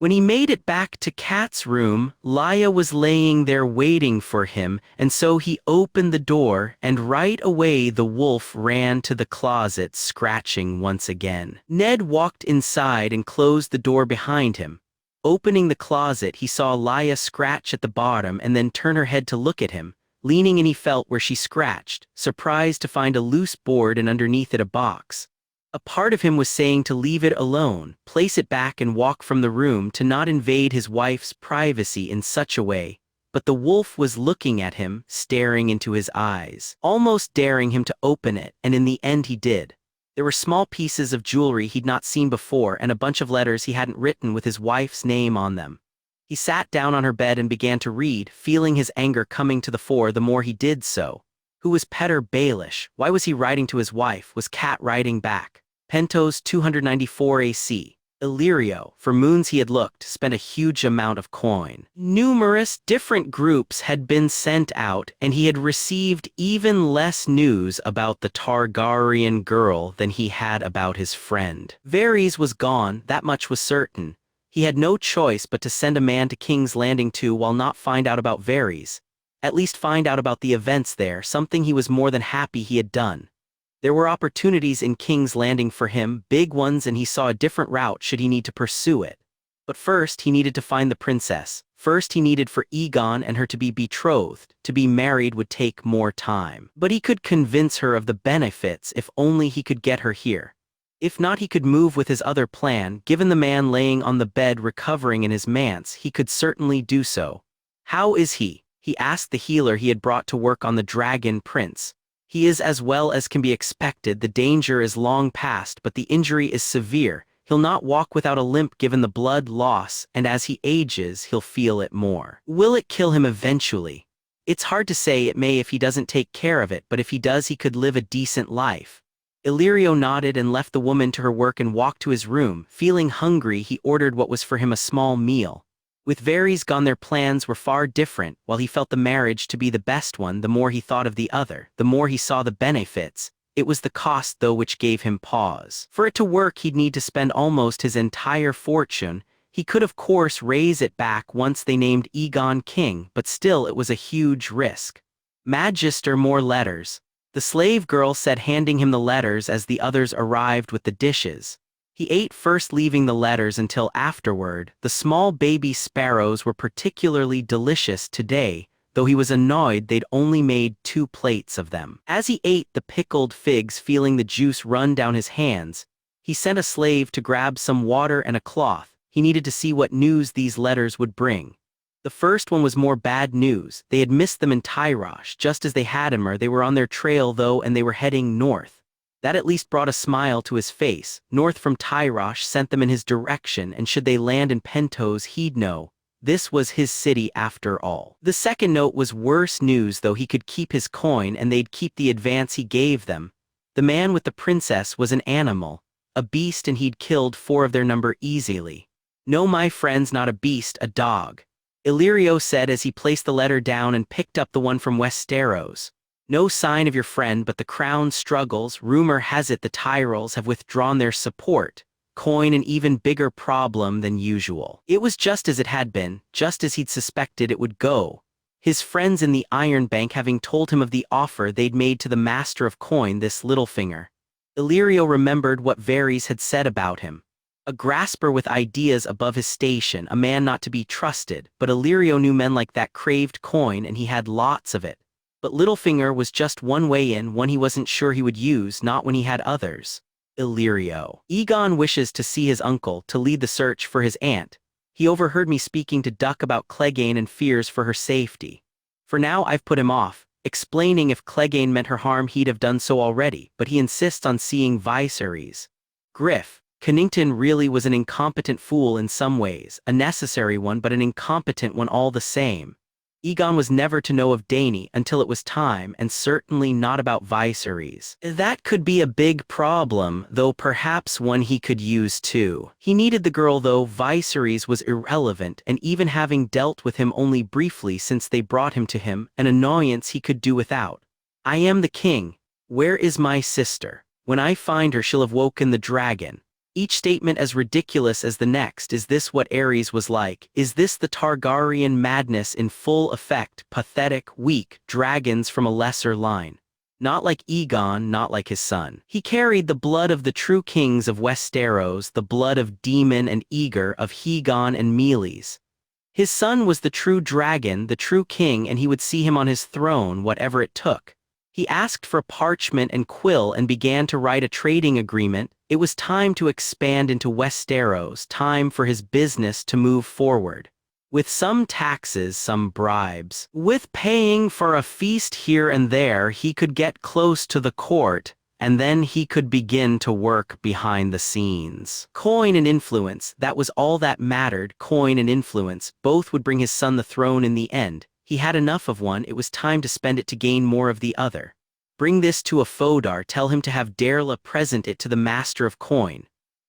When he made it back to Kat's room, Laia was laying there waiting for him, and so he opened the door, and right away the wolf ran to the closet, scratching once again. Ned walked inside and closed the door behind him. Opening the closet, he saw Laia scratch at the bottom and then turn her head to look at him. Leaning in, he felt where she scratched, surprised to find a loose board and underneath it a box. A part of him was saying to leave it alone, place it back and walk from the room, to not invade his wife's privacy in such a way. But the wolf was looking at him, staring into his eyes, almost daring him to open it, and in the end he did. There were small pieces of jewelry he'd not seen before and a bunch of letters he hadn't written with his wife's name on them. He sat down on her bed and began to read, feeling his anger coming to the fore the more he did so. Who was Petter Baelish? Why was he writing to his wife? Was Kat writing back? Pentos 294 AC. Illyrio, for moons he had looked, spent a huge amount of coin. Numerous different groups had been sent out, and he had received even less news about the Targaryen girl than he had about his friend. Varys was gone, that much was certain. He had no choice but to send a man to King's Landing too, while not find out about Varys. At least find out about the events there, something he was more than happy he had done. There were opportunities in King's Landing for him, big ones, and he saw a different route should he need to pursue it. But first he needed to find the princess. First he needed for Aegon and her to be betrothed. To be married would take more time. But he could convince her of the benefits if only he could get her here. If not, he could move with his other plan. Given the man laying on the bed recovering in his manse, he could certainly do so. "How is he?" he asked the healer he had brought to work on the Dragon Prince. "He is as well as can be expected. The danger is long past, but the injury is severe. He'll not walk without a limp given the blood loss, and as he ages, he'll feel it more." "Will it kill him eventually?" "It's hard to say. It may if he doesn't take care of it, but if he does, he could live a decent life." Illyrio nodded and left the woman to her work and walked to his room. Feeling hungry, he ordered what was for him a small meal. With Varys gone, their plans were far different. While he felt the marriage to be the best one, the more he thought of the other, the more he saw the benefits. It was the cost, though, which gave him pause. For it to work, he'd need to spend almost his entire fortune. He could, of course, raise it back once they named Aegon king, but still it was a huge risk. "Magister, more letters," the slave girl said, handing him the letters as the others arrived with the dishes. He ate first, leaving the letters until afterward. The small baby sparrows were particularly delicious today, though he was annoyed they'd only made 2 plates of them. As he ate the pickled figs, feeling the juice run down his hands, he sent a slave to grab some water and a cloth. He needed to see what news these letters would bring. The first one was more bad news. They had missed them in Tyrosh, just as they had him. They were on their trail, though, and they were heading north. That at least brought a smile to his face. North from Tyrosh sent them in his direction, and should they land in Pentos, he'd know. This was his city after all. The second note was worse news though. He could keep his coin and they'd keep the advance he gave them. The man with the princess was an animal, a beast, and he'd killed 4 of their number easily. No, my friends, not a beast, a dog. Illyrio said as he placed the letter down and picked up the one from Westeros. No sign of your friend, but the crown struggles. Rumor has it the Tyrells have withdrawn their support. Coin an even bigger problem than usual. It was just as it had been, just as he'd suspected it would go. His friends in the Iron Bank having told him of the offer they'd made to the master of coin, this Littlefinger. Illyrio remembered what Varys had said about him. A grasper with ideas above his station, a man not to be trusted, but Illyrio knew men like that craved coin and he had lots of it. But Littlefinger was just one way in, one he wasn't sure he would use, not when he had others. Illyrio. Aegon wishes to see his uncle, to lead the search for his aunt. He overheard me speaking to Duck about Clegane and fears for her safety. For now I've put him off, explaining if Clegane meant her harm he'd have done so already, but he insists on seeing Viserys. Griff. Connington really was an incompetent fool in some ways, a necessary one but an incompetent one all the same. Aegon was never to know of Dany until it was time, and certainly not about Viserys. That could be a big problem, though perhaps one he could use too. He needed the girl though. Viserys was irrelevant, and even having dealt with him only briefly since they brought him to him, an annoyance he could do without. I am the king. Where is my sister? When I find her she'll have woken the dragon. Each statement as ridiculous as the next. Is this what Ares was like? Is this the Targaryen madness in full effect? Pathetic, weak dragons from a lesser line. Not like Aegon, not like his son. He carried the blood of the true kings of Westeros, the blood of Daemon and Aegar, of Hegon and Meles. His son was the true dragon, the true king, and he would see him on his throne, whatever it took. He asked for parchment and quill and began to write a trading agreement. It was time to expand into Westeros, time for his business to move forward. With some taxes, some bribes. With paying for a feast here and there, he could get close to the court, and then he could begin to work behind the scenes. Coin and influence, that was all that mattered. Coin and influence, both would bring his son the throne in the end. He had enough of one, it was time to spend it to gain more of the other. Bring this to a Fodar, tell him to have Darla present it to the master of coin.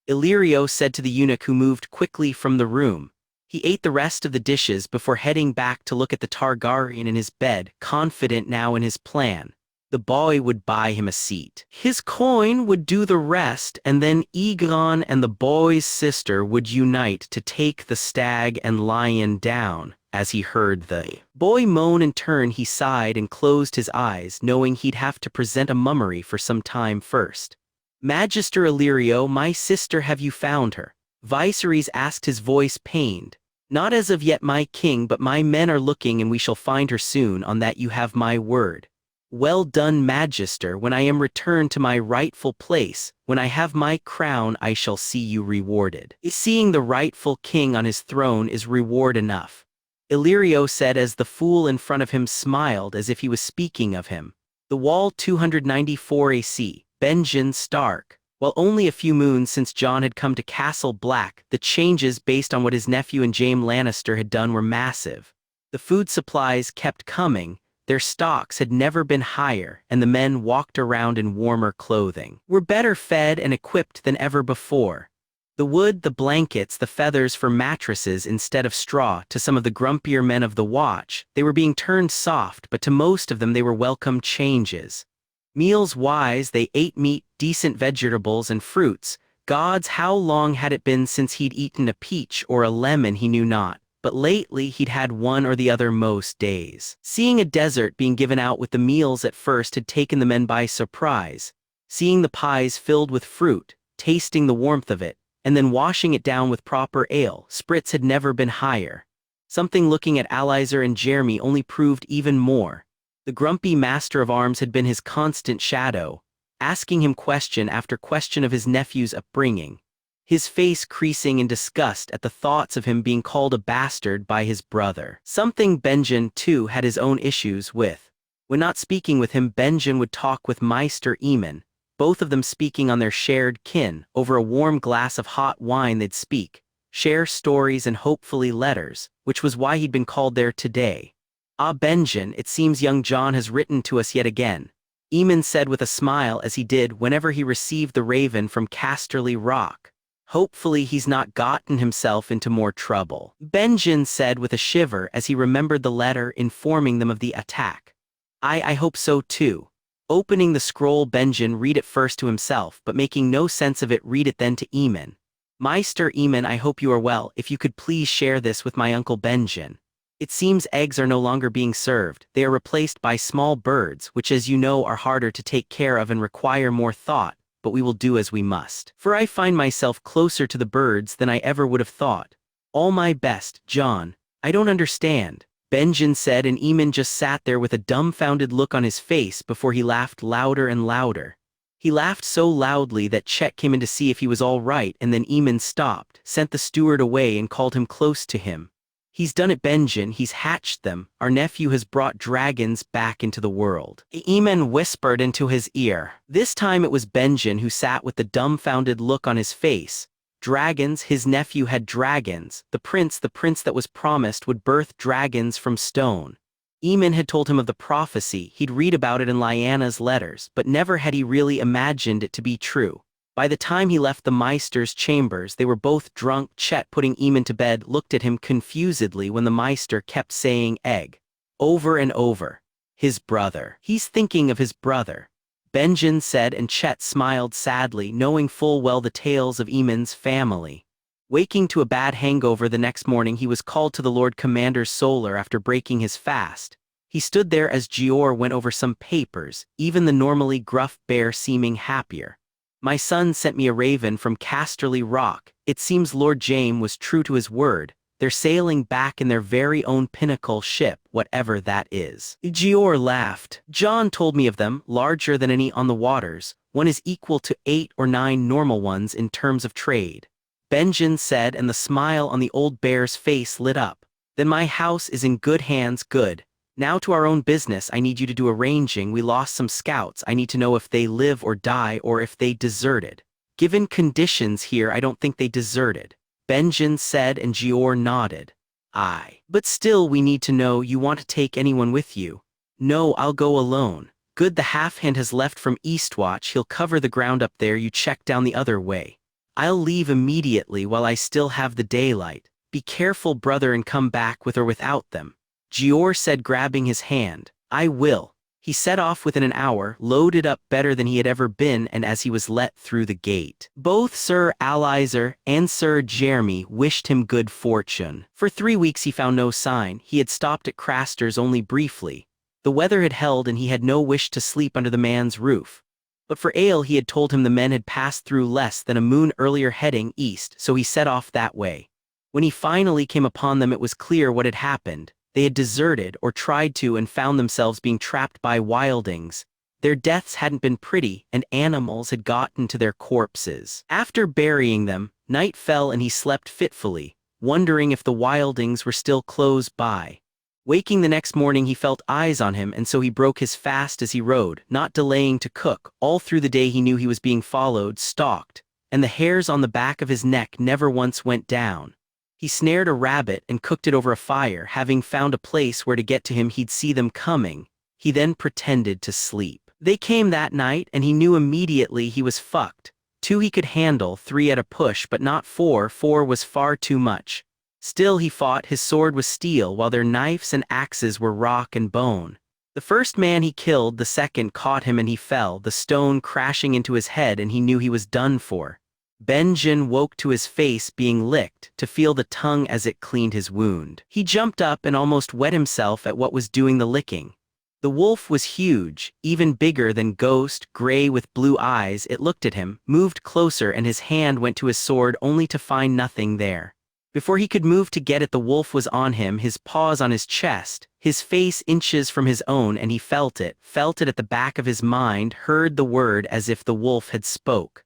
Illyrio said to the eunuch who moved quickly from the room. He ate the rest of the dishes before heading back to look at the Targaryen in his bed, confident now in his plan. The boy would buy him a seat. His coin would do the rest, and then Aegon and the boy's sister would unite to take the stag and lion down. As he heard the boy moan in turn, he sighed and closed his eyes, knowing he'd have to present a mummery for some time first. Magister Illyrio, my sister, have you found her? Viserys asked, his voice pained. Not as of yet, my king, but my men are looking and we shall find her soon, on that you have my word. Well done, Magister. When I am returned to my rightful place, when I have my crown, I shall see you rewarded. Seeing the rightful king on his throne is reward enough. Illyrio said as the fool in front of him smiled as if he was speaking of him. The Wall 294 AC, Benjen Stark. While only a few moons since Jon had come to Castle Black, the changes based on what his nephew and Jaime Lannister had done were massive. The food supplies kept coming, their stocks had never been higher, and the men walked around in warmer clothing. Were better fed and equipped than ever before. The wood, the blankets, the feathers for mattresses instead of straw, to some of the grumpier men of the watch, they were being turned soft, but to most of them they were welcome changes. Meals-wise, they ate meat, decent vegetables, and fruits. Gods, how long had it been since he'd eaten a peach or a lemon he knew not, but lately he'd had one or the other most days. Seeing a dessert being given out with the meals at first had taken the men by surprise. Seeing the pies filled with fruit, tasting the warmth of it, and then washing it down with proper ale, spirits had never been higher. Something looking at Alizer and Jeremy only proved even more. The grumpy master of arms had been his constant shadow, asking him question after question of his nephew's upbringing, his face creasing in disgust at the thoughts of him being called a bastard by his brother. Something Benjen, too, had his own issues with. When not speaking with him, Benjen would talk with Maester Aemon, both of them speaking on their shared kin. Over a warm glass of hot wine they'd speak, share stories and hopefully letters, which was why he'd been called there today. "Ah, Benjen, it seems young Jon has written to us yet again," Aemon said with a smile as he did whenever he received the raven from Casterly Rock. "Hopefully he's not gotten himself into more trouble," Benjen said with a shiver as he remembered the letter informing them of the attack. I hope so too." Opening the scroll, Benjen read it first to himself, but making no sense of it, read it then to Aemon. "Meister Aemon, I hope you are well. If you could please share this with my uncle Benjen. It seems eggs are no longer being served. They are replaced by small birds, which as you know are harder to take care of and require more thought, but we will do as we must. For I find myself closer to the birds than I ever would have thought. All my best, Jon." "I don't understand," Benjen said, and Aemon just sat there with a dumbfounded look on his face before he laughed louder and louder. He laughed so loudly that Chet came in to see if he was all right, and then Aemon stopped, sent the steward away and called him close to him. "He's done it, Benjen, he's hatched them. Our nephew has brought dragons back into the world," Aemon whispered into his ear. This time it was Benjen who sat with the dumbfounded look on his face. Dragons, his nephew had dragons. The prince that was promised would birth dragons from stone. Aemon had told him of the prophecy, he'd read about it in Lyanna's letters, but never had he really imagined it to be true. By the time he left the Meister's chambers, they were both drunk. Chet, putting Aemon to bed, looked at him confusedly when the Meister kept saying egg over and over. "His brother. He's thinking of his brother," Benjen said, and Chet smiled sadly, knowing full well the tales of Aemon's family. Waking to a bad hangover the next morning, he was called to the Lord Commander's solar after breaking his fast. He stood there as Gior went over some papers, even the normally gruff bear seeming happier. "My son sent me a raven from Casterly Rock. It seems Lord Jaime was true to his word. They're sailing back in their very own pinnacle ship, whatever that is." Gior laughed. "Jon told me of them, larger than any on the waters. One is equal to 8 or 9 normal ones in terms of trade," Benjen said, and the smile on the old bear's face lit up. "Then my house is in good hands. Good. Now to our own business. I need you to do arranging. We lost some scouts. I need to know if they live or die or if they deserted." "Given conditions here, I don't think they deserted," Benjen said, and Gior nodded. "Aye. But still we need to know. You want to take anyone with you?" "No, I'll go alone." "Good, the half-hand has left from Eastwatch. He'll cover the ground up there. You check down the other way. I'll leave immediately while I still have the daylight. Be careful, brother, and come back with or without them," Gior said, grabbing his hand. "I will." He set off within an hour, loaded up better than he had ever been, and as he was let through the gate, both Sir Alizer and Sir Jeremy wished him good fortune. For 3 weeks he found no sign. He had stopped at Craster's only briefly. The weather had held and he had no wish to sleep under the man's roof. But for ale, he had told him the men had passed through less than a moon earlier heading east, so he set off that way. When he finally came upon them, it was clear what had happened. They had deserted, or tried to, and found themselves being trapped by wildings. Their deaths hadn't been pretty, and animals had gotten to their corpses. After burying them, night fell and he slept fitfully, wondering if the wildings were still close by. Waking the next morning, he felt eyes on him, and so he broke his fast as he rode, not delaying to cook. All through the day he knew he was being followed, stalked, and the hairs on the back of his neck never once went down. He snared a rabbit and cooked it over a fire, having found a place where to get to him he'd see them coming. He then pretended to sleep. They came that night, and he knew immediately he was fucked. 2 he could handle, 3 at a push, but not 4. 4 was far too much. Still he fought. His sword was steel, while their knives and axes were rock and bone. The first man he killed, the second caught him and he fell, the stone crashing into his head, and he knew he was done for. Benjen woke to his face being licked, to feel the tongue as it cleaned his wound. He jumped up and almost wet himself at what was doing the licking. The wolf was huge, even bigger than Ghost, gray with blue eyes. It looked at him, moved closer, and his hand went to his sword only to find nothing there. Before he could move to get it, the wolf was on him, his paws on his chest, his face inches from his own, and he felt it at the back of his mind, heard the word as if the wolf had spoke.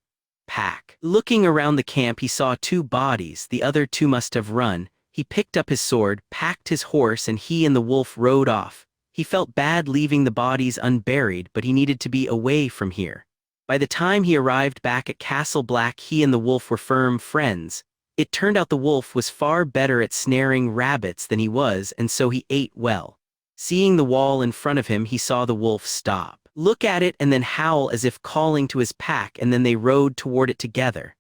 Pack. Looking around the camp, he saw 2 bodies. The other 2 must have run. He picked up his sword, packed his horse, and he and the wolf rode off. He felt bad leaving the bodies unburied, but he needed to be away from here. By the time he arrived back at Castle Black, he and the wolf were firm friends. It turned out the wolf was far better at snaring rabbits than he was, and so he ate well. Seeing the wall in front of him, he saw the wolf stop, look at it, and then howl as if calling to his pack, and then they rode toward it together.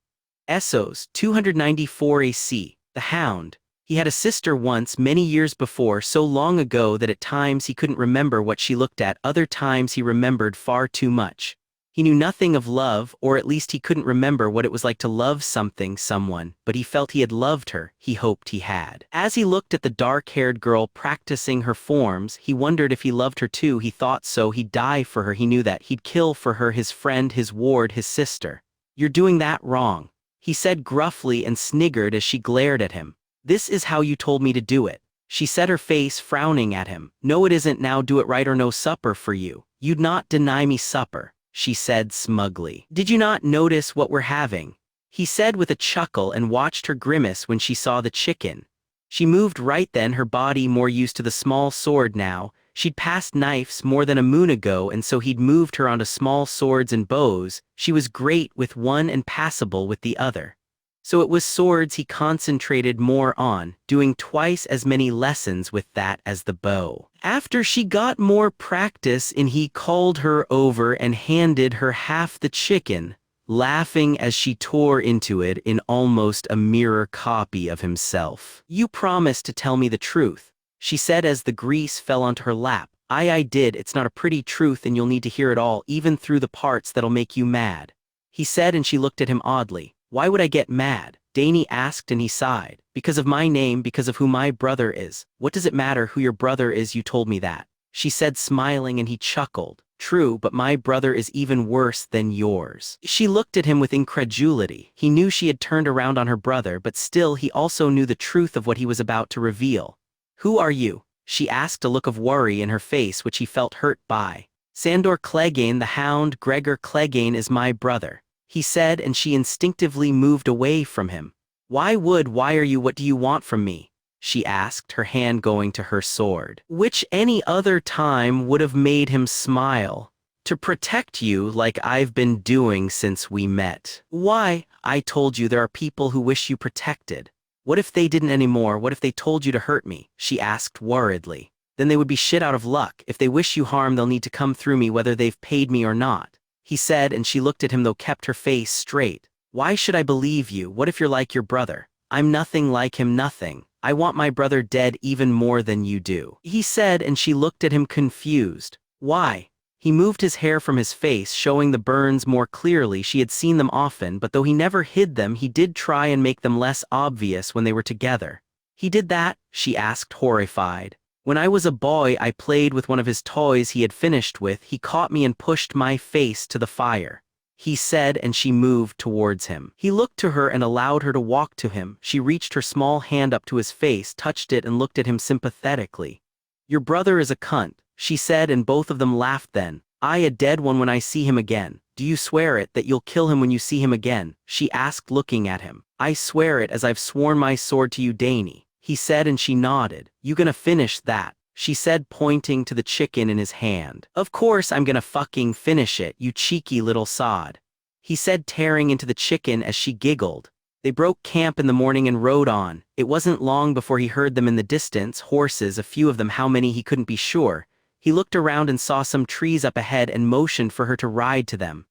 Essos, 294 AC, the Hound. He had a sister once, many years before, so long ago that at times he couldn't remember what she looked at, other times he remembered far too much. He knew nothing of love, or at least he couldn't remember what it was like to love someone, but he felt he had loved her, he hoped he had. As he looked at the dark-haired girl practicing her forms, he wondered if he loved her too. He thought so. He'd die for her. He knew that. He'd kill for her, his friend, his ward, his sister. "You're doing that wrong," he said gruffly, and sniggered as she glared at him. "This is how you told me to do it." She set her face, frowning at him. "No, it isn't. Now do it right or no supper for you." "You'd not deny me supper," she said smugly. "Did you not notice what we're having?" he said with a chuckle, and watched her grimace when she saw the chicken. She moved right then, her body more used to the small sword now. She'd passed knives more than a moon ago, and so he'd moved her onto small swords and bows. She was great with one and passable with the other. So it was swords he concentrated more on, doing twice as many lessons with that as the bow. After she got more practice in, he called her over and handed her half the chicken, laughing as she tore into it in almost a mirror copy of himself. "You promised to tell me the truth," she said as the grease fell onto her lap. I did. It's not a pretty truth, and you'll need to hear it all, even through the parts that'll make you mad," he said, and she looked at him oddly. "Why would I get mad?" Dany asked, and he sighed. "Because of my name, because of who my brother is." "What does it matter who your brother is? You told me that," she said, smiling, and he chuckled. "True, but my brother is even worse than yours." She looked at him with incredulity. He knew she had turned around on her brother, but still he also knew the truth of what he was about to reveal. "Who are you?" she asked, a look of worry in her face which he felt hurt by. "Sandor Clegane, the Hound. Gregor Clegane is my brother," he said, and she instinctively moved away from him. Why are you? What do you want from me?" she asked, her hand going to her sword, which any other time would have made him smile. "To protect you, like I've been doing since we met." "Why?" "I told you there are people who wish you protected." "What if they didn't anymore? What if they told you to hurt me?" she asked worriedly. "Then they would be shit out of luck. If they wish you harm, they'll need to come through me whether they've paid me or not," he said, and she looked at him though kept her face straight. "Why should I believe you? What if you're like your brother?" "I'm nothing like him, nothing. I want my brother dead even more than you do," he said, and she looked at him confused. "Why?" He moved his hair from his face, showing the burns more clearly. She had seen them often, but though he never hid them, he did try and make them less obvious when they were together. "He did that?" she asked, horrified. "When I was a boy, I played with one of his toys he had finished with. He caught me and pushed my face to the fire," he said, and she moved towards him. He looked to her and allowed her to walk to him. She reached her small hand up to his face, touched it, and looked at him sympathetically. "Your brother is a cunt," she said, and both of them laughed then. "I a dead one when I see him again." "Do you swear it, that you'll kill him when you see him again?" she asked, looking at him. "I swear it, as I've sworn my sword to you, Dany," he said, and she nodded. "You gonna finish that?" she said, pointing to the chicken in his hand. "Of course I'm gonna fucking finish it, you cheeky little sod," he said, tearing into the chicken as she giggled. They broke camp in the morning and rode on. It wasn't long before he heard them in the distance, horses, a few of them, how many he couldn't be sure. He looked around and saw some trees up ahead and motioned for her to ride to them.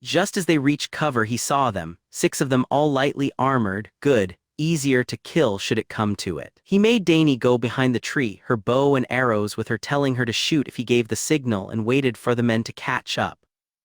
Just as they reached cover, he saw them, 6 of them, all lightly armored. Good, easier to kill should it come to it. He made Dany go behind the tree, her bow and arrows with her, telling her to shoot if he gave the signal, and waited for the men to catch up.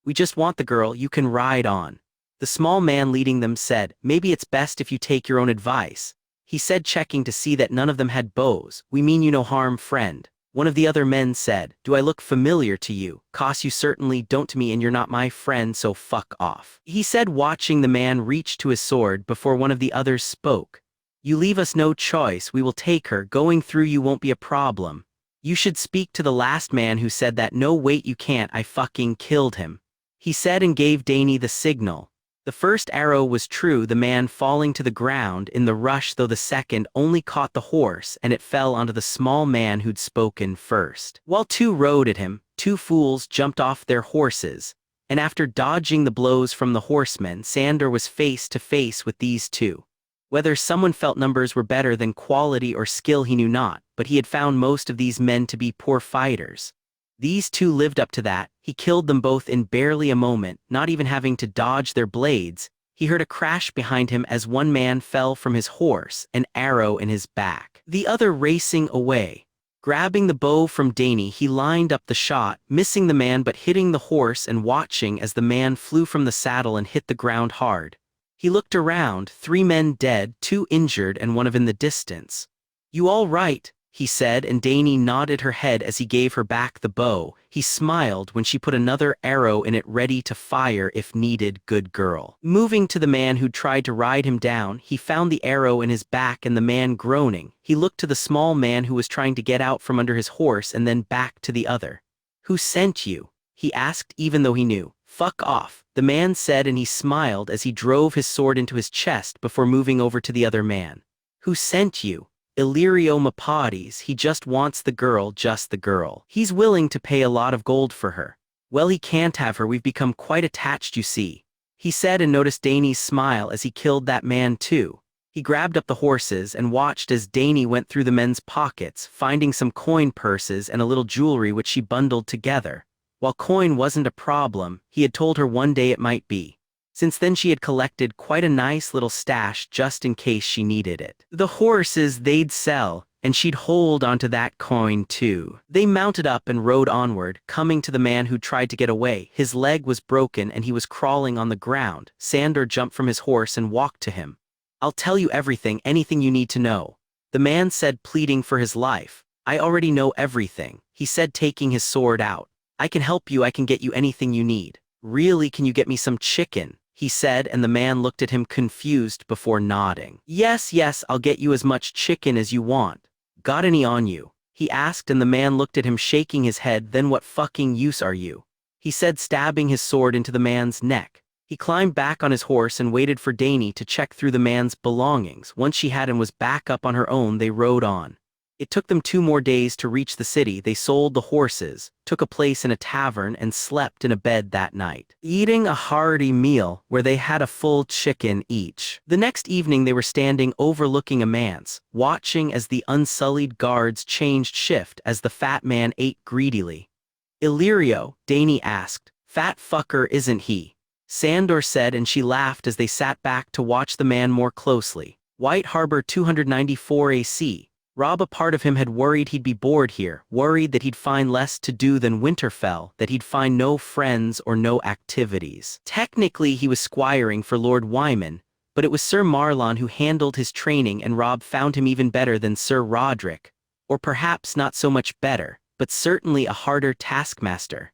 "We just want the girl, you can ride on," the small man leading them said. "Maybe it's best if you take your own advice," he said, checking to see that none of them had bows. "We mean you no harm, friend," one of the other men said. "Do I look familiar to you?" "'Cause you certainly don't to me, and you're not my friend, so fuck off," he said, watching the man reach to his sword before one of the others spoke. "You leave us no choice, we will take her. Going through you won't be a problem. You should speak to the last man who said that." "No, wait, you can't. I fucking killed him," he said, and gave Dany the signal. The first arrow was true, the man falling to the ground in the rush, though the second only caught the horse, and it fell onto the small man who'd spoken first. While 2 rode at him, 2 fools jumped off their horses, and after dodging the blows from the horsemen, Sandor was face to face with these 2. Whether someone felt numbers were better than quality or skill he knew not, but he had found most of these men to be poor fighters. These two lived up to that. He killed them both in barely a moment, not even having to dodge their blades. He heard a crash behind him as one man fell from his horse, an arrow in his back, the other racing away. Grabbing the bow from Dany, he lined up the shot, missing the man but hitting the horse and watching as the man flew from the saddle and hit the ground hard. He looked around, 3 men dead, 2 injured and one of in the distance. "You all right?" he said, and Dany nodded her head as he gave her back the bow. He smiled when she put another arrow in it ready to fire if needed. "Good girl." Moving to the man who tried to ride him down, he found the arrow in his back and the man groaning. He looked to the small man who was trying to get out from under his horse and then back to the other. "Who sent you?" he asked, even though he knew. "Fuck off," the man said, and he smiled as he drove his sword into his chest before moving over to the other man. "Who sent you?" "Illyrio Mapades. He just wants the girl, just the girl. He's willing to pay a lot of gold for her." "Well, he can't have her. We've become quite attached, you see," he said, and noticed Dany's smile as he killed that man too. He grabbed up the horses and watched as Dany went through the men's pockets, finding some coin purses and a little jewelry which she bundled together. While coin wasn't a problem, he had told her one day it might be. Since then she had collected quite a nice little stash just in case she needed it. The horses they'd sell, and she'd hold onto that coin too. They mounted up and rode onward, coming to the man who tried to get away. His leg was broken and he was crawling on the ground. Sandor jumped from his horse and walked to him. "I'll tell you everything, anything you need to know," the man said, pleading for his life. "I already know everything," he said, taking his sword out. "I can help you, I can get you anything you need." "Really, can you get me some chicken?" he said, and the man looked at him confused before nodding. Yes, I'll get you as much chicken as you want." "Got any on you?" he asked, and the man looked at him shaking his head. "Then what fucking use are you?" he said, stabbing his sword into the man's neck. He climbed back on his horse and waited for Dany to check through the man's belongings. Once she had and was back up on her own, they rode on. It took them 2 more days to reach the city. They sold the horses, took a place in a tavern, and slept in a bed that night, eating a hearty meal where they had a full chicken each. The next evening they were standing overlooking a manse, watching as the unsullied guards changed shift as the fat man ate greedily. "Illyrio?" Dany asked. "Fat fucker, isn't he?" Sandor said, and she laughed as they sat back to watch the man more closely. "White Harbor 294 AC. Rob, a part of him had worried he'd be bored here, worried that he'd find less to do than Winterfell, that he'd find no friends or no activities. Technically he was squiring for Lord Wyman, but it was Sir Marlon who handled his training, and Rob found him even better than Sir Roderick, or perhaps not so much better, but certainly a harder taskmaster.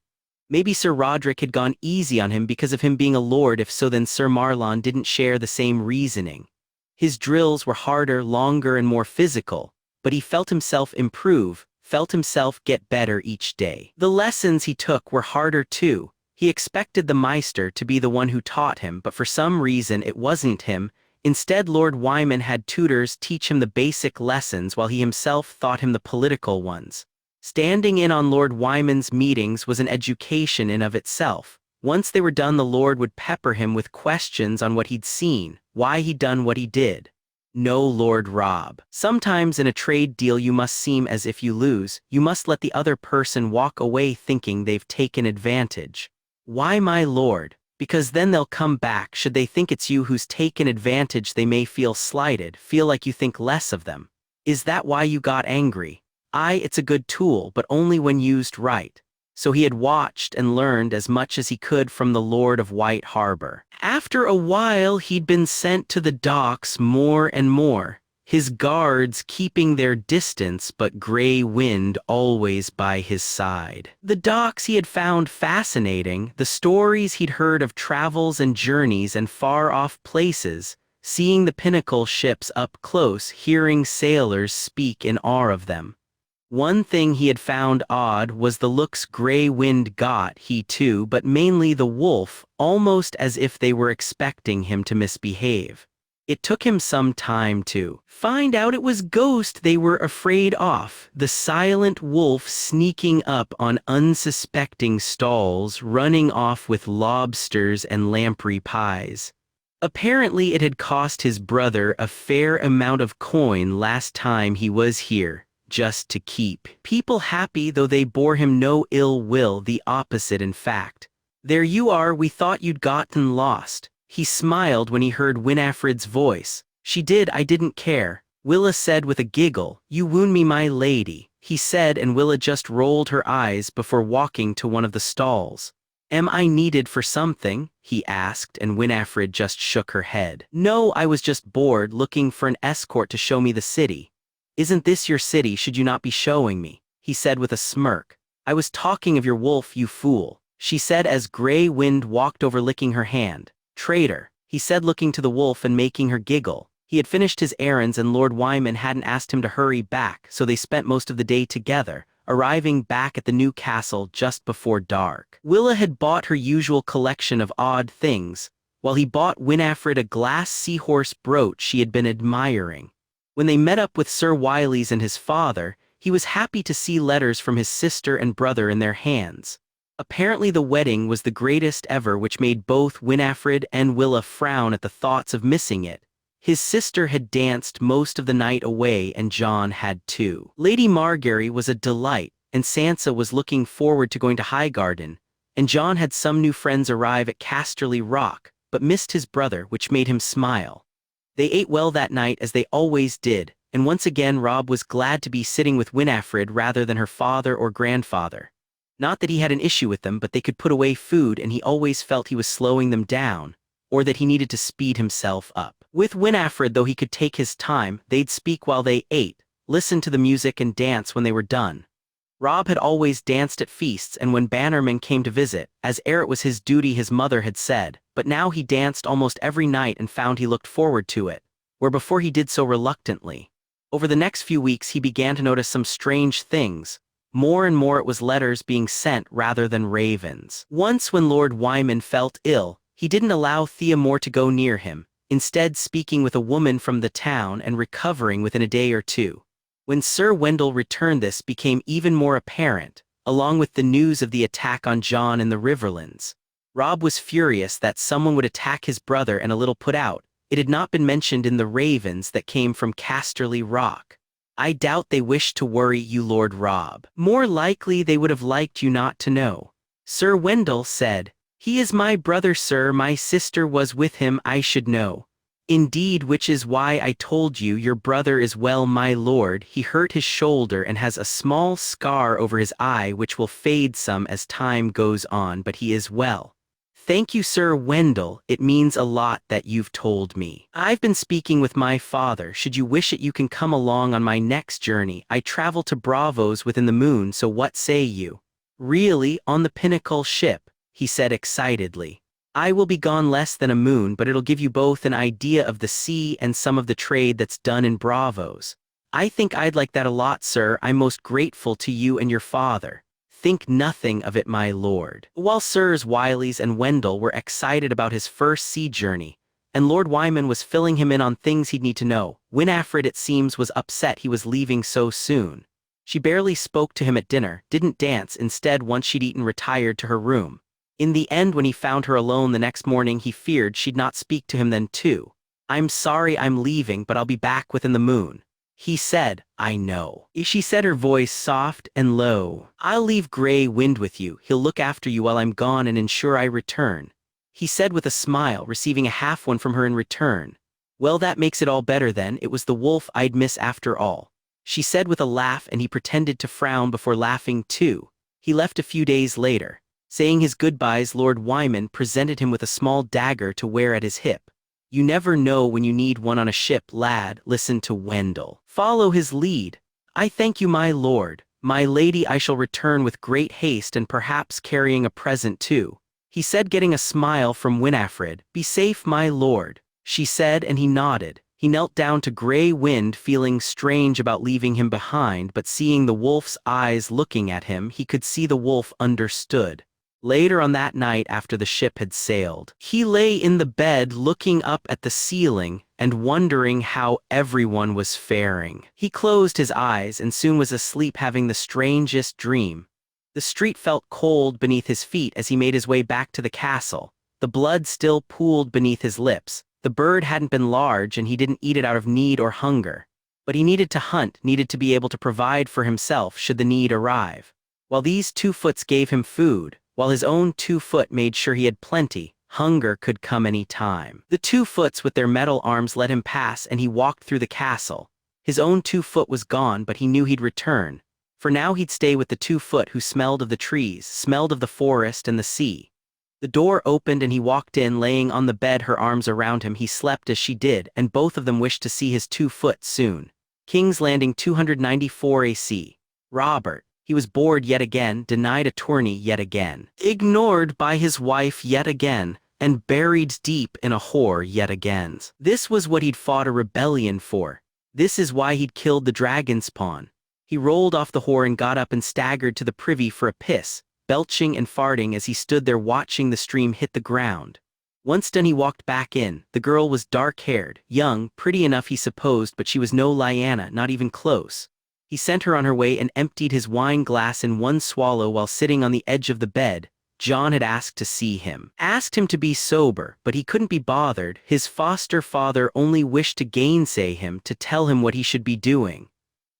Maybe Sir Roderick had gone easy on him because of him being a lord. If so, then Sir Marlon didn't share the same reasoning. His drills were harder, longer, and more physical, but he felt himself improve, felt himself get better each day. The lessons he took were harder too. He expected the Meister to be the one who taught him, but for some reason it wasn't him. Instead, Lord Wyman had tutors teach him the basic lessons while he himself taught him the political ones. Standing in on Lord Wyman's meetings was an education in of itself. Once they were done, the Lord would pepper him with questions on what he'd seen, why he'd done what he did. "No, Lord Rob. Sometimes in a trade deal you must seem as if you lose. You must let the other person walk away thinking they've taken advantage." "Why, my lord?" "Because then they'll come back. Should they think it's you who's taken advantage, they may feel slighted, feel like you think less of them." "Is that why you got angry?" "Aye, it's a good tool, but only when used right." So he had watched and learned as much as he could from the Lord of White Harbor. After a while he'd been sent to the docks more and more, his guards keeping their distance but Grey Wind always by his side. The docks he had found fascinating, the stories he'd heard of travels and journeys and far-off places, seeing the pinnacle ships up close, hearing sailors speak in awe of them. One thing he had found odd was the looks Grey Wind got, he too, but mainly the wolf, almost as if they were expecting him to misbehave. It took him some time to find out it was Ghost they were afraid of, the silent wolf sneaking up on unsuspecting stalls, running off with lobsters and lamprey pies. Apparently it had cost his brother a fair amount of coin last time he was here, just to keep people happy, though they bore him no ill will, the opposite in fact. There you are, we thought you'd gotten lost. He smiled when he heard Winifred's voice. She did, I didn't care, Willa said with a giggle. You wound me, my lady, he said, and Willa just rolled her eyes before walking to one of the stalls. Am I needed for something? He asked, and Winifred just shook her head. No, I was just bored looking for an escort to show me the city. Isn't this your city? Should you not be showing me? He said with a smirk. I was talking of your wolf, you fool, she said as Grey Wind walked over, licking her hand. Traitor, he said, looking to the wolf and making her giggle. He had finished his errands and Lord Wyman hadn't asked him to hurry back, so they spent most of the day together, arriving back at the new castle just before dark. Willa had bought her usual collection of odd things, while he bought Winifred a glass seahorse brooch she had been admiring. When they met up with Sir Wiles and his father, he was happy to see letters from his sister and brother in their hands. Apparently the wedding was the greatest ever, which made both Winifred and Willa frown at the thoughts of missing it. His sister had danced most of the night away and Jon had too. Lady Margaery was a delight, and Sansa was looking forward to going to Highgarden, and Jon had some new friends arrive at Casterly Rock, but missed his brother, which made him smile. They ate well that night, as they always did, and once again Robb was glad to be sitting with Winifred rather than her father or grandfather. Not that he had an issue with them, but they could put away food and he always felt he was slowing them down, or that he needed to speed himself up. With Winifred, though he could take his time, they'd speak while they ate, listen to the music and dance when they were done. Robb had always danced at feasts and when bannermen came to visit, as ere it was his duty, his mother had said, but now he danced almost every night and found he looked forward to it, where before he did so reluctantly. Over the next few weeks he began to notice some strange things. More and more it was letters being sent rather than ravens. Once when Lord Wyman felt ill, he didn't allow Theamore to go near him, instead speaking with a woman from the town and recovering within a day or two. When Sir Wendell returned, this became even more apparent, along with the news of the attack on Jon in the Riverlands. Robb was furious that someone would attack his brother and a little put out. It had not been mentioned in the ravens that came from Casterly Rock. I doubt they wished to worry you, Lord Robb. More likely they would have liked you not to know. Sir Wendell said, He is my brother, sir, my sister was with him, I should know. Indeed, which is why I told you your brother is well, my lord. He hurt his shoulder and has a small scar over his eye which will fade some as time goes on, but he is well. Thank you, Sir Wendell, it means a lot that you've told me. I've been speaking with my father. Should you wish it, you can come along on my next journey. I travel to Bravos within the moon, so what say you? Really, on the Pinnacle ship, he said excitedly. I will be gone less than a moon, but it'll give you both an idea of the sea and some of the trade that's done in Bravos. I think I'd like that a lot, sir. I'm most grateful to you and your father. Think nothing of it, my lord. While Sirs Wiles and Wendell were excited about his first sea journey, and Lord Wyman was filling him in on things he'd need to know, Winifred, it seems, was upset he was leaving so soon. She barely spoke to him at dinner, didn't dance, instead once she'd eaten retired to her room. In the end, when he found her alone the next morning, he feared she'd not speak to him then too. I'm sorry I'm leaving, but I'll be back within the moon. He said, I know. She said, her voice soft and low. I'll leave Grey Wind with you. He'll look after you while I'm gone and ensure I return. He said with a smile, receiving a half one from her in return. Well, that makes it all better then. It was the wolf I'd miss after all. She said with a laugh, and he pretended to frown before laughing too. He left a few days later. Saying his goodbyes, Lord Wyman presented him with a small dagger to wear at his hip. You never know when you need one on a ship, lad. Listen to Wendell. Follow his lead. I thank you, my lord. My lady, I shall return with great haste and perhaps carrying a present too. He said, getting a smile from Winifred. Be safe, my lord, she said, and he nodded. He knelt down to Grey Wind, feeling strange about leaving him behind, but seeing the wolf's eyes looking at him, he could see the wolf understood. Later on that night, after the ship had sailed, he lay in the bed looking up at the ceiling and wondering how everyone was faring. He closed his eyes and soon was asleep, having the strangest dream. The street felt cold beneath his feet as he made his way back to the castle. The blood still pooled beneath his lips, The bird hadn't been large and he didn't eat it out of need or hunger. But he needed to hunt, needed to be able to provide for himself should the need arrive. While these 2 foots gave him food, while his own 2 foot made sure he had plenty, hunger could come any time. The 2 foots with their metal arms let him pass and he walked through the castle. His own 2 foot was gone, but he knew he'd return. For now he'd stay with the 2 foot who smelled of the trees, smelled of the forest and the sea. The door opened and he walked in, laying on the bed, her arms around him. He slept as she did, and both of them wished to see his 2 foot soon. King's Landing 294 AC. Robert. He was bored yet again, denied a tourney yet again, ignored by his wife yet again, and buried deep in a whore yet again. This was what he'd fought a rebellion for. This is why he'd killed the dragon spawn. He rolled off the whore and got up and staggered to the privy for a piss, belching and farting as he stood there watching the stream hit the ground. Once done he walked back in. The girl was dark-haired, young, pretty enough he supposed, but she was no Lyanna, not even close. He sent her on her way and emptied his wine glass in one swallow while sitting on the edge of the bed. Jon had asked to see him. Asked him to be sober, but he couldn't be bothered. His foster father only wished to gainsay him, to tell him what he should be doing.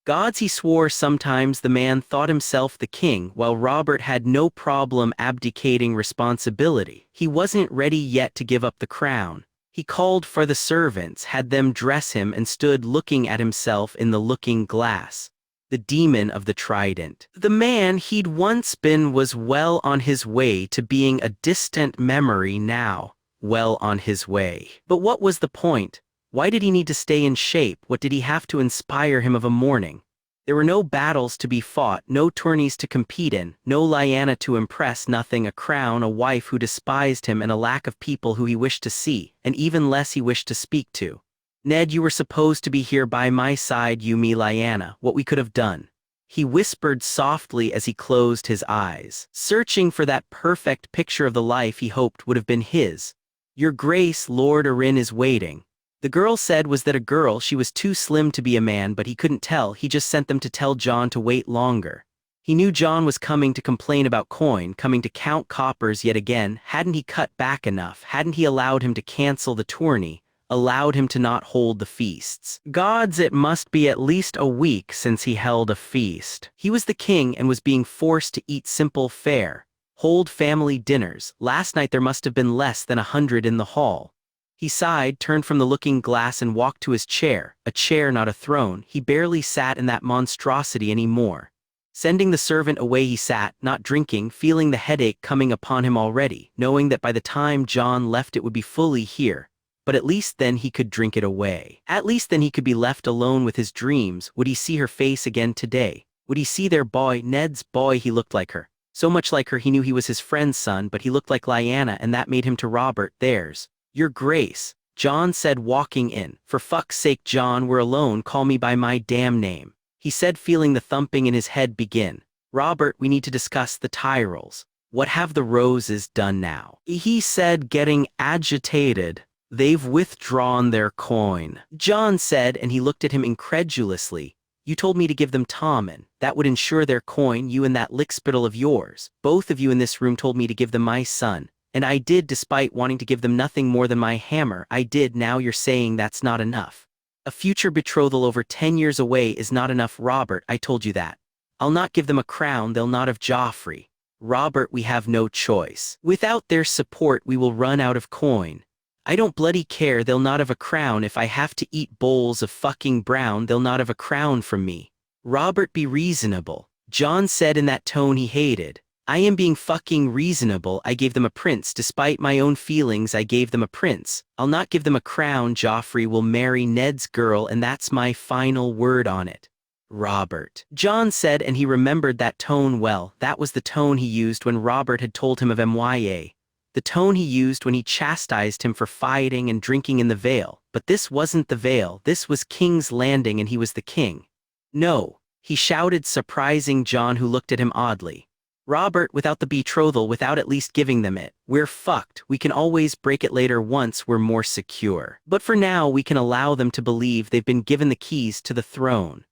Gods, he swore sometimes the man thought himself the king, while Robert had no problem abdicating responsibility. He wasn't ready yet to give up the crown. He called for the servants, had them dress him, and stood looking at himself in the looking glass. The demon of the trident. The man he'd once been was well on his way to being a distant memory now. Well on his way. But what was the point? Why did he need to stay in shape? What did he have to inspire him of a morning? There were no battles to be fought, no tourneys to compete in, no Lyanna to impress, nothing, a crown, a wife who despised him, and a lack of people who he wished to see, and even less he wished to speak to. Ned, you were supposed to be here by my side, you, me, Lyanna, what we could have done. He whispered softly as he closed his eyes, searching for that perfect picture of the life he hoped would have been his. Your Grace, Lord Arryn is waiting. The girl said was that a girl, she was too slim to be a man, but he couldn't tell. He just sent them to tell Jon to wait longer. He knew Jon was coming to complain about coin, coming to count coppers yet again. Hadn't he cut back enough? Hadn't he allowed him to cancel the tourney? Allowed him to not hold the feasts? Gods, it must be at least a week since he held a feast. He was the king and was being forced to eat simple fare. Hold family dinners. Last night there must have been less than 100 in the hall. He sighed, turned from the looking glass and walked to his chair, a chair, not a throne. He barely sat in that monstrosity anymore. Sending the servant away he sat, not drinking, feeling the headache coming upon him already, knowing that by the time Jon left it would be fully here. But at least then he could drink it away. At least then he could be left alone with his dreams. Would he see her face again today? Would he see their boy, Ned's boy? He looked like her. So much like her he knew he was his friend's son, but he looked like Lyanna, and that made him to Robert theirs. Your Grace, Jon said, walking in. For fuck's sake, Jon, we're alone, call me by my damn name. He said, feeling the thumping in his head begin. Robert, we need to discuss the Tyrells. What have the Roses done now? He said, getting agitated. They've withdrawn their coin. Jon said, and he looked at him incredulously. You told me to give them Tommen. That would ensure their coin, you and that lickspittle of yours. Both of you in this room told me to give them my son. And I did, despite wanting to give them nothing more than my hammer. I did. Now you're saying that's not enough. A future betrothal over 10 years away is not enough, Robert. I told you that. I'll not give them a crown. They'll not have Joffrey. Robert, we have no choice. Without their support, we will run out of coin. I don't bloody care. They'll not have a crown. If I have to eat bowls of fucking brown, they'll not have a crown from me. Robert, be reasonable. Jon said in that tone he hated. I am being fucking reasonable. I gave them a prince. Despite my own feelings, I gave them a prince. I'll not give them a crown. Joffrey will marry Ned's girl, and that's my final word on it. Robert, Jon said, and he remembered that tone well. That was the tone he used when Robert had told him of MYA. The tone he used when he chastised him for fighting and drinking in the Vale. But this wasn't the Vale. This was King's Landing, and he was the king. No, he shouted, surprising Jon, who looked at him oddly. Robert, without the betrothal, without at least giving them it, we're fucked. We can always break it later once we're more secure. But for now, we can allow them to believe they've been given the keys to the throne.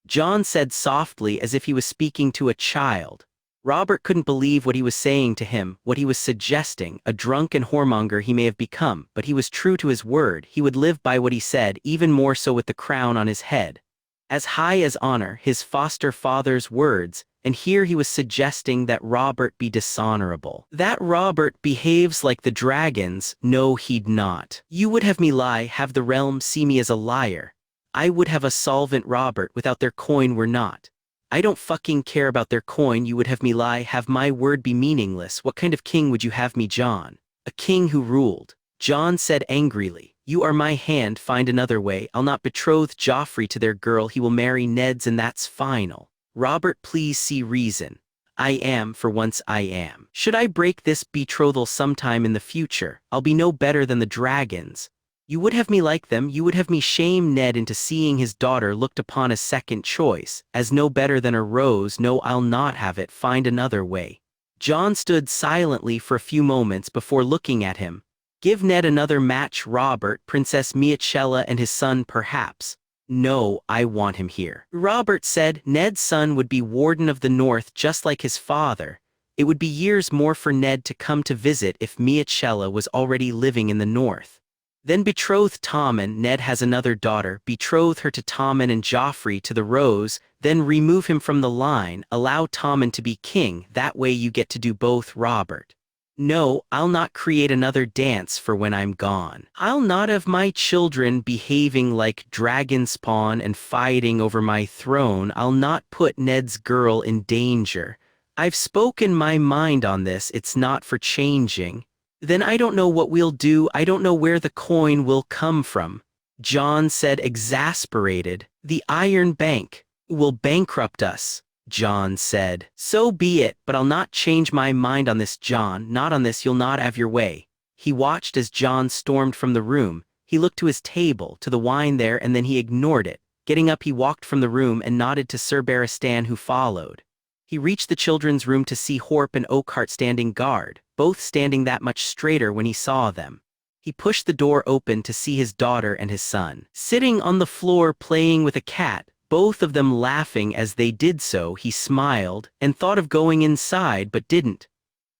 Jon said softly, as if he was speaking to a child. Robert couldn't believe what he was saying to him, what he was suggesting, a drunk and whoremonger he may have become, but he was true to his word, he would live by what he said, even more so with the crown on his head. As high as honor, his foster father's words, and here he was suggesting that Robert be dishonorable. That Robert behaves like the dragons, no he'd not. You would have me lie, have the realm see me as a liar. I would have a solvent Robert without their coin were not. I don't fucking care about their coin, you would have me lie, have my word be meaningless. What kind of king would you have me, Jon? A king who ruled. Jon said angrily, you are my hand, find another way, I'll not betroth Joffrey to their girl, he will marry Ned's and that's final. Robert, please see reason. I am, for once I am. Should I break this betrothal sometime in the future, I'll be no better than the dragons. You would have me like them, you would have me shame Ned into seeing his daughter looked upon as second choice, as no better than a rose. No, I'll not have it, find another way. Jon stood silently for a few moments before looking at him. Give Ned another match, Robert, Princess Miachella and his son perhaps. No, I want him here. Robert said Ned's son would be Warden of the North just like his father. It would be years more for Ned to come to visit if Miachella was already living in the North. Then betroth Tommen, Ned has another daughter, betroth her to Tommen and Joffrey to the Rose, then remove him from the line, allow Tommen to be king, that way you get to do both, Robert. No, I'll not create another dance for when I'm gone. I'll not have my children behaving like dragon spawn and fighting over my throne, I'll not put Ned's girl in danger. I've spoken my mind on this, it's not for changing. Then I don't know what we'll do, I don't know where the coin will come from. Jon said exasperated. The Iron Bank will bankrupt us, Jon said. So be it, but I'll not change my mind on this, Jon, not on this, you'll not have your way. He watched as Jon stormed from the room. He looked to his table, to the wine there, and then he ignored it. Getting up he walked from the room and nodded to Sir Barristan who followed. He reached the children's room to see Horp and Oakhart standing guard, both standing that much straighter when he saw them. He pushed the door open to see his daughter and his son, sitting on the floor playing with a cat, both of them laughing as they did so. He smiled, and thought of going inside but didn't.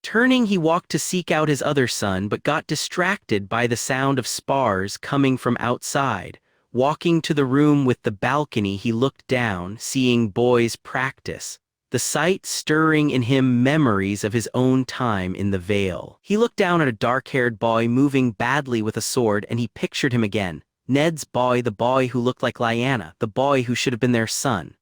Turning he walked to seek out his other son but got distracted by the sound of spars coming from outside. Walking to the room with the balcony he looked down, seeing boys practice. The sight stirring in him memories of his own time in the Vale. He looked down at a dark-haired boy moving badly with a sword and he pictured him again. Ned's boy, the boy who looked like Lyanna, the boy who should have been their son.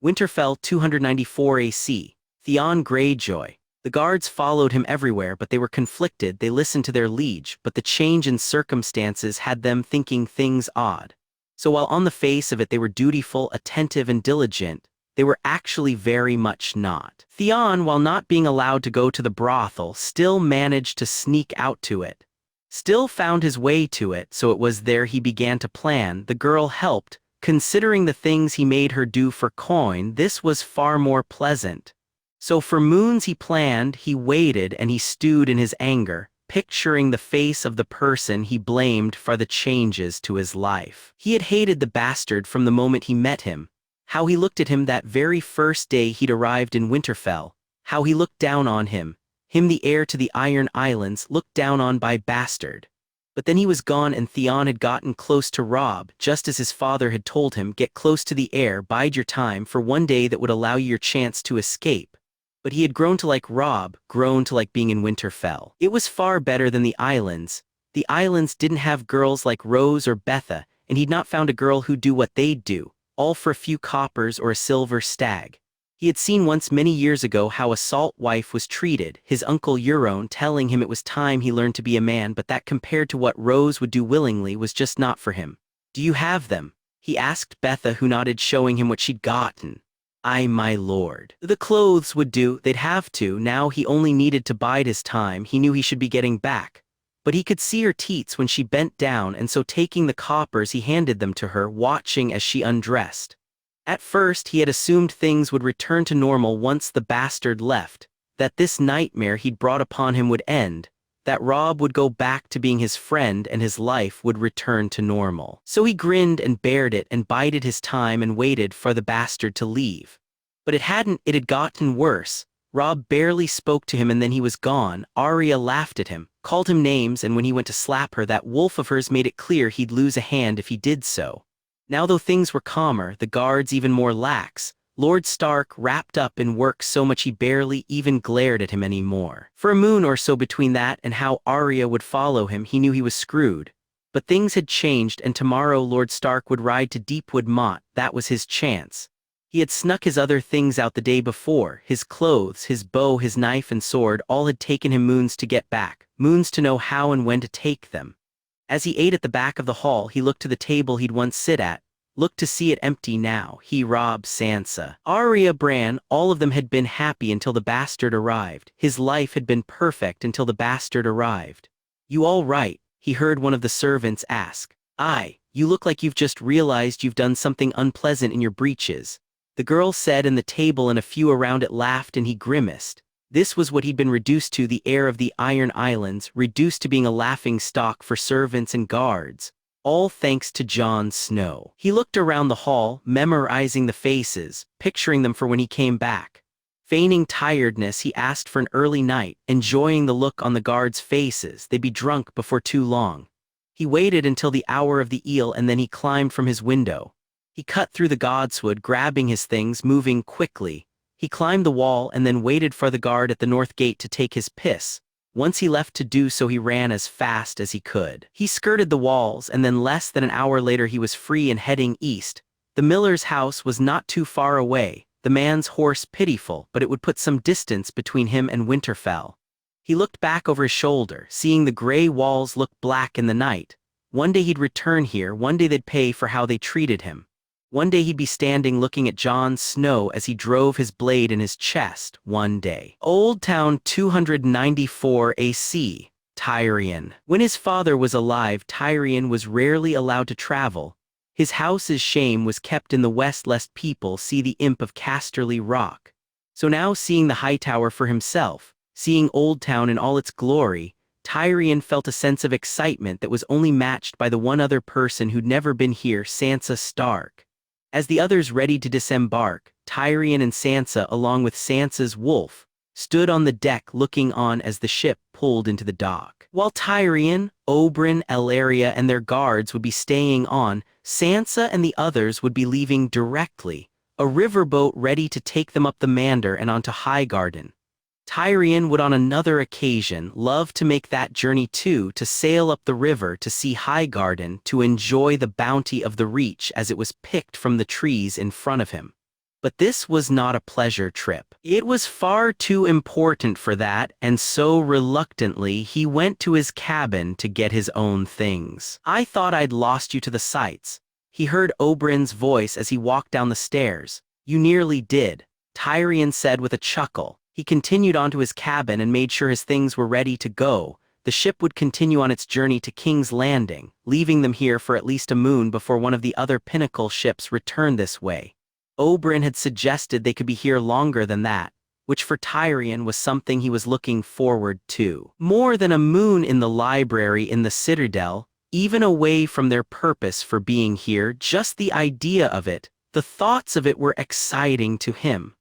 Winterfell 294 AC. Theon Greyjoy. The guards followed him everywhere but they were conflicted, they listened to their liege, but the change in circumstances had them thinking things odd. So while on the face of it they were dutiful, attentive and diligent, they were actually very much not. Theon, while not being allowed to go to the brothel, still managed to sneak out to it. Still found his way to it, so it was there he began to plan. The girl helped. Considering the things he made her do for coin, this was far more pleasant. So for moons he planned, he waited, and he stewed in his anger, picturing the face of the person he blamed for the changes to his life. He had hated the bastard from the moment he met him. How he looked at him that very first day he'd arrived in Winterfell. How he looked down on him the heir to the Iron Islands, looked down on by bastard. But then he was gone and Theon had gotten close to Robb, just as his father had told him, get close to the heir, bide your time for one day that would allow you your chance to escape. But he had grown to like Robb, grown to like being in Winterfell. It was far better than the islands. The islands didn't have girls like Rose or Betha, and he'd not found a girl who'd do what they'd do. All for a few coppers or a silver stag. He had seen once many years ago how a salt wife was treated, his uncle Euron telling him it was time he learned to be a man, but that compared to what Rose would do willingly was just not for him. Do you have them? He asked Betha, who nodded, showing him what she'd gotten. Aye, my lord. The clothes would do, they'd have to, now he only needed to bide his time, he knew he should be getting back. But he could see her teats when she bent down, and so taking the coppers he handed them to her, watching as she undressed. At first he had assumed things would return to normal once the bastard left, that this nightmare he'd brought upon him would end, that Robb would go back to being his friend and his life would return to normal. So he grinned and bared it and bided his time and waited for the bastard to leave. But it had gotten worse. Robb barely spoke to him and then he was gone. Arya laughed at him, called him names, and when he went to slap her, that wolf of hers made it clear he'd lose a hand if he did so. Now though things were calmer, the guards even more lax, Lord Stark wrapped up in work so much he barely even glared at him anymore. For a moon or so between that and how Arya would follow him, he knew he was screwed. But things had changed, and tomorrow Lord Stark would ride to Deepwood Motte. That was his chance. He had snuck his other things out the day before. His clothes, his bow, his knife and sword, all had taken him moons to get back, moons to know how and when to take them. As he ate at the back of the hall, he looked to the table he'd once sit at, looked to see it empty now. He, Robb, Sansa, Arya, Bran, all of them had been happy until the bastard arrived. His life had been perfect until the bastard arrived. "You all right?" he heard one of the servants ask. "Aye, you look like you've just realized you've done something unpleasant in your breeches," the girl said, and the table and a few around it laughed, and he grimaced. This was what he'd been reduced to, the heir of the Iron Islands, reduced to being a laughing stock for servants and guards. All thanks to Jon Snow. He looked around the hall, memorizing the faces, picturing them for when he came back. Feigning tiredness, he asked for an early night, enjoying the look on the guards' faces. They'd be drunk before too long. He waited until the hour of the eel, and then he climbed from his window. He cut through the godswood, grabbing his things, moving quickly. He climbed the wall and then waited for the guard at the north gate to take his piss. Once he left to do so, he ran as fast as he could. He skirted the walls, and then less than an hour later he was free and heading east. The miller's house was not too far away, the man's horse pitiful, but it would put some distance between him and Winterfell. He looked back over his shoulder, seeing the gray walls look black in the night. One day he'd return here, one day they'd pay for how they treated him. One day he'd be standing looking at Jon Snow as he drove his blade in his chest. One day. Old Town 294 AC, Tyrion. When his father was alive, Tyrion was rarely allowed to travel. His house's shame was kept in the west lest people see the imp of Casterly Rock. So now, seeing the Hightower for himself, seeing Old Town in all its glory, Tyrion felt a sense of excitement that was only matched by the one other person who'd never been here, Sansa Stark. As the others readied to disembark, Tyrion and Sansa, along with Sansa's wolf, stood on the deck looking on as the ship pulled into the dock. While Tyrion, Oberyn, Elaria, and their guards would be staying on, Sansa and the others would be leaving directly, a riverboat ready to take them up the Mander and onto Highgarden. Tyrion would on another occasion love to make that journey too, to sail up the river to see Highgarden, to enjoy the bounty of the Reach as it was picked from the trees in front of him. But this was not a pleasure trip. It was far too important for that, and so reluctantly he went to his cabin to get his own things. "I thought I'd lost you to the sights," he heard Oberyn's voice as he walked down the stairs. "You nearly did," Tyrion said with a chuckle. He continued on to his cabin and made sure his things were ready to go. The ship would continue on its journey to King's Landing, leaving them here for at least a moon before one of the other Pinnacle ships returned this way. Oberyn had suggested they could be here longer than that, which for Tyrion was something he was looking forward to. More than a moon in the library in the Citadel, even away from their purpose for being here, just the idea of it, the thoughts of it were exciting to him.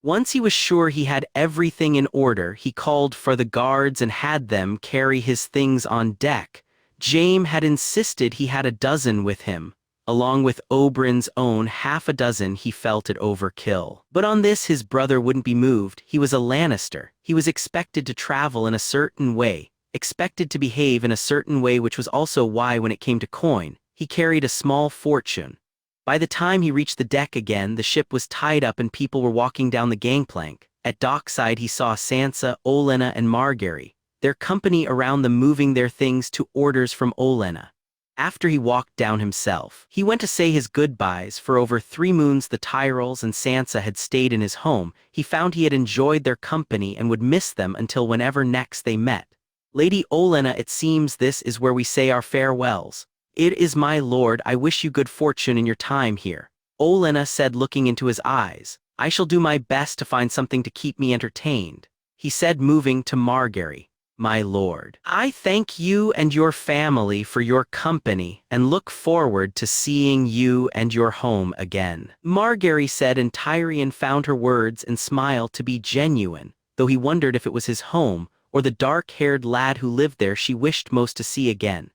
Once he was sure he had everything in order, he called for the guards and had them carry his things on deck. Jaime had insisted he had a dozen with him. Along with Oberyn's own half a dozen, he felt it overkill. But on this his brother wouldn't be moved. He was a Lannister. He was expected to travel in a certain way, expected to behave in a certain way, which was also why when it came to coin, he carried a small fortune. By the time he reached the deck again, the ship was tied up and people were walking down the gangplank. At dockside he saw Sansa, Olenna, and Margaery, their company around them moving their things to orders from Olenna. After he walked down himself, he went to say his goodbyes. For over 3 moons the Tyrells and Sansa had stayed in his home. He found he had enjoyed their company and would miss them until whenever next they met. "Lady Olenna, it seems this is where we say our farewells." "It is, my lord. I wish you good fortune in your time here," Olenna said, looking into his eyes. "I shall do my best to find something to keep me entertained," he said, moving to Margaery. my lord. I thank you and your family for your company and look forward to seeing you and your home again. Margaery said, and Tyrion found her words and smile to be genuine, though he wondered if it was his home or the dark-haired lad who lived there she wished most to see again.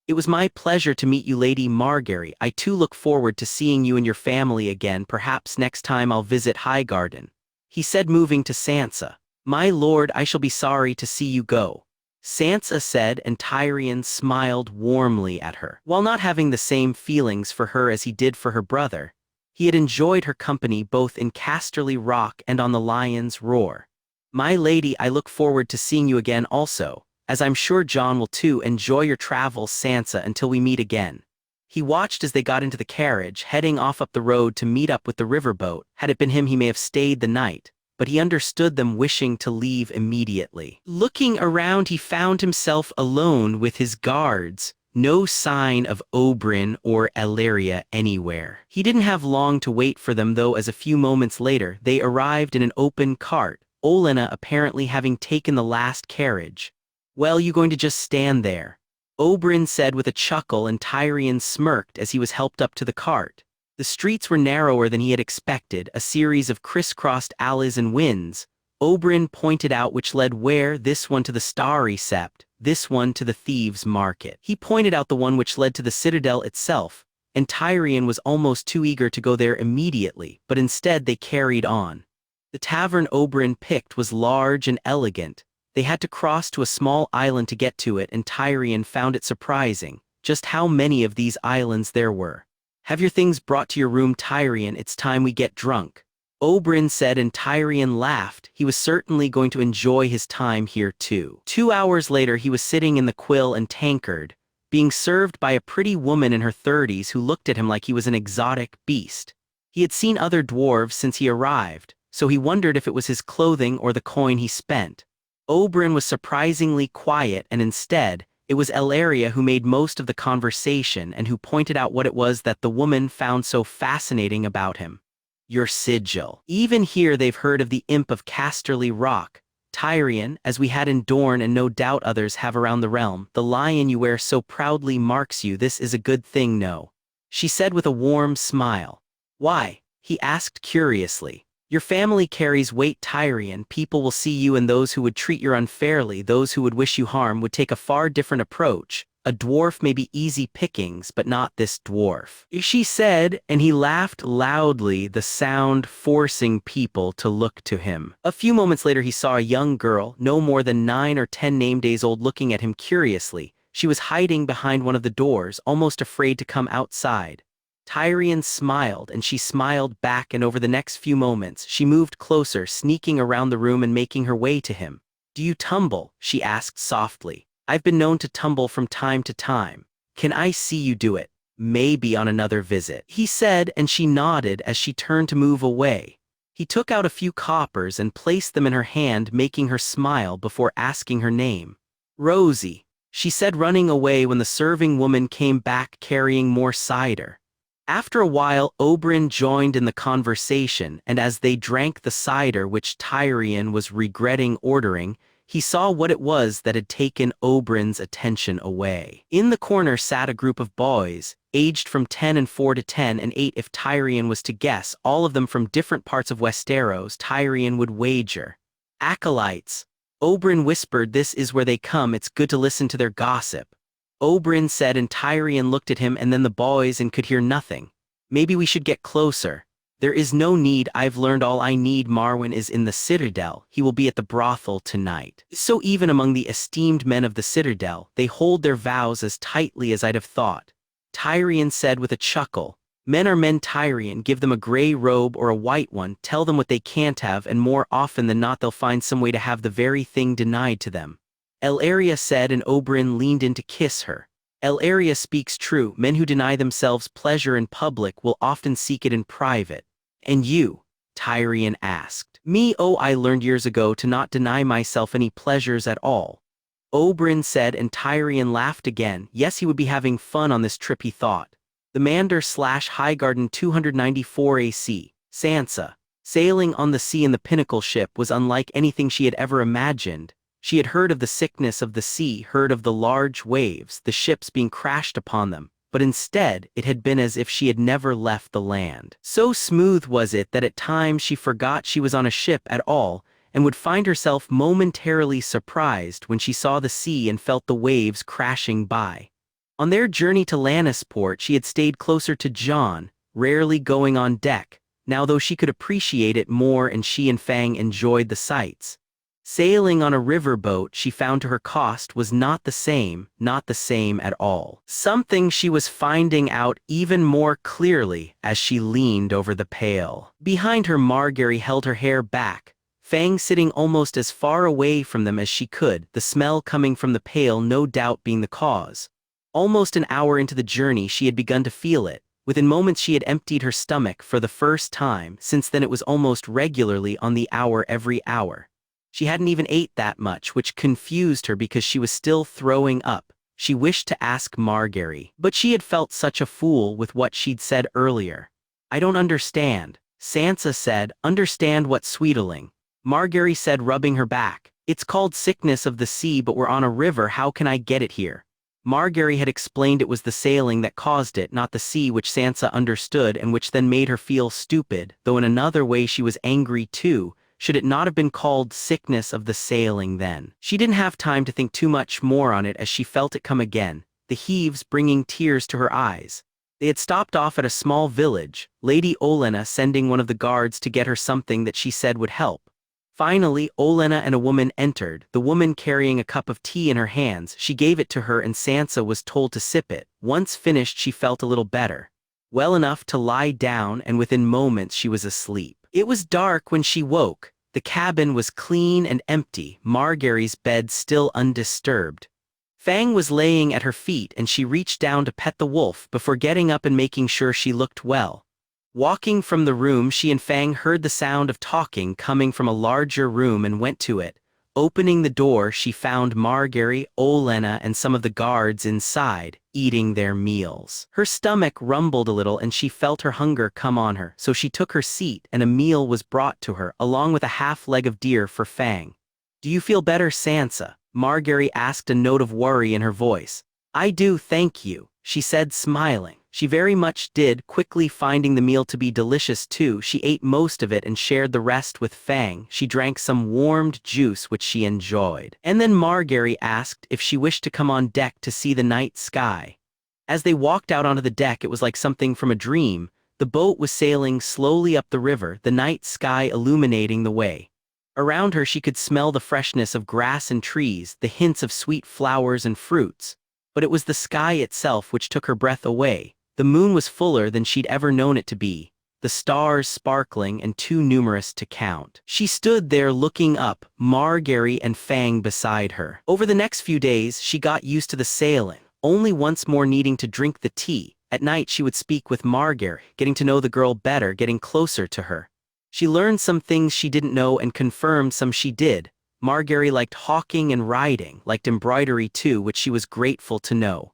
It was my pleasure to meet you, Lady Margaery. I too look forward to seeing you and your family again. Perhaps next time I'll visit Highgarden, he said, moving to Sansa. My lord, I shall be sorry to see you go, Sansa said, and Tyrion smiled warmly at her. While not having the same feelings for her as he did for her brother, he had enjoyed her company both in Casterly Rock and on the Lion's Roar. My lady, I look forward to seeing you again also, as I'm sure Jon will too. Enjoy your travels, Sansa, until we meet again. He watched as they got into the carriage, heading off up the road to meet up with the riverboat. Had it been him, he may have stayed the night, but he understood them wishing to leave immediately. Looking around, he found himself alone with his guards. No sign of Oberyn or Ellaria anywhere. He didn't have long to wait for them, though, as a few moments later they arrived in an open cart, Olenna apparently having taken the last carriage. Well, you going to just stand there? Oberyn said with a chuckle, and Tyrion smirked as he was helped up to the cart. The streets were narrower than he had expected, a series of crisscrossed alleys and wynds. Oberyn pointed out which led where, this one to the Starry Sept, this one to the Thieves' Market. He pointed out the one which led to the Citadel itself, and Tyrion was almost too eager to go there immediately, but instead they carried on. The tavern Oberyn picked was large and elegant. They had to cross to a small island to get to it, and Tyrion found it surprising just how many of these islands there were. Have your things brought to your room, Tyrion. It's time we get drunk, Oberyn said, and Tyrion laughed. He was certainly going to enjoy his time here too. 2 hours later he was sitting in the Quill and Tankard, being served by a pretty woman in her 30s who looked at him like he was an exotic beast. He had seen other dwarves since he arrived, so he wondered if it was his clothing or the coin he spent. Oberyn was surprisingly quiet, and instead, it was Ellaria who made most of the conversation and who pointed out what it was that the woman found so fascinating about him. Your sigil. Even here they've heard of the Imp of Casterly Rock, Tyrion, as we had in Dorne and no doubt others have around the realm. The lion you wear so proudly marks you. This is a good thing, no? She said with a warm smile. Why? He asked curiously. Your family carries weight, Tyrion. People will see you, and those who would treat you unfairly, those who would wish you harm, would take a far different approach. A dwarf may be easy pickings, but not this dwarf, she said, and he laughed loudly, the sound forcing people to look to him. A few moments later he saw a young girl, no more than 9 or 10 name days old, looking at him curiously. She was hiding behind one of the doors, almost afraid to come outside. Tyrion smiled, and she smiled back, and over the next few moments she moved closer, sneaking around the room and making her way to him. Do you tumble? She asked softly. I've been known to tumble from time to time. Can I see you do it? Maybe on another visit, he said, and she nodded as she turned to move away. He took out a few coppers and placed them in her hand, making her smile before asking her name. Rosie, she said, running away when the serving woman came back carrying more cider. After a while, Oberyn joined in the conversation, and as they drank the cider which Tyrion was regretting ordering, he saw what it was that had taken Oberyn's attention away. In the corner sat a group of boys, aged from 10 and 4 to 10 and 8 if Tyrion was to guess, all of them from different parts of Westeros. Tyrion would wager. Acolytes. Oberyn whispered, this is where they come, it's good to listen to their gossip. Oberyn said, and Tyrion looked at him and then the boys and could hear nothing. Maybe we should get closer. There is no need, I've learned all I need. Marwyn is in the Citadel, he will be at the brothel tonight. So even among the esteemed men of the Citadel, they hold their vows as tightly as I'd have thought. Tyrion said with a chuckle, men are men, Tyrion, give them a gray robe or a white one, tell them what they can't have, and more often than not they'll find some way to have the very thing denied to them. Ellaria said, and Oberyn leaned in to kiss her. Ellaria speaks true, men who deny themselves pleasure in public will often seek it in private. And you? Tyrion asked. Me? Oh, I learned years ago to not deny myself any pleasures at all. Oberyn said, and Tyrion laughed again. Yes, he would be having fun on this trip, he thought. The Mander/Highgarden 294 AC, Sansa, sailing on the sea in the Pinnacle ship was unlike anything she had ever imagined. She had heard of the sickness of the sea, heard of the large waves, the ships being crashed upon them, but instead it had been as if she had never left the land. So smooth was it that at times she forgot she was on a ship at all, and would find herself momentarily surprised when she saw the sea and felt the waves crashing by. On their journey to Lannisport, she had stayed closer to Jon, rarely going on deck, now though she could appreciate it more and she and Fang enjoyed the sights. Sailing on a riverboat, she found to her cost was not the same at all. Something she was finding out even more clearly as she leaned over the pail. Behind her, Margaery held her hair back, Fang sitting almost as far away from them as she could, the smell coming from the pail no doubt being the cause. Almost an hour into the journey she had begun to feel it. Within moments she had emptied her stomach for the first time, since then it was almost regularly on the hour every hour. She hadn't even ate that much, which confused her because she was still throwing up. She wished to ask Margaery, but she had felt such a fool with what she'd said earlier. "I don't understand," Sansa said. "Understand what, sweetling?" Margaery said, rubbing her back. "It's called sickness of the sea, but we're on a river, how can I get it here?" Margaery had explained it was the sailing that caused it, not the sea, which Sansa understood and which then made her feel stupid, though in another way she was angry too. Should it not have been called sickness of the sailing then? She didn't have time to think too much more on it as she felt it come again, the heaves bringing tears to her eyes. They had stopped off at a small village, Lady Olenna sending one of the guards to get her something that she said would help. Finally, Olenna and a woman entered, the woman carrying a cup of tea in her hands. She gave it to her and Sansa was told to sip it. Once finished she felt a little better. Well enough to lie down, and within moments she was asleep. It was dark when she woke. The cabin was clean and empty, Margaery's bed still undisturbed. Fang was laying at her feet and she reached down to pet the wolf before getting up and making sure she looked well. Walking from the room, she and Fang heard the sound of talking coming from a larger room and went to it. Opening the door, she found Margaery, Olenna, and some of the guards inside, eating their meals. Her stomach rumbled a little and she felt her hunger come on her, so she took her seat and a meal was brought to her, along with a half leg of deer for Fang. "Do you feel better, Sansa?" Margaery asked, a note of worry in her voice. "I do, thank you," she said, smiling. She very much did, quickly finding the meal to be delicious too. She ate most of it and shared the rest with Fang. She drank some warmed juice which she enjoyed. And then Margaery asked if she wished to come on deck to see the night sky. As they walked out onto the deck, it was like something from a dream. The boat was sailing slowly up the river, the night sky illuminating the way. Around her she could smell the freshness of grass and trees, the hints of sweet flowers and fruits. But it was the sky itself which took her breath away. The moon was fuller than she'd ever known it to be, the stars sparkling and too numerous to count. She stood there looking up, Margaery and Fang beside her. Over the next few days, she got used to the sailing, only once more needing to drink the tea. At night she would speak with Margaery, getting to know the girl better, getting closer to her. She learned some things she didn't know and confirmed some she did. Margaery liked hawking and riding, liked embroidery too, which she was grateful to know.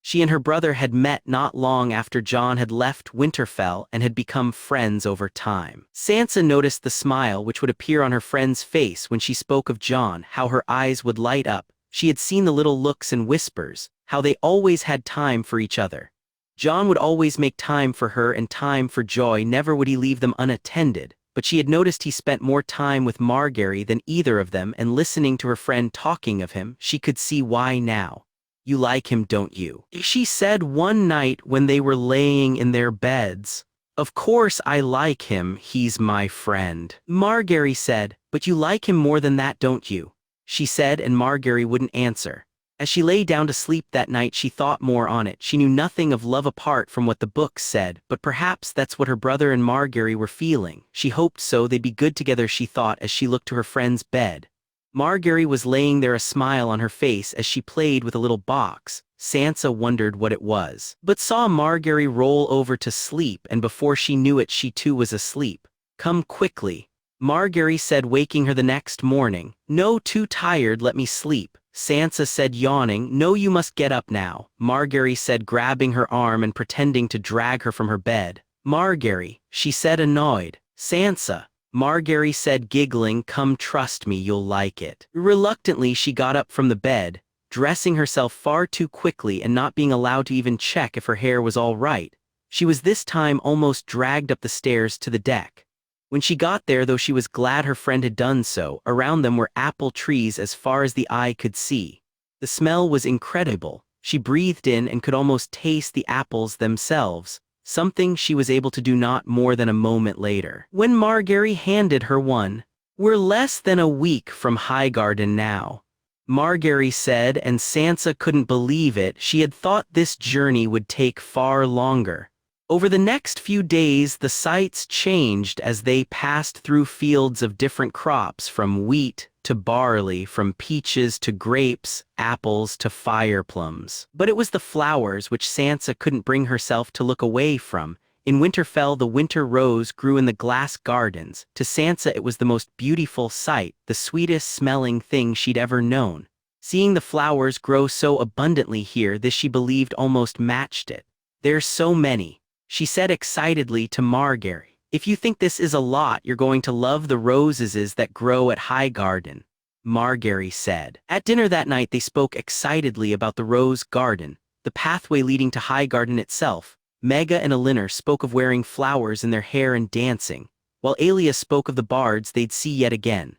She and her brother had met not long after Jon had left Winterfell and had become friends over time. Sansa noticed the smile which would appear on her friend's face when she spoke of Jon, how her eyes would light up. She had seen the little looks and whispers, how they always had time for each other. Jon would always make time for her and time for Joy, never would he leave them unattended, but she had noticed he spent more time with Margaery than either of them, and listening to her friend talking of him, she could see why now. "You like him, don't you?" she said one night when they were laying in their beds. "Of course I like him, he's my friend," Margaery said. "But you like him more than that, don't you?" she said, and Margaery wouldn't answer. As she lay down to sleep that night she thought more on it. She knew nothing of love apart from what the books said, but perhaps that's what her brother and Margaery were feeling. She hoped so, they'd be good together, she thought as she looked to her friend's bed. Margaery was laying there, a smile on her face as she played with a little box. Sansa wondered what it was, but saw Margaery roll over to sleep, and before she knew it she too was asleep. "Come quickly," Margaery said, waking her the next morning. "No, too tired, let me sleep," Sansa said, yawning. "No, you must get up now," Margaery said, grabbing her arm and pretending to drag her from her bed. "Margaery," she said, annoyed. "Sansa." Margaery said, giggling, "Come, trust me, you'll like it." Reluctantly, she got up from the bed, dressing herself far too quickly and not being allowed to even check if her hair was all right. She was this time almost dragged up the stairs to the deck. When she got there, though she was glad her friend had done so, around them were apple trees as far as the eye could see. The smell was incredible. She breathed in and could almost taste the apples themselves, something she was able to do not more than a moment later. When Margaery handed her one, "We're less than a week from Highgarden now," Margaery said, and Sansa couldn't believe it. She had thought this journey would take far longer. Over the next few days, the sights changed as they passed through fields of different crops, from wheat to barley, from peaches to grapes, apples to fire plums. But it was the flowers which Sansa couldn't bring herself to look away from. In Winterfell, the winter rose grew in the glass gardens. To Sansa, it was the most beautiful sight, the sweetest smelling thing she'd ever known. Seeing the flowers grow so abundantly here, this she believed almost matched it. "There's so many," she said excitedly to Margaery. "If you think this is a lot, you're going to love the roses that grow at Highgarden," Margaery said. At dinner that night, they spoke excitedly about the rose garden, the pathway leading to Highgarden itself. Megha and Elinor spoke of wearing flowers in their hair and dancing, while Aelia spoke of the bards they'd see yet again.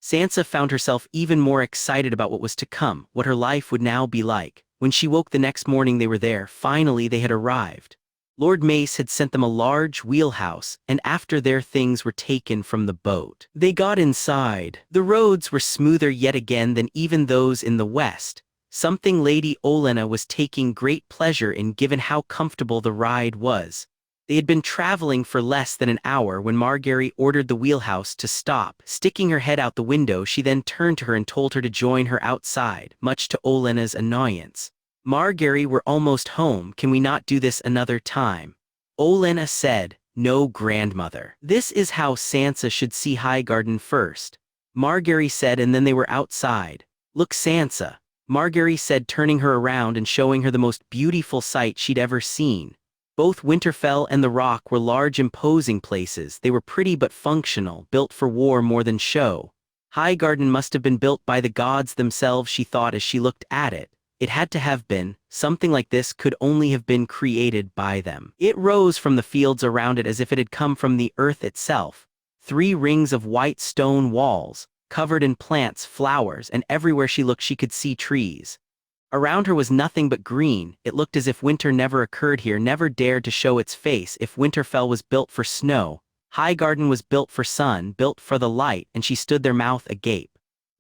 Sansa found herself even more excited about what was to come, what her life would now be like. When she woke the next morning, they were there. Finally, they had arrived. Lord Mace had sent them a large wheelhouse, and after their things were taken from the boat, they got inside. The roads were smoother yet again than even those in the west, something Lady Olenna was taking great pleasure in given how comfortable the ride was. They had been traveling for less than an hour when Margaery ordered the wheelhouse to stop. Sticking her head out the window, she then turned to her and told her to join her outside, much to Olenna's annoyance. "Margaery, we're almost home. Can we not do this another time?" Olenna said, "No, grandmother. This is how Sansa should see Highgarden first," Margaery said, and then they were outside. "Look, Sansa," Margaery said, turning her around and showing her the most beautiful sight she'd ever seen. Both Winterfell and the Rock were large, imposing places. They were pretty but functional, built for war more than show. Highgarden must have been built by the gods themselves, she thought as she looked at it. It had to have been. Something like this could only have been created by them. It rose from the fields around it as if it had come from the earth itself. 3 rings of white stone walls, covered in plants, flowers, and everywhere she looked she could see trees. Around her was nothing but green. It looked as if winter never occurred here, never dared to show its face. If Winterfell was built for snow, Highgarden was built for sun, built for the light, and she stood there, mouth agape.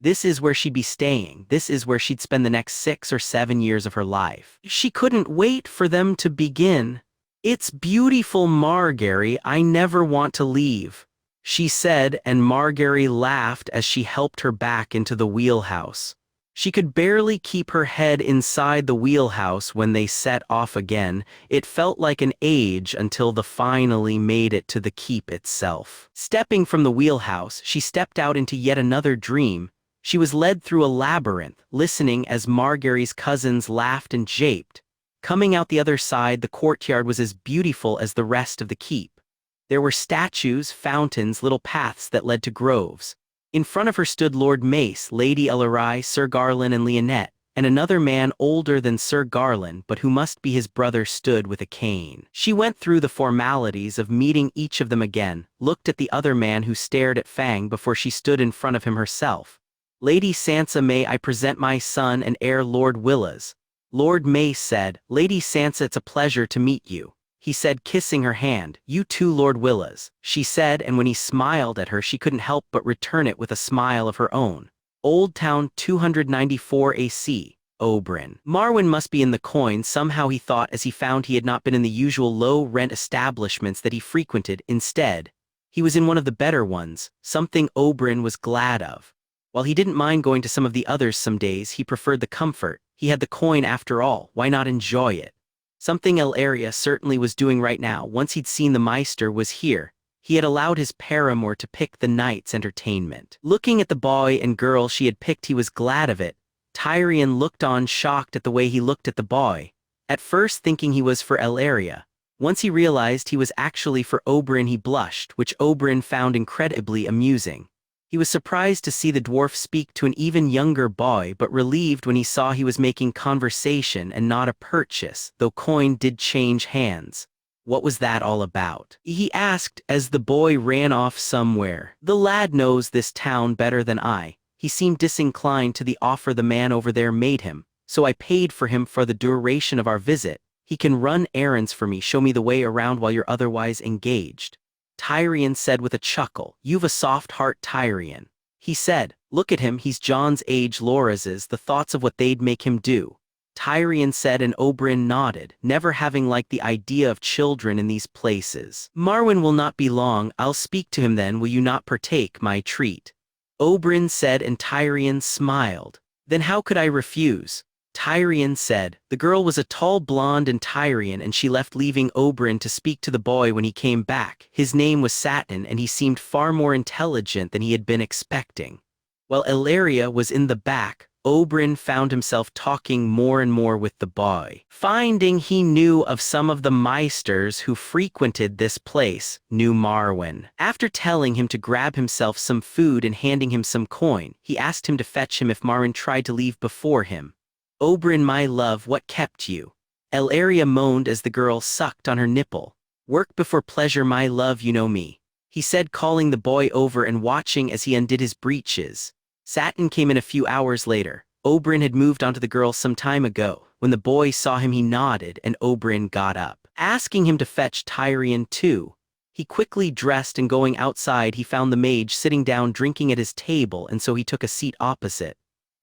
This is where she'd be staying. This is where she'd spend the next 6 or 7 years of her life. She couldn't wait for them to begin. "It's beautiful, Margaery. I never want to leave," she said, and Margaery laughed as she helped her back into the wheelhouse. She could barely keep her head inside the wheelhouse when they set off again. It felt like an age until they finally made it to the keep itself. Stepping from the wheelhouse, she stepped out into yet another dream. She was led through a labyrinth, listening as Margaery's cousins laughed and japed. Coming out the other side, the courtyard was as beautiful as the rest of the keep. There were statues, fountains, little paths that led to groves. In front of her stood Lord Mace, Lady Ellery, Sir Garland, and Lionette, and another man older than Sir Garland, but who must be his brother, stood with a cane. She went through the formalities of meeting each of them again, looked at the other man who stared at Fang before she stood in front of him herself. "Lady Sansa, may I present my son and heir, Lord Willas?" Lord Mace said. "Lady Sansa, it's a pleasure to meet you," he said, kissing her hand. "You too, Lord Willas," she said, and when he smiled at her, she couldn't help but return it with a smile of her own. Old Town 294 AC, Oberyn. Marwyn must be in the coin somehow, he thought, as he found he had not been in the usual low-rent establishments that he frequented. Instead, he was in one of the better ones, something Oberyn was glad of. While he didn't mind going to some of the others some days, he preferred the comfort. He had the coin after all, why not enjoy it? Something Elleria certainly was doing right now. Once he'd seen the Maester was here, he had allowed his paramour to pick the night's entertainment. Looking at the boy and girl she had picked, he was glad of it. Tyrion looked on, shocked at the way he looked at the boy, at first thinking he was for Elleria. Once he realized he was actually for Oberyn, he blushed, which Oberyn found incredibly amusing. He was surprised to see the dwarf speak to an even younger boy, but relieved when he saw he was making conversation and not a purchase, though coin did change hands. What was that all about? He asked as the boy ran off somewhere. The lad knows this town better than I. He seemed disinclined to the offer the man over there made him, so I paid for him for the duration of our visit. He can run errands for me, show me the way around while you're otherwise engaged. Tyrion said with a chuckle, "You've a soft heart, Tyrion." He said, "Look at him, he's Jon's age, Loras's, the thoughts of what they'd make him do." Tyrion said, and Oberyn nodded, never having liked the idea of children in these places. "Marwyn will not be long, I'll speak to him then, will you not partake my treat?" Oberyn said, and Tyrion smiled. "Then how could I refuse?" Tyrion said. The girl was a tall blonde and Tyrion, and she left, leaving Oberyn to speak to the boy when he came back. His name was Satin, and he seemed far more intelligent than he had been expecting. While Ellaria was in the back, Oberyn found himself talking more and more with the boy. Finding he knew of some of the maesters who frequented this place, knew Marwyn. After telling him to grab himself some food and handing him some coin, he asked him to fetch him if Marwyn tried to leave before him. "Oberyn, my love, what kept you?" Ellaria moaned as the girl sucked on her nipple. "Work before pleasure, my love, you know me," he said, calling the boy over and watching as he undid his breeches. Satin came in a few hours later. Oberyn had moved onto the girl some time ago. When the boy saw him, he nodded, and Oberyn got up, asking him to fetch Tyrion too. He quickly dressed, and going outside he found the mage sitting down drinking at his table, and so he took a seat opposite.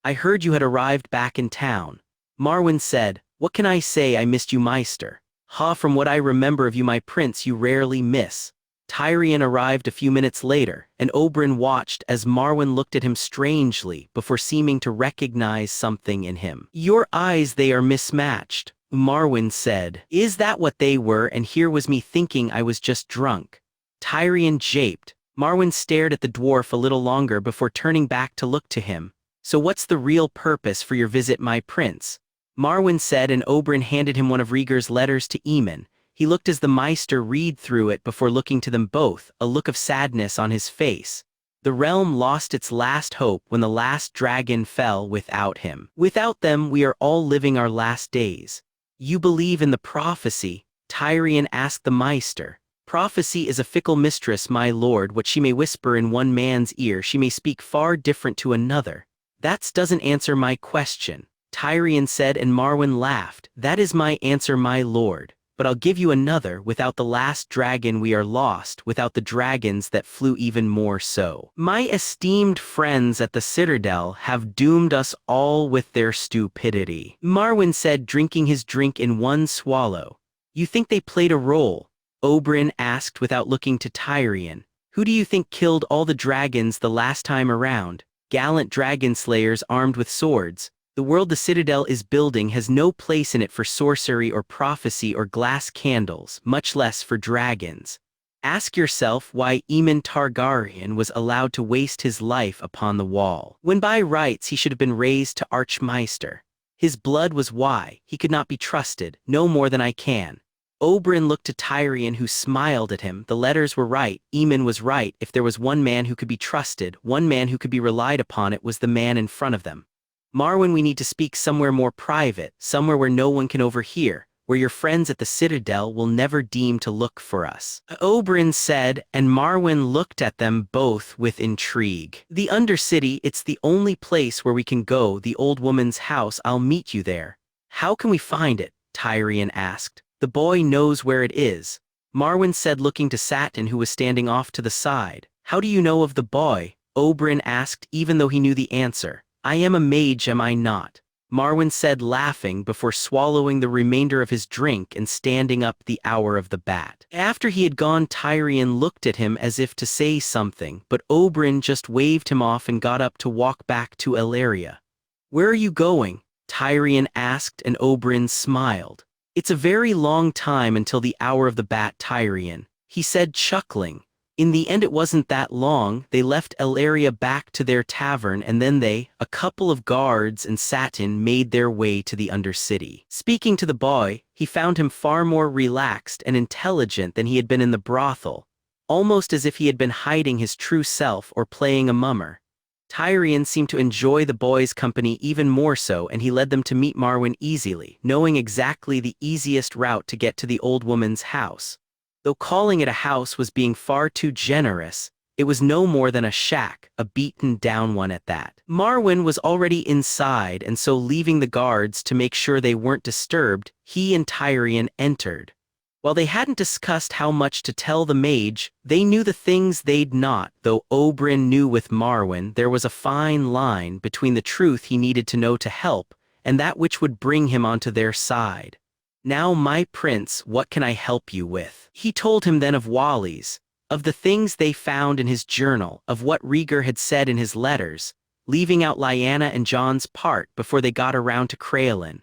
"I heard you had arrived back in town." Marwyn said, "What can I say, I missed you, Meister." "Ha, from what I remember of you, my prince, you rarely miss." Tyrion arrived a few minutes later, and Oberyn watched as Marwyn looked at him strangely before seeming to recognize something in him. "Your eyes, they are mismatched," Marwyn said. "Is that what they were, and here was me thinking I was just drunk." Tyrion japed. Marwyn stared at the dwarf a little longer before turning back to look to him. "So what's the real purpose for your visit, my prince?" Marwyn said, and Oberyn handed him one of Rhaegar's letters to Aemon. He looked as the Meister read through it before looking to them both, a look of sadness on his face. The realm lost its last hope when the last dragon fell without him. "Without them, we are all living our last days." "You believe in the prophecy?" Tyrion asked the Meister. "Prophecy is a fickle mistress, my lord. What she may whisper in one man's ear, she may speak far different to another." "That doesn't answer my question," Tyrion said, and Marwyn laughed. "That is my answer, my lord. But I'll give you another. Without the last dragon we are lost, without the dragons that flew even more so. My esteemed friends at the Citadel have doomed us all with their stupidity," Marwyn said, drinking his drink in one swallow. "You think they played a role?" Oberyn asked without looking to Tyrion. "Who do you think killed all the dragons the last time around? Gallant dragon slayers armed with swords. The world the Citadel is building has no place in it for sorcery or prophecy or glass candles, much less for dragons. Ask yourself why Aemon Targaryen was allowed to waste his life upon the wall, when by rights he should have been raised to Archmeister. His blood was why he could not be trusted, no more than I can." Oberyn looked to Tyrion, who smiled at him. The letters were right. Aemon was right. If there was one man who could be trusted, one man who could be relied upon, it was the man in front of them. "Marwyn, we need to speak somewhere more private, somewhere where no one can overhear, where your friends at the Citadel will never deem to look for us," Oberyn said, and Marwyn looked at them both with intrigue. "The Undercity, it's the only place where we can go, the old woman's house. I'll meet you there." "How can we find it?" Tyrion asked. "The boy knows where it is," Marwyn said, looking to Satin, who was standing off to the side. "How do you know of the boy?" Oberyn asked, even though he knew the answer. "I am a mage, am I not?" Marwyn said, laughing before swallowing the remainder of his drink and standing up. "The hour of the bat." After he had gone, Tyrion looked at him as if to say something, but Oberyn just waved him off and got up to walk back to Ellaria. "Where are you going?" Tyrion asked, and Oberyn smiled. "It's a very long time until the hour of the bat, Tyrion," he said, chuckling. In the end it wasn't that long. They left Elaria back to their tavern, and then they, a couple of guards and Satin, made their way to the Undercity. Speaking to the boy, he found him far more relaxed and intelligent than he had been in the brothel, almost as if he had been hiding his true self or playing a mummer. Tyrion seemed to enjoy the boy's company even more so, and he led them to meet Marwyn easily, knowing exactly the easiest route to get to the old woman's house. Though calling it a house was being far too generous, it was no more than a shack, a beaten-down one at that. Marwyn was already inside, and so leaving the guards to make sure they weren't disturbed, he and Tyrion entered. While they hadn't discussed how much to tell the mage, they knew the things they'd not, though Oberyn knew with Marwyn there was a fine line between the truth he needed to know to help, and that which would bring him onto their side. "Now, my prince, what can I help you with?" He told him then of Wally's, of the things they found in his journal, of what Rhaegar had said in his letters, leaving out Lyanna and Jon's part before they got around to Creolin.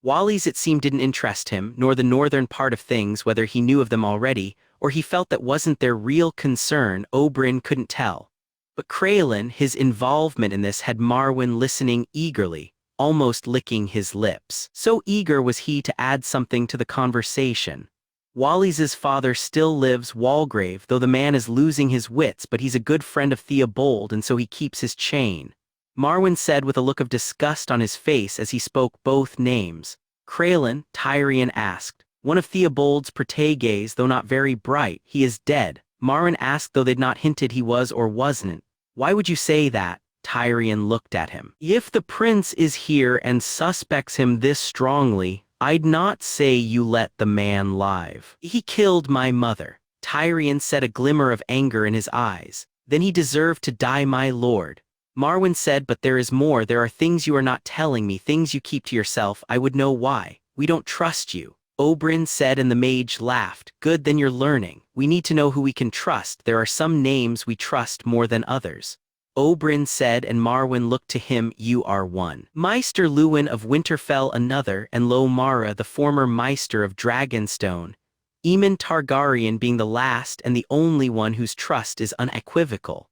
Wally's, it seemed, didn't interest him, nor the northern part of things, whether he knew of them already, or he felt that wasn't their real concern. Oberyn couldn't tell. But Creolin, his involvement in this had Marwyn listening eagerly, almost licking his lips. So eager was he to add something to the conversation. "Wally's father still lives, Walgrave, though the man is losing his wits, but he's a good friend of Theobald, and so he keeps his chain," Marwyn said with a look of disgust on his face as he spoke both names. "Creolin," Tyrion asked. "One of Theobald's proteges, though not very bright. He is dead," Marwyn asked, though they'd not hinted he was or wasn't. "Why would you say that?" Tyrion looked at him. "If the prince is here and suspects him this strongly, I'd not say you let the man live. He killed my mother." Tyrion said, a glimmer of anger in his eyes. "Then he deserved to die, my lord." Marwyn said, "But there is more. There are things you are not telling me, things you keep to yourself. I would know why. We don't trust you." Oberyn said, and the mage laughed. "Good, then you're learning. We need to know who we can trust. There are some names we trust more than others." Oberyn said, and Marwyn looked to him. "You are one. Maester Luwin of Winterfell another, and Lo Mara, the former Maester of Dragonstone. Aemon Targaryen being the last and the only one whose trust is unequivocal.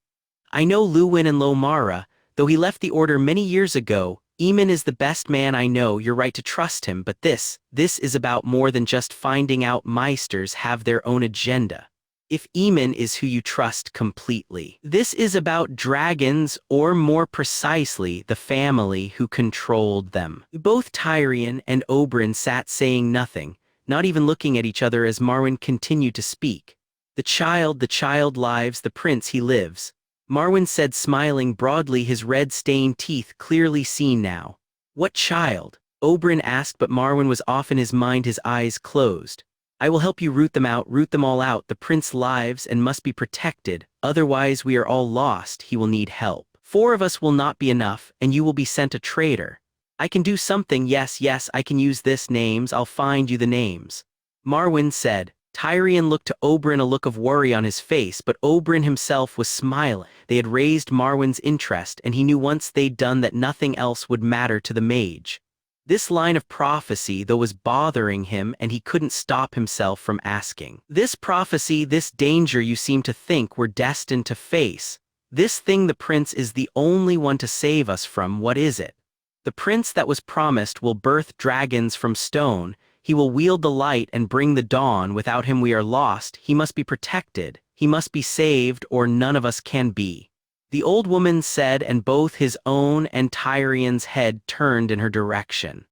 I know Luwin and Lo Mara, though he left the order many years ago. Aemon is the best man I know. You're right to trust him, but this is about more than just finding out. Maesters have their own agenda. If Aemon is who you trust completely, this is about dragons, or more precisely, the family who controlled them." Both Tyrion and Oberyn sat saying nothing, not even looking at each other as Marwyn continued to speak. The child lives, the prince he lives," Marwyn said, smiling broadly, his red-stained teeth clearly seen now. "What child?" Oberyn asked, but Marwyn was off in his mind, his eyes closed. "I will help you root them out, root them all out. The prince lives and must be protected, otherwise we are all lost. He will need help. 4 of us will not be enough, and you will be sent a traitor. I can do something, yes, I can use this names, I'll find you the names," Marwyn said. Tyrion looked to Oberyn, a look of worry on his face, but Oberyn himself was smiling. They had raised Marwyn's interest, and he knew once they'd done that nothing else would matter to the mage. This line of prophecy, though, was bothering him, and he couldn't stop himself from asking. "This prophecy, this danger you seem to think we're destined to face, this thing the prince is the only one to save us from, what is it?" "The prince that was promised will birth dragons from stone. He will wield the light and bring the dawn. Without him we are lost. He must be protected. He must be saved, or none of us can be," the old woman said, and both his own and Tyrion's head turned in her direction.